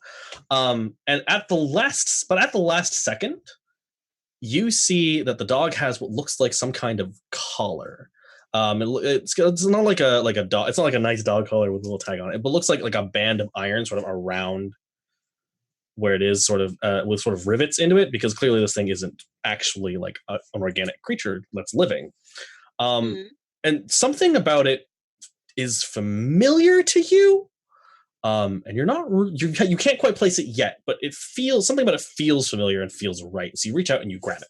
And at the last second, you see that the dog has what looks like some kind of collar. It's not like a dog. It's not like a nice dog collar with a little tag on it, but looks like a band of iron sort of around where it is, sort of with sort of rivets into it, because clearly this thing isn't actually like an organic creature that's living. And something about it is familiar to you, and you can't quite place it yet, but something about it feels familiar and feels right. So you reach out and you grab it.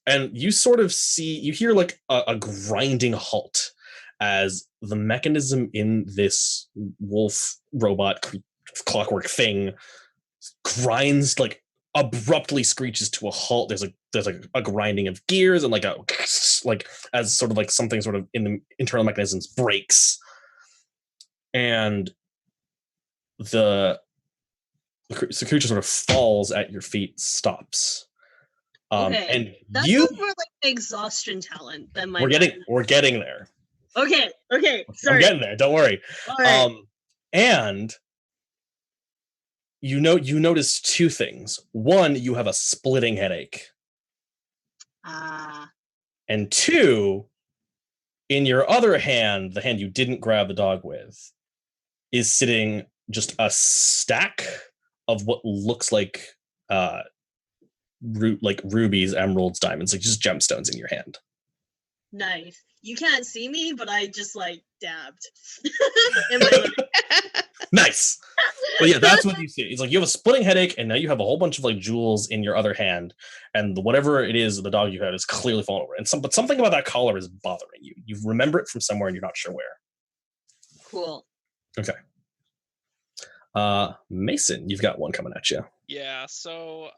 And you sort of you hear like a grinding halt as the mechanism in this wolf robot clockwork thing grinds, like abruptly screeches to a halt. There's a grinding of gears and like as sort of like something sort of in the internal mechanisms breaks, and the creature sort of falls at your feet, stops. And that's more like the exhaustion talent than my. We're getting there. Okay. Sorry. I'm getting there. Don't worry. All right. And you notice 2 things. 1, you have a splitting headache. And 2, in your other hand, the hand you didn't grab the dog with, is sitting just a stack of what looks like rubies, emeralds, diamonds, like just gemstones in your hand. Nice. You can't see me, but I just like dabbed. In my Nice. But yeah, that's what you see. It's like you have a splitting headache, and now you have a whole bunch of like jewels in your other hand, and whatever it is, the dog you had is clearly fallen over. And but something about that collar is bothering you. You remember it from somewhere, and you're not sure where. Cool. Okay. Mason, you've got one coming at you. Yeah. So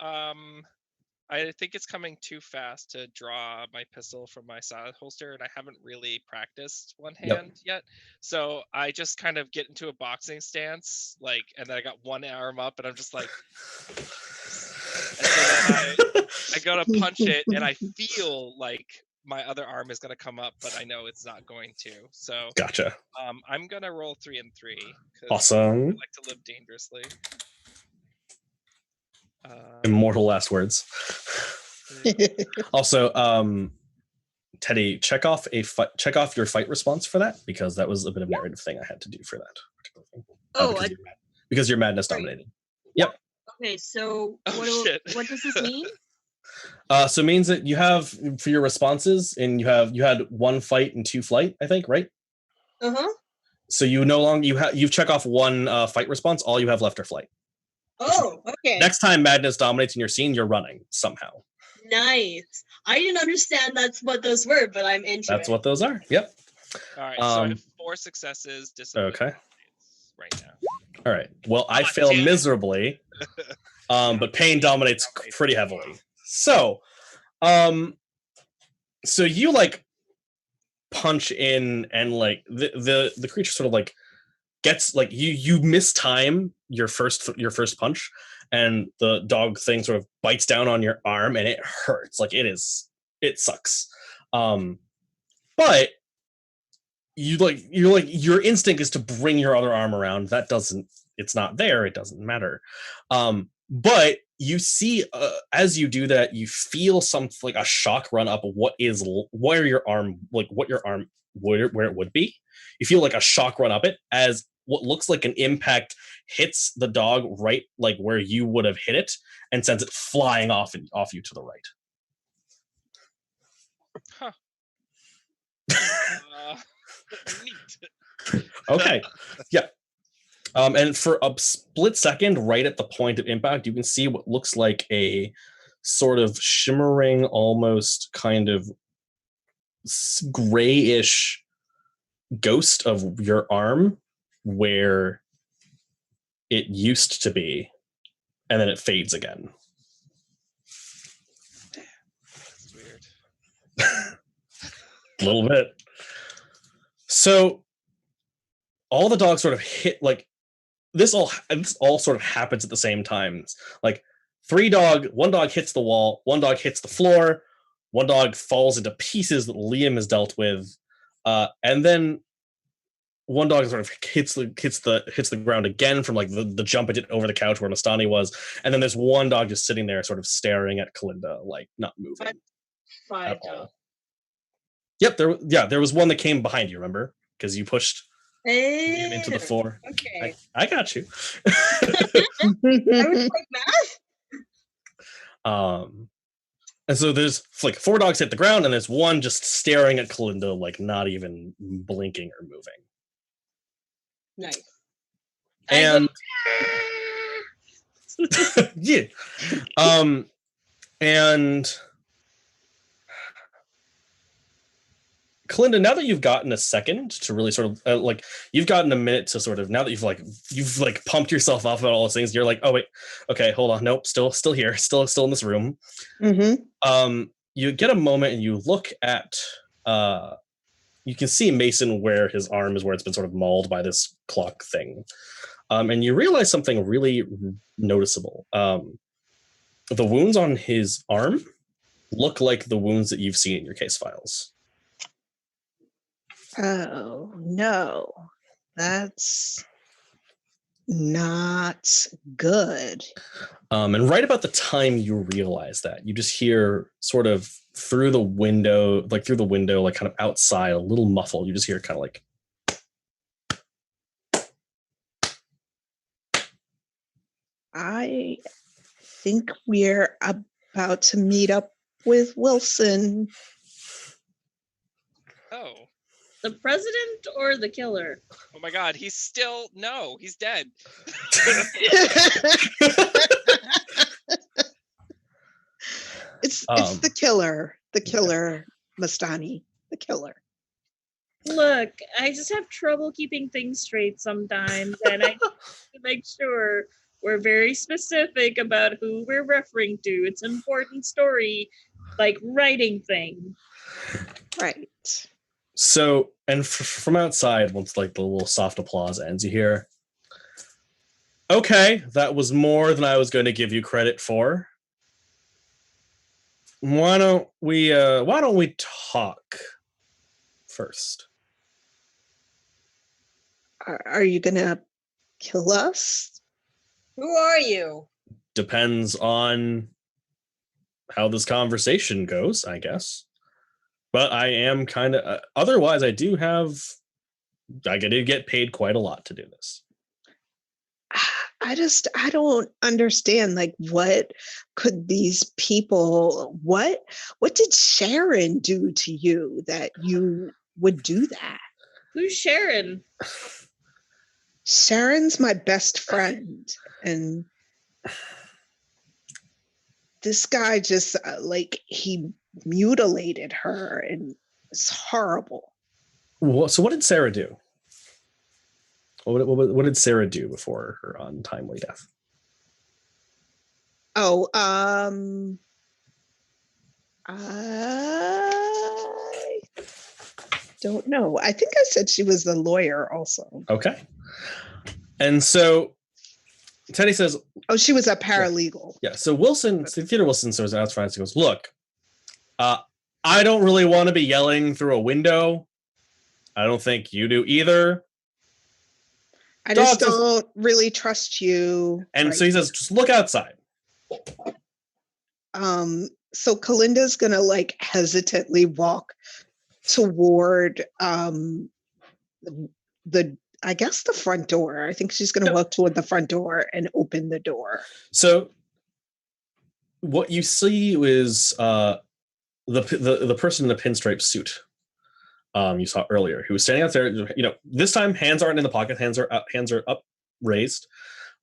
I think it's coming too fast to draw my pistol from my side holster, and I haven't really practiced one hand yet. So I just kind of get into a boxing stance, and then I got one arm up, and I'm just like, and so I go to punch it, and I feel like my other arm is going to come up, but I know it's not going to. So gotcha. I'm going to roll 3 and 3. Awesome. I like to live dangerously. Immortal last words. Also, Teddy, check off your fight response for that, because that was a bit of a narrative thing I had to do for that particular thing. Because you're madness dominated. Yep. Okay, so what does this mean? So it means that you have, for your responses, and you had 1 fight and 2 flight, I think, right? So you no longer you've check off 1 fight response. All you have left are flight. Oh, okay. Next time madness dominates in your scene, you're running somehow. Nice. I didn't understand that's what those were, but I'm into That's what those are. Yep. All right. So I have 4 successes. Okay. Right now. All right. Well, I fail miserably, but Payne dominates pretty heavily. So, so you like punch in, and like the creature sort of like gets like you mistime your first punch, and the dog thing sort of bites down on your arm, and it hurts. Like it sucks. But your instinct is to bring your other arm around. It's not there. It doesn't matter. But you see, as you do that, you feel something like a shock run up where it would be. You feel like a shock run up it as what looks like an impact hits the dog right like where you would have hit it and sends it flying off you to the right. Huh. Neat. Okay. Yeah. And for a split second, right at the point of impact, you can see what looks like a sort of shimmering, almost kind of grayish ghost of your arm where it used to be, and then it fades again. That's weird. A little bit. So all the dogs sort of hit like this all sort of happens at the same time. Like one dog hits the wall, one dog hits the floor, one dog falls into pieces that Liam has dealt with, and then one dog sort of hits the ground again from like the jump it did over the couch where Mastani was, and then there's one dog just sitting there, sort of staring at Kalinda, like not moving Five at all. dogs. Yep, there was one that came behind you. Remember, because you pushed Liam into the floor. Okay. I got you. I was like math. And so there's like 4 dogs hit the ground, and there's one just staring at Kalinda, like not even blinking or moving. Nice. And yeah, and Kalinda, now that you've gotten a second to really sort of like you've gotten a minute to sort of now that you've pumped yourself up about all those things, you're like, oh wait, okay, hold on, nope, still here, still in this room. Mm-hmm. You get a moment and you look at you can see Mason where his arm is, where it's been sort of mauled by this clock thing, and you realize something really noticeable. The wounds on his arm look like the wounds that you've seen in your case files. Oh, no. That's not good. And right about the time you realize that, you just hear sort of through the window, like kind of outside, a little muffled. You just hear kind of like. I think we're about to meet up with Wilson. Oh. The president or the killer? Oh my God, he's dead. It's the killer. The killer, Mastani. The killer. Look, I just have trouble keeping things straight sometimes, and I need to make sure we're very specific about who we're referring to. It's an important story, like writing thing. Right. So, and from outside, once like the little soft applause ends, you hear, okay, that was more than I was going to give you credit for. Why don't we talk first? Are you gonna kill us? Who are you? Depends on how this conversation goes, I guess. But I am kind of otherwise I do get paid quite a lot to do this. I don't understand, like, what could these people, what did Sharon do to you that you would do that? Who's Sharon? Sharon's my best friend, and this guy just he mutilated her, and it's horrible. So what did Sarah do? What did Sarah do before her untimely death? Oh, I don't know. I think I said she was the lawyer also. Okay. And so Teddy says, oh, she was a paralegal. Yeah. So Theodore Wilson sort of outside and goes, look, I don't really want to be yelling through a window. I don't think you do either. I just Dogs is- don't really trust you. And right so he says, just look outside. So Kalinda's gonna like hesitantly walk toward the I guess the front door. I think she's gonna walk toward the front door and open the door. So what you see is the person in the pinstripe suit you saw earlier, who was standing out there. You know, this time hands aren't in the pocket, hands are up raised.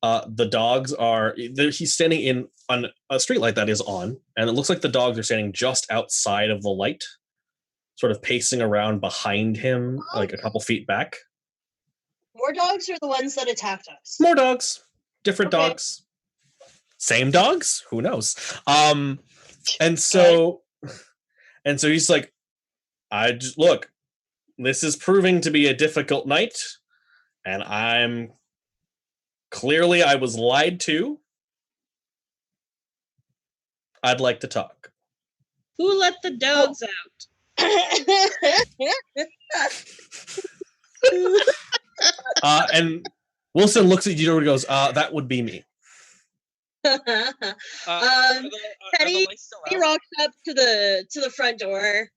The dogs are. He's standing in on a street light that is on, and it looks like the dogs are standing just outside of the light, sort of pacing around behind him, like a couple feet back. More dogs are the ones that attacked us. More dogs, different Okay. dogs, same dogs. Who knows? And so he's like, look. This is proving to be a difficult night, and I was lied to. I'd like to talk. Who let the dogs out? And Wilson looks at you and goes, that would be me. Teddy rocks up to the front door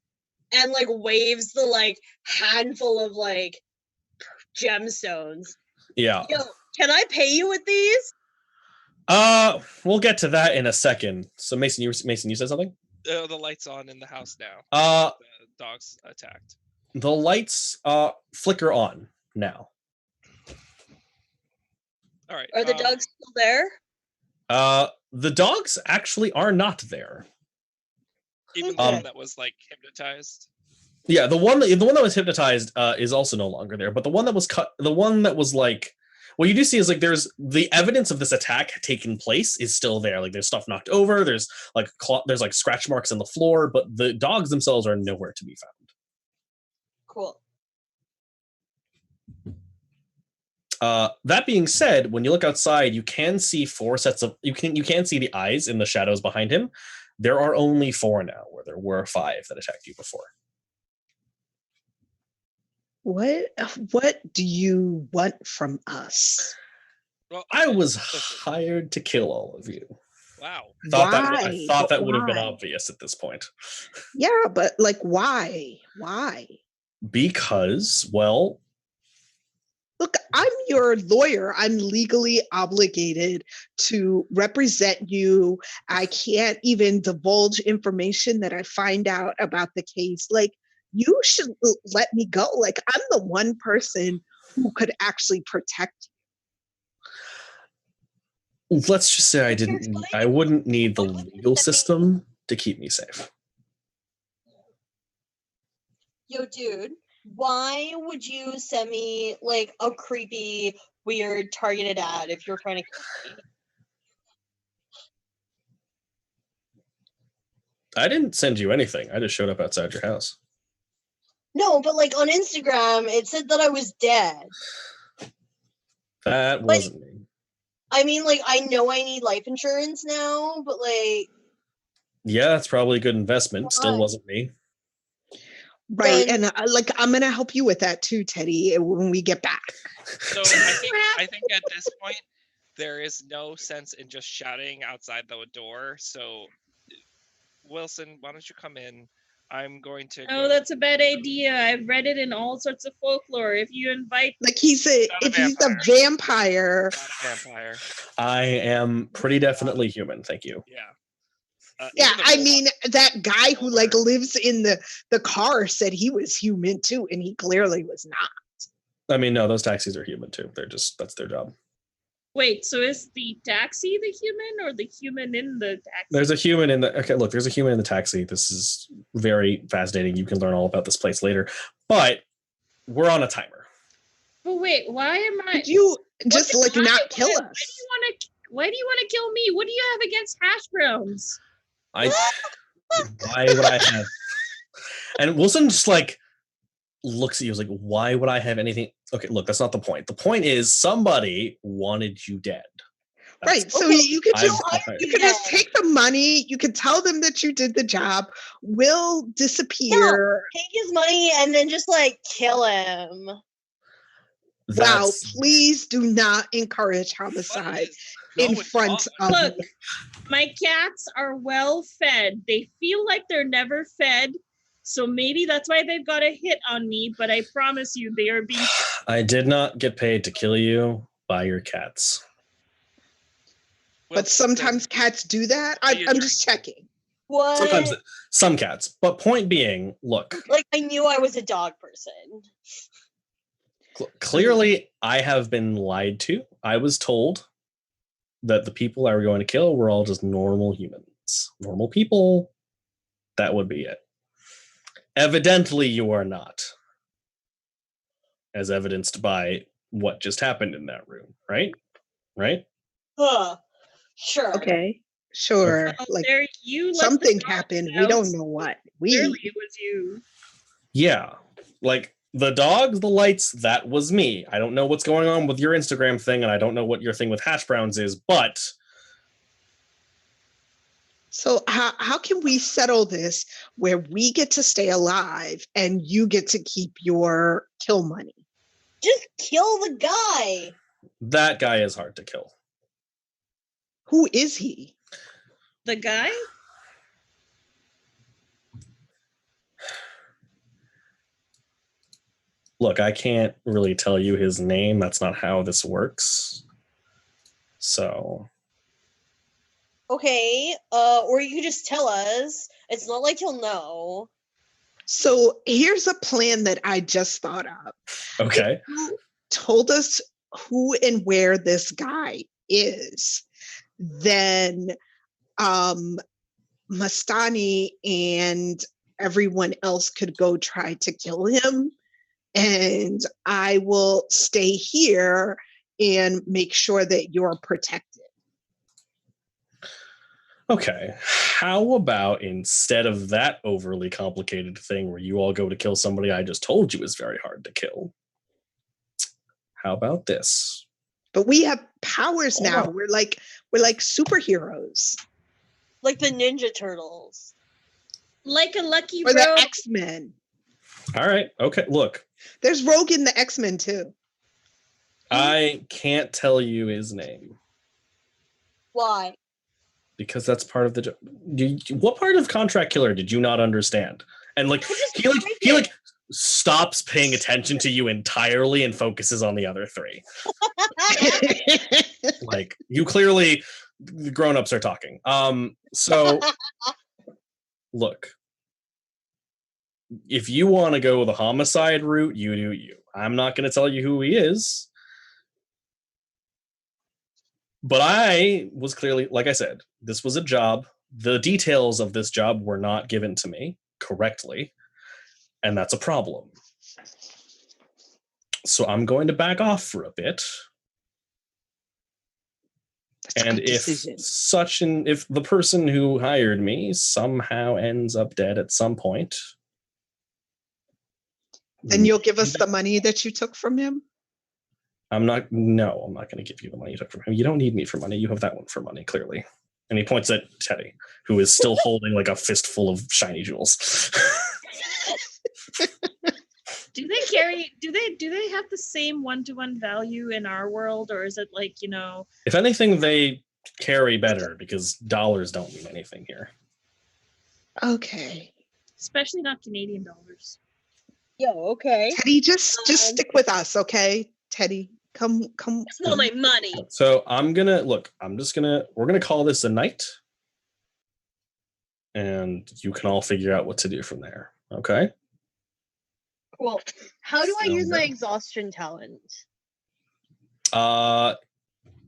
and like waves the like handful of like gemstones. Yeah. Yo, can I pay you with these? We'll get to that in a second. So Mason, you said something? The light's on in the house now. The dogs attacked. The lights flicker on now. All right. Are the dogs still there? The dogs actually are not there. Even the one that was like hypnotized. Yeah, the one that was hypnotized is also no longer there. But the one that was cut, the one that was like, what you do see is like there's the evidence of this attack taking place is still there. Like there's stuff knocked over. There's like there's like scratch marks on the floor, but the dogs themselves are nowhere to be found. Cool. That being said, when you look outside, you can see four sets of you can see the eyes in the shadows behind him. There are only 4 now, where there were 5 that attacked you before. What do you want from us? Well, I was hired to kill all of you. Wow. I thought that would have been obvious at this point. Yeah, but like why? Why? Because, well, look, I'm your lawyer. I'm legally obligated to represent you. I can't even divulge information that I find out about the case. Like, you should let me go. Like, I'm the one person who could actually protect you. Let's just say I wouldn't need the legal system to keep me safe. Yo, dude, why would you send me like a creepy, weird targeted ad if you're trying to kill me? I didn't send you anything. I just showed up outside your house. No, but like on Instagram, it said that I was dead. That wasn't me. I mean, like, I know I need life insurance now, but like... Yeah, that's probably a good investment. Still wasn't me. Right, and like I'm gonna help you with that too, Teddy, when we get back. So I think at this point there is no sense in just shouting outside the door. So Wilson, why don't you come in? I'm going to. Oh, that's a bad idea. I've read it in all sorts of folklore. If you invite, like he's a vampire. Not a vampire. I am pretty definitely human. Thank you. Yeah. Yeah, I mean that guy who like lives in the car said he was human too, and he clearly was not. I mean, no, those taxis are human too. That's their job. Wait, so is the taxi the human or the human in the taxi? There's a human in the there's a human in the taxi. This is very fascinating. You can learn all about this place later. But we're on a timer. But wait, why am I? Could you just like not kill us? Why do you want to kill me? What do you have against hash browns? Why would I have? And Wilson just like looks at you, like, why would I have anything? Okay, look, that's not the point. The point is somebody wanted you dead. That's Right. So Okay, you could I've- just take the money. You could tell them that you did the job. We'll disappear. take his money and then just like kill him. Wow. that's Please do not encourage homicide in front of Look, me. my cats are well fed. They feel like they're never fed. So maybe that's why they've got a hit on me, but I promise you they are being I did not get paid to kill you by your cats. But sometimes cats do that. I'm just checking. What? Sometimes some cats. But point being, look, Like I knew I was a dog person. clearly I have been lied to. I was told that the people I were going to kill were all just normal humans. Normal people. That would be it. Evidently, you are not. As evidenced by what just happened in that room, right? Right? Sure. Okay. Sure. well, Like there you let the something dogs happened. We out. don't know what. Clearly it was you. Yeah. Like the dogs, the lights, that was me. I don't know what's going on with your Instagram thing, and I don't know what your thing with hash browns is, but So how can we settle this where we get to stay alive and you get to keep your kill money? Just kill the guy. that guy is hard to kill. Who is he? The guy? Look, I can't really tell you his name. That's not how this works. So, Okay. Or you can just tell us. It's not like you'll know. So here's a plan that I just thought of. okay. You told us who and where this guy is, then Mastani and everyone else could go try to kill him, and I will stay here and make sure that you're protected. Okay. How about instead of that overly complicated thing where you all go to kill somebody I just told you is very hard to kill? How about this? But we have powers Hold now. on. We're like superheroes. Like the Ninja Turtles. Like a lucky Or the rogue. X-Men. All right. Okay. Look, There's Rogue in the X-Men too. I can't tell you his name Why? because that's part of the job. What part of Contract Killer did you not understand? And like he stops paying attention to you entirely and focuses on the other three. Like you clearly, the grown-ups are talking. So look, if you want to go the homicide route, you do you. I'm not going to tell you who he is. But I was clearly, like I said, this was a job. The details of this job were not given to me correctly, and that's a problem. So I'm going to back off for a bit. That's a And good if decision. if the person who hired me somehow ends up dead at some point, Then you'll give us the money that you took from him? I'm not going to give you the money you took from him. You don't need me for money. You have that one for money, clearly. And he points at Teddy, who is still holding like a fistful of shiny jewels. Do they have the same one-to-one value in our world, or is it like, If anything, they carry better because dollars don't mean anything here. Okay. especially not Canadian dollars? Yo, okay. Teddy, just stick with us, okay? Teddy, come. It's not my money. So we're gonna call this a night. And you can all figure out what to do from there. Okay? Cool. How do I Sounds use my good. exhaustion talent?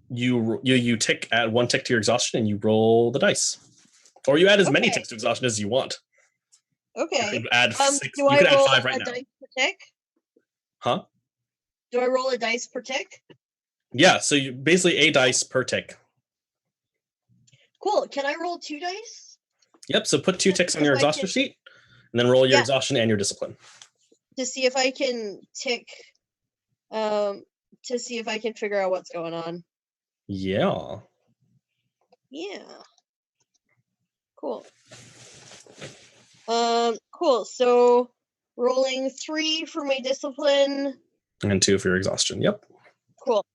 You add one tick to your exhaustion and you roll the dice. Or you add as many Okay. ticks to exhaustion as you want. You Okay. could add six. Do You I could add roll 5 right a now. dice per tick? Huh? Do I roll a dice per tick? Yeah, so you basically a dice per tick. Cool. Can I roll 2 dice? Yep, so put 2 ticks on your If I exhaustion can- sheet, and then roll your Yeah. exhaustion and your discipline. To see if I can to see if I can figure out what's going on. Yeah. Yeah. Cool. Cool. So rolling 3 for my discipline. And 2 for your exhaustion. Yep. Cool.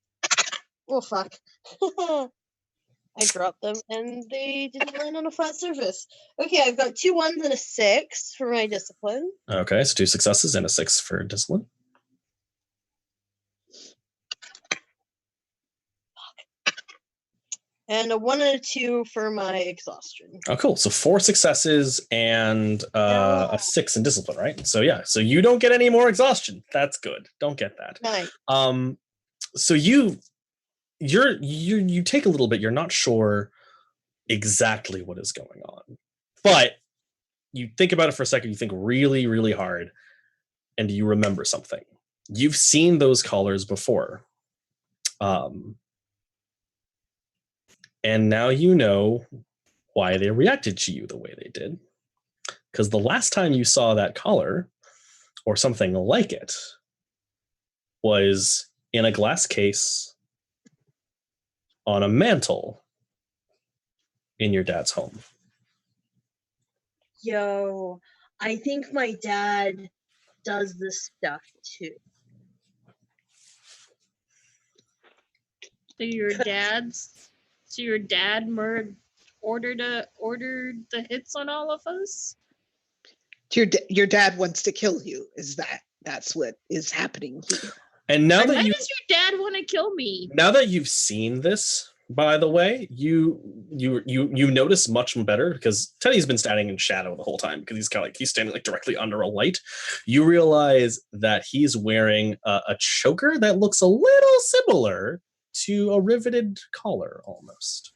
Oh fuck. I dropped them and they didn't land on a flat surface. Okay, I've got 2 1s and a 6 for my discipline. Okay, so 2 successes and a 6 for discipline. And a 1 and a 2 for my exhaustion. Oh, cool. So 4 successes and a 6 in discipline, right? So yeah, so you don't get any more exhaustion. That's good. Don't get that. Nice. So you take a little bit. You're not sure exactly what is going on, but you think about it for a second. You think really, really hard, and you remember something. You've seen those collars before. And now you know why they reacted to you the way they did. Because the last time you saw that collar, or something like it, was in a glass case on a mantle in your dad's home. Yo, I think my dad does this stuff too. So your dad ordered the hits on all of us? Your dad wants to kill you. That's what is happening here? And now Why that does your dad want to kill me? now that you've seen this, by the way, you notice much better, because Teddy's been standing in shadow the whole time because he's standing like directly under a light. You realize that he's wearing a choker that looks a little similar to a riveted collar almost.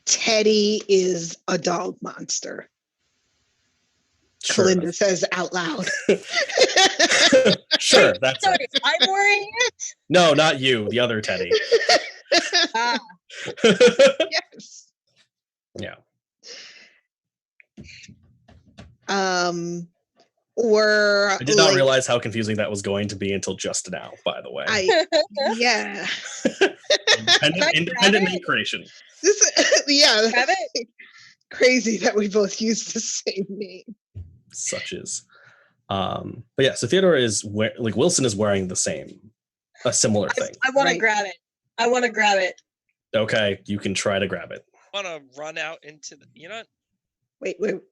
Teddy is a dog monster. Sure. Kalinda says out loud. Sure, that's Sorry, it. I'm wearing it? No, not you, the other Teddy. Ah, Yes. Yeah. Or I did not realize how confusing that was going to be until just now, by the way. Yeah. Independent name creation. Yeah. grab it? Crazy that we both use the same name. Such is. But yeah, so Theodore is Wilson is wearing a similar thing. I want Right. to grab it. I want to grab it. Okay, you can try to grab it. Want to run out into the, you know? Wait. Do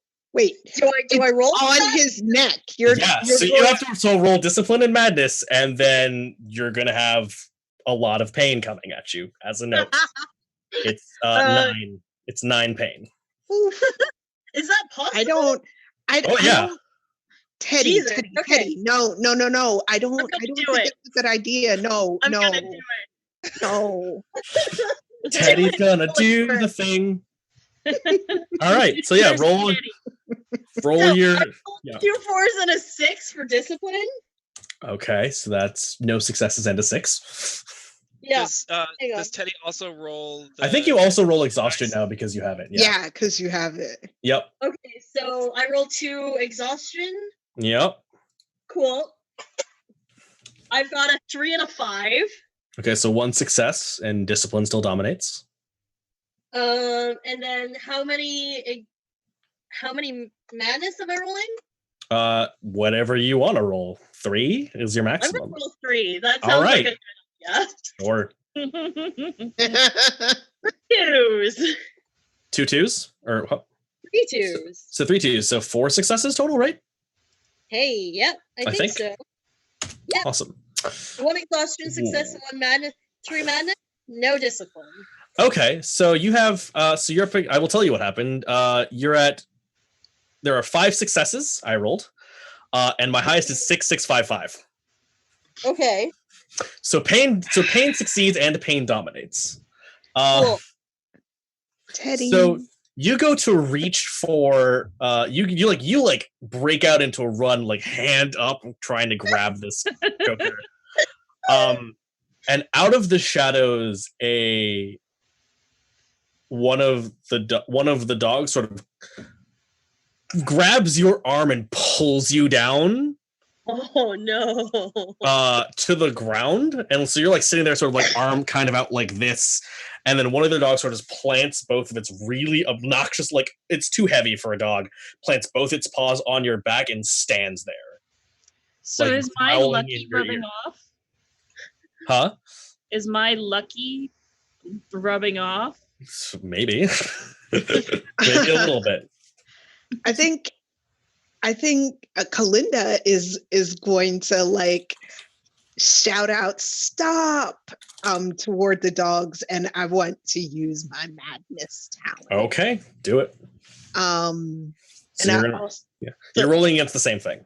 I roll for On that? his neck. So you have to roll discipline and madness, and then you're gonna have a lot of pain coming at you as a note. It's 9. It's 9 pain. Oof. Is that possible? I don't. Teddy, Jesus, Teddy, okay. Teddy. No. I don't gonna think do it's it. a good idea. No. I'm gonna do it. No. Teddy's gonna do the thing. All right, so yeah, roll So, your. I rolled Yeah. 2 4s and a 6 for discipline. Okay, so that's no successes and a 6. Yeah. Does Teddy also roll? I think you also roll exhaustion now because you have it. Yeah, because you have it. Yep. Okay, so I rolled 2 exhaustion. Yep. Cool. I've got a 3 and a 5. Okay, so 1 success and discipline still dominates. And then how many madness am I rolling? Whatever you want to roll. 3 is your I'm maximum. gonna roll 3. That All sounds right. like a good Or idea. 2s. 2 2s? Or what? 3 2s. So 3 2s. So 4 successes total, right? Hey, yep, I think so. Yep. Awesome. 1 exhaustion success and 1 madness. 3 madness. No discipline. Okay, so you have so you're I will tell you what happened. There are 5 successes I rolled. And my highest is 6,655. Okay. So pain succeeds and pain dominates. Cool. Teddy. So you go to reach for you break out into a run, like hand up, trying to grab this joker. And out of the shadows, one of the dogs sort of grabs your arm and pulls you down. Oh no. To the ground. And so you're like sitting there sort of like arm kind of out like this. And then one of the dogs sort of just plants both of its really obnoxious, like it's too heavy for a dog, plants both its paws on your back and stands there. So Like, is my growling lucky in your rubbing ear. off? Huh? Is my lucky rubbing off? Maybe. Maybe a little bit. I think Kalinda is going to like shout out stop toward the dogs, and I want to use my madness talent. Okay, do it. So you're rolling against the same thing.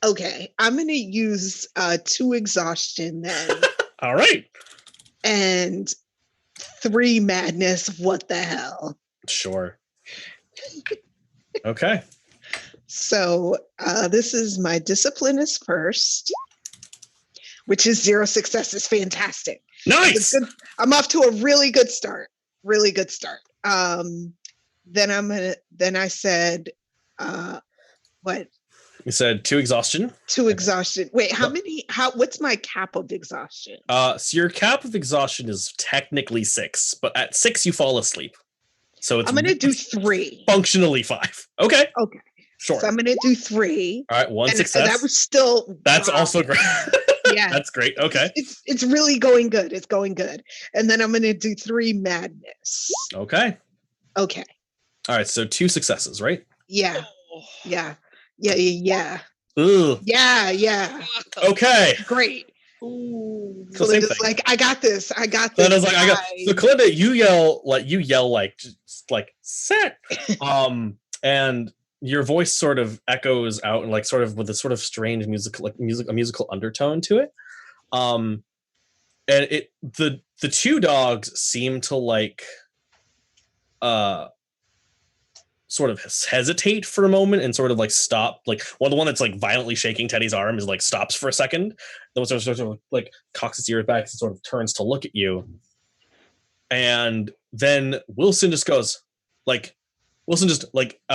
Okay, I'm gonna use 2 exhaustion then. All right. And 3 madness. What the hell? Sure. Okay. So this is my discipline is first, which is 0 successes. Fantastic. Nice. I'm off to a really good start. Really good start. Then I said, what? You said 2 exhaustion. 2 exhaustion. Wait, what's my cap of exhaustion? So your cap of exhaustion is technically 6, but at 6 you fall asleep. So I'm going to do 3. Functionally 5. Okay. Okay. Sure. So I'm going to do 3. All right, 1 success. And that was still. That's also great. Yeah. That's great. Okay. It's really going good. It's going good. And then I'm going to do 3 madness. Okay. Okay. All right, so 2 successes, right? Yeah. Yeah. Yeah. Ooh. Yeah. Okay. Great. Ooh. So same thing. Like, I got this. So Kalinda, you yell like just like set. And your voice sort of echoes out and like sort of with a sort of strange musical undertone to it. And the 2 dogs seem to like sort of hesitate for a moment and sort of like stop. Like the one that's like violently shaking Teddy's arm is like stops for a second. Then sort of like cocks its ears back and sort of turns to look at you. And then Wilson just a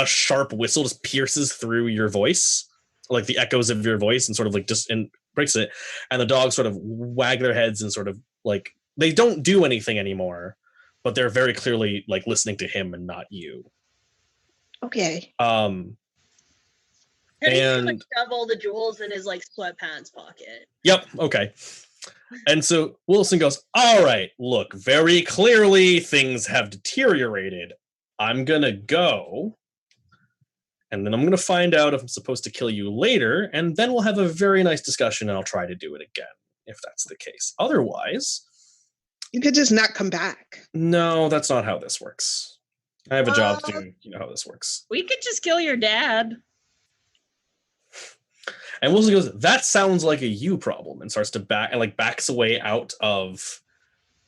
sharp whistle just pierces through your voice, like the echoes of your voice, and sort of like just and breaks it. And the dogs sort of wag their heads and sort of like they don't do anything anymore, but they're very clearly like listening to him and not you. Okay. And like shove all the jewels in his like sweatpants pocket. Yep. Okay. And so Wilson goes, all right, look, very clearly things have deteriorated. I'm going to go, and then I'm going to find out if I'm supposed to kill you later, and then we'll have a very nice discussion, and I'll try to do it again, if that's the case. Otherwise... You could just not come back. No, that's not how this works. I have a job to do. You know how this works. We could just kill your dad. And Wilson goes, that sounds like a you problem, and starts to backs away out of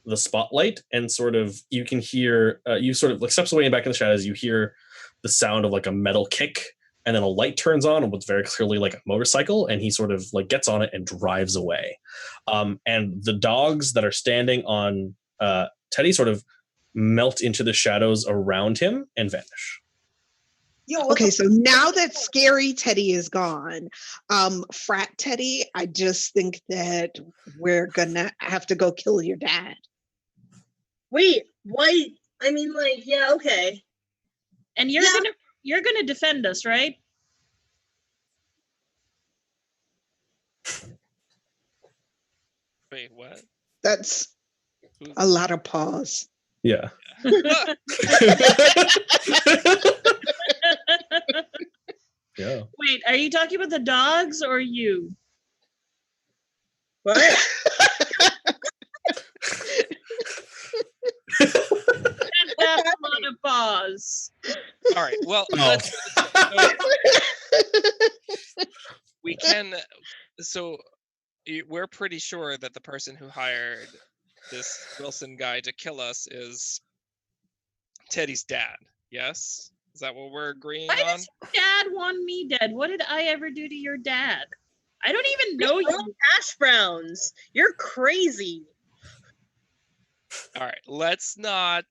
the spotlight, and sort of you can hear you sort of like steps away and back in the shadows. You hear the sound of like a metal kick, and then a light turns on, and what's very clearly like a motorcycle, and he sort of like gets on it and drives away. And the dogs that are standing on Teddy sort of melt into the shadows around him and vanish. Okay, so now that scary Teddy is gone, frat Teddy, I just think that we're gonna have to go kill your dad. Wait, why? I mean, like, yeah, okay. And you're gonna defend us, right? Wait, what? That's a lot of pause. Yeah. Yeah. Wait, are you talking about the dogs or you? What? That's a lot of pause. All right. Well, we can. So we're pretty sure that the person who hired this Wilson guy to kill us is Teddy's dad. Yes? Is that what we're agreeing Why on? does your dad want me dead? What did I ever do to your dad? I don't even know you. Hash browns. You're crazy. All right, let's not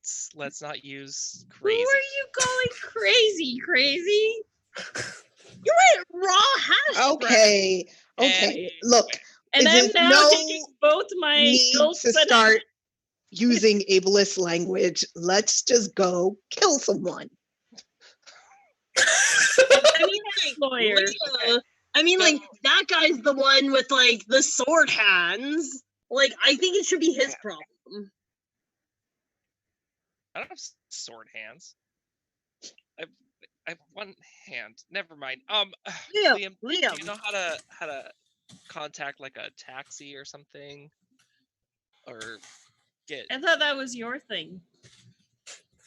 use crazy. Who are you calling crazy? Crazy? You went raw hash. Okay. And- Look, And Is I'm it now no taking both my need gulps to and start using ableist language. Let's just go kill someone. I mean, like, lawyer. Leo, I mean, like, that guy's the one with, like, the sword hands. Like, I think it should be his problem. I don't have sword hands. I have one hand. Never mind. Liam, do you know how to contact like a taxi or something, or get I thought that was your thing.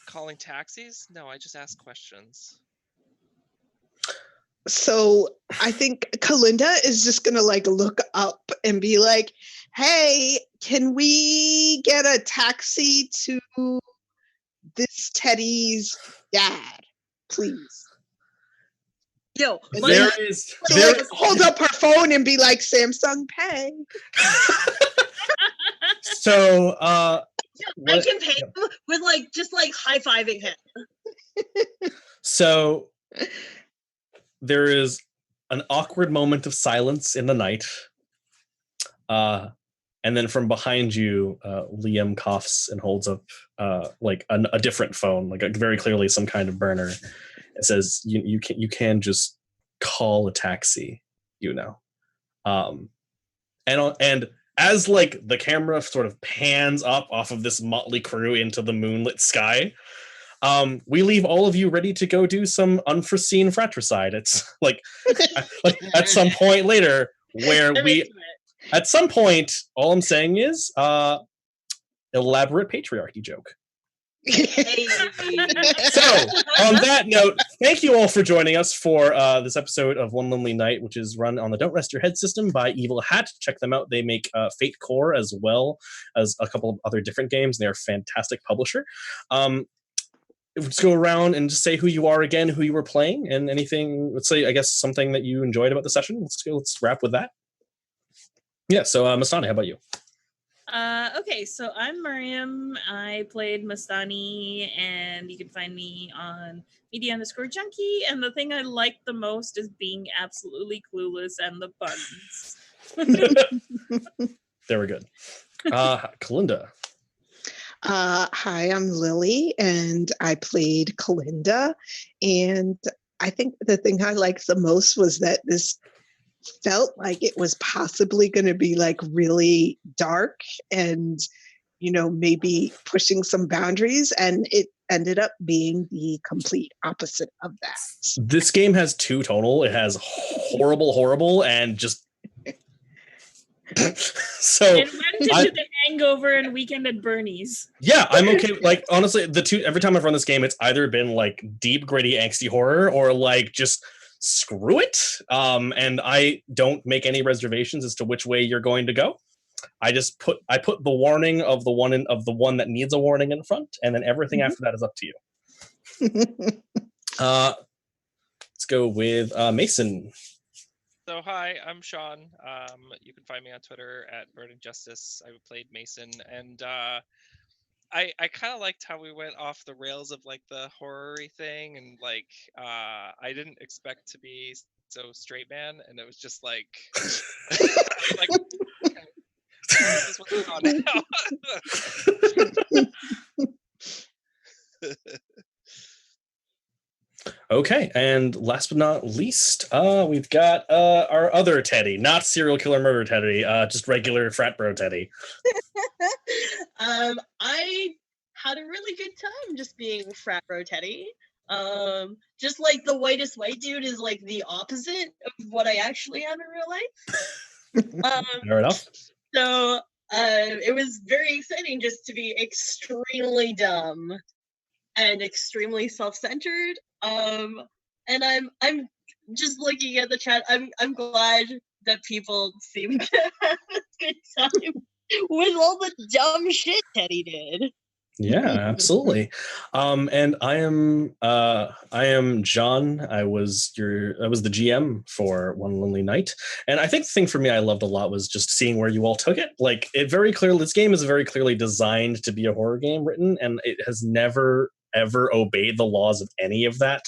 calling taxis? No, I just ask questions. So I think Kalinda is just gonna like look up and be like, "Hey, can we get a taxi to this Teddy's dad, please?" Yo, And my, then There she'll like hold up her phone and be like, "Samsung Pay." So I can pay him with, like, just, like, high-fiving him. So there is an awkward moment of silence in the night. And then from behind you, Liam coughs and holds up like a different phone, like very clearly some kind of burner. It says, "You can just call a taxi, you know." And as like the camera sort of pans up off of this motley crew into the moonlit sky, we leave all of you ready to go do some unforeseen fratricide. It's like at some point later where at some point, all I'm saying is elaborate patriarchy joke. Hey. So, on that note, thank you all for joining us for this episode of One Lonely Night, which is run on the Don't Rest Your Head system by Evil Hat. Check them out. They make Fate Core as well as a couple of other different games. They're a fantastic publisher. Let's go around and just say who you are again, who you were playing, and anything, let's say, I guess, something that you enjoyed about the session. Let's wrap with that. Yeah, so Masani, how about you? Okay, so I'm Miriam. I played Mastani, and you can find me on media_junkie. And the thing I like the most is being absolutely clueless and the buttons. They were good. Kalinda. Hi, I'm Lily, and I played Kalinda. And I think the thing I liked the most was that this felt like it was possibly going to be like really dark and, maybe pushing some boundaries. And it ended up being the complete opposite of that. This game has two total. It has horrible, and just so it went into The Hangover and Weekend at Bernie's. Yeah, I'm okay. Like, honestly, the two, every time I've run this game, it's either been like deep, gritty, angsty horror or like just screw it. And I don't make any reservations as to which way you're going to go. I put the warning of the one that needs a warning in front, and then everything after that is up to you. Let's go with Mason. So hi, I'm Sean. You can find me on Twitter at Burning Justice. I played Mason, and I kind of liked how we went off the rails of like the horror-y thing, and like I didn't expect to be so straight man, and it was just like like this is what's going on now. Okay, and last but not least, we've got our other Teddy, not serial killer murder Teddy, just regular frat bro Teddy. I had a really good time just being frat bro Teddy. Just like the whitest white dude is like the opposite of what I actually am in real life. Fair enough. So it was very exciting just to be extremely dumb and extremely self-centered. And I'm just looking at the chat. I'm glad that people seem to have a good time with all the dumb shit Teddy did. Yeah, absolutely. And I am John. I was the GM for One Lonely Night. And I think the thing for me I loved a lot was just seeing where you all took it. Like, this game is very clearly designed to be a horror game written, and it has never ever obeyed the laws of any of that.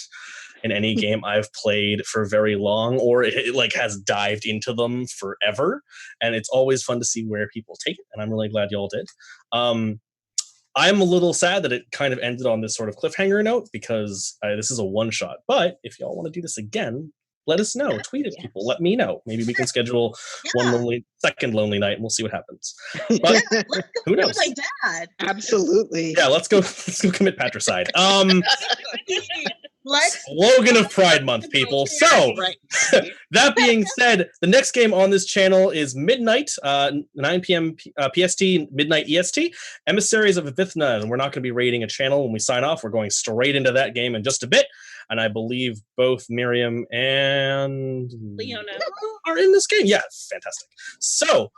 in any game I've played for very long, or it like has dived into them forever. And it's always fun to see where people take it, and I'm really glad y'all did. I'm a little sad that it kind of ended on this sort of cliffhanger note, because this is a one-shot. But if y'all want to do this again, let us know. Tweet at people. Let me know. Maybe we can schedule second lonely night, and we'll see what happens. But who knows? My dad. Absolutely. Yeah, let's go commit patricide. Let's Slogan of Pride Month, people. So, that being said, the next game on this channel is midnight, 9 p.m. PST, midnight EST, Emissaries of Avithna, and we're not going to be raiding a channel when we sign off. We're going straight into that game in just a bit, and I believe both Miriam and Leona are in this game. Yeah, fantastic. So,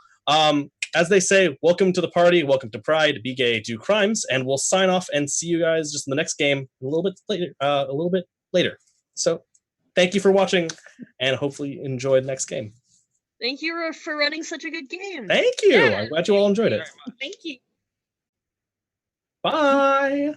as they say, welcome to the party, welcome to Pride, be gay, do crimes, and we'll sign off and see you guys just in the next game a little bit later. So, thank you for watching, and hopefully enjoy the next game. Thank you for running such a good game. Thank you. Yeah, I'm glad you all enjoyed it. Thank you. Bye.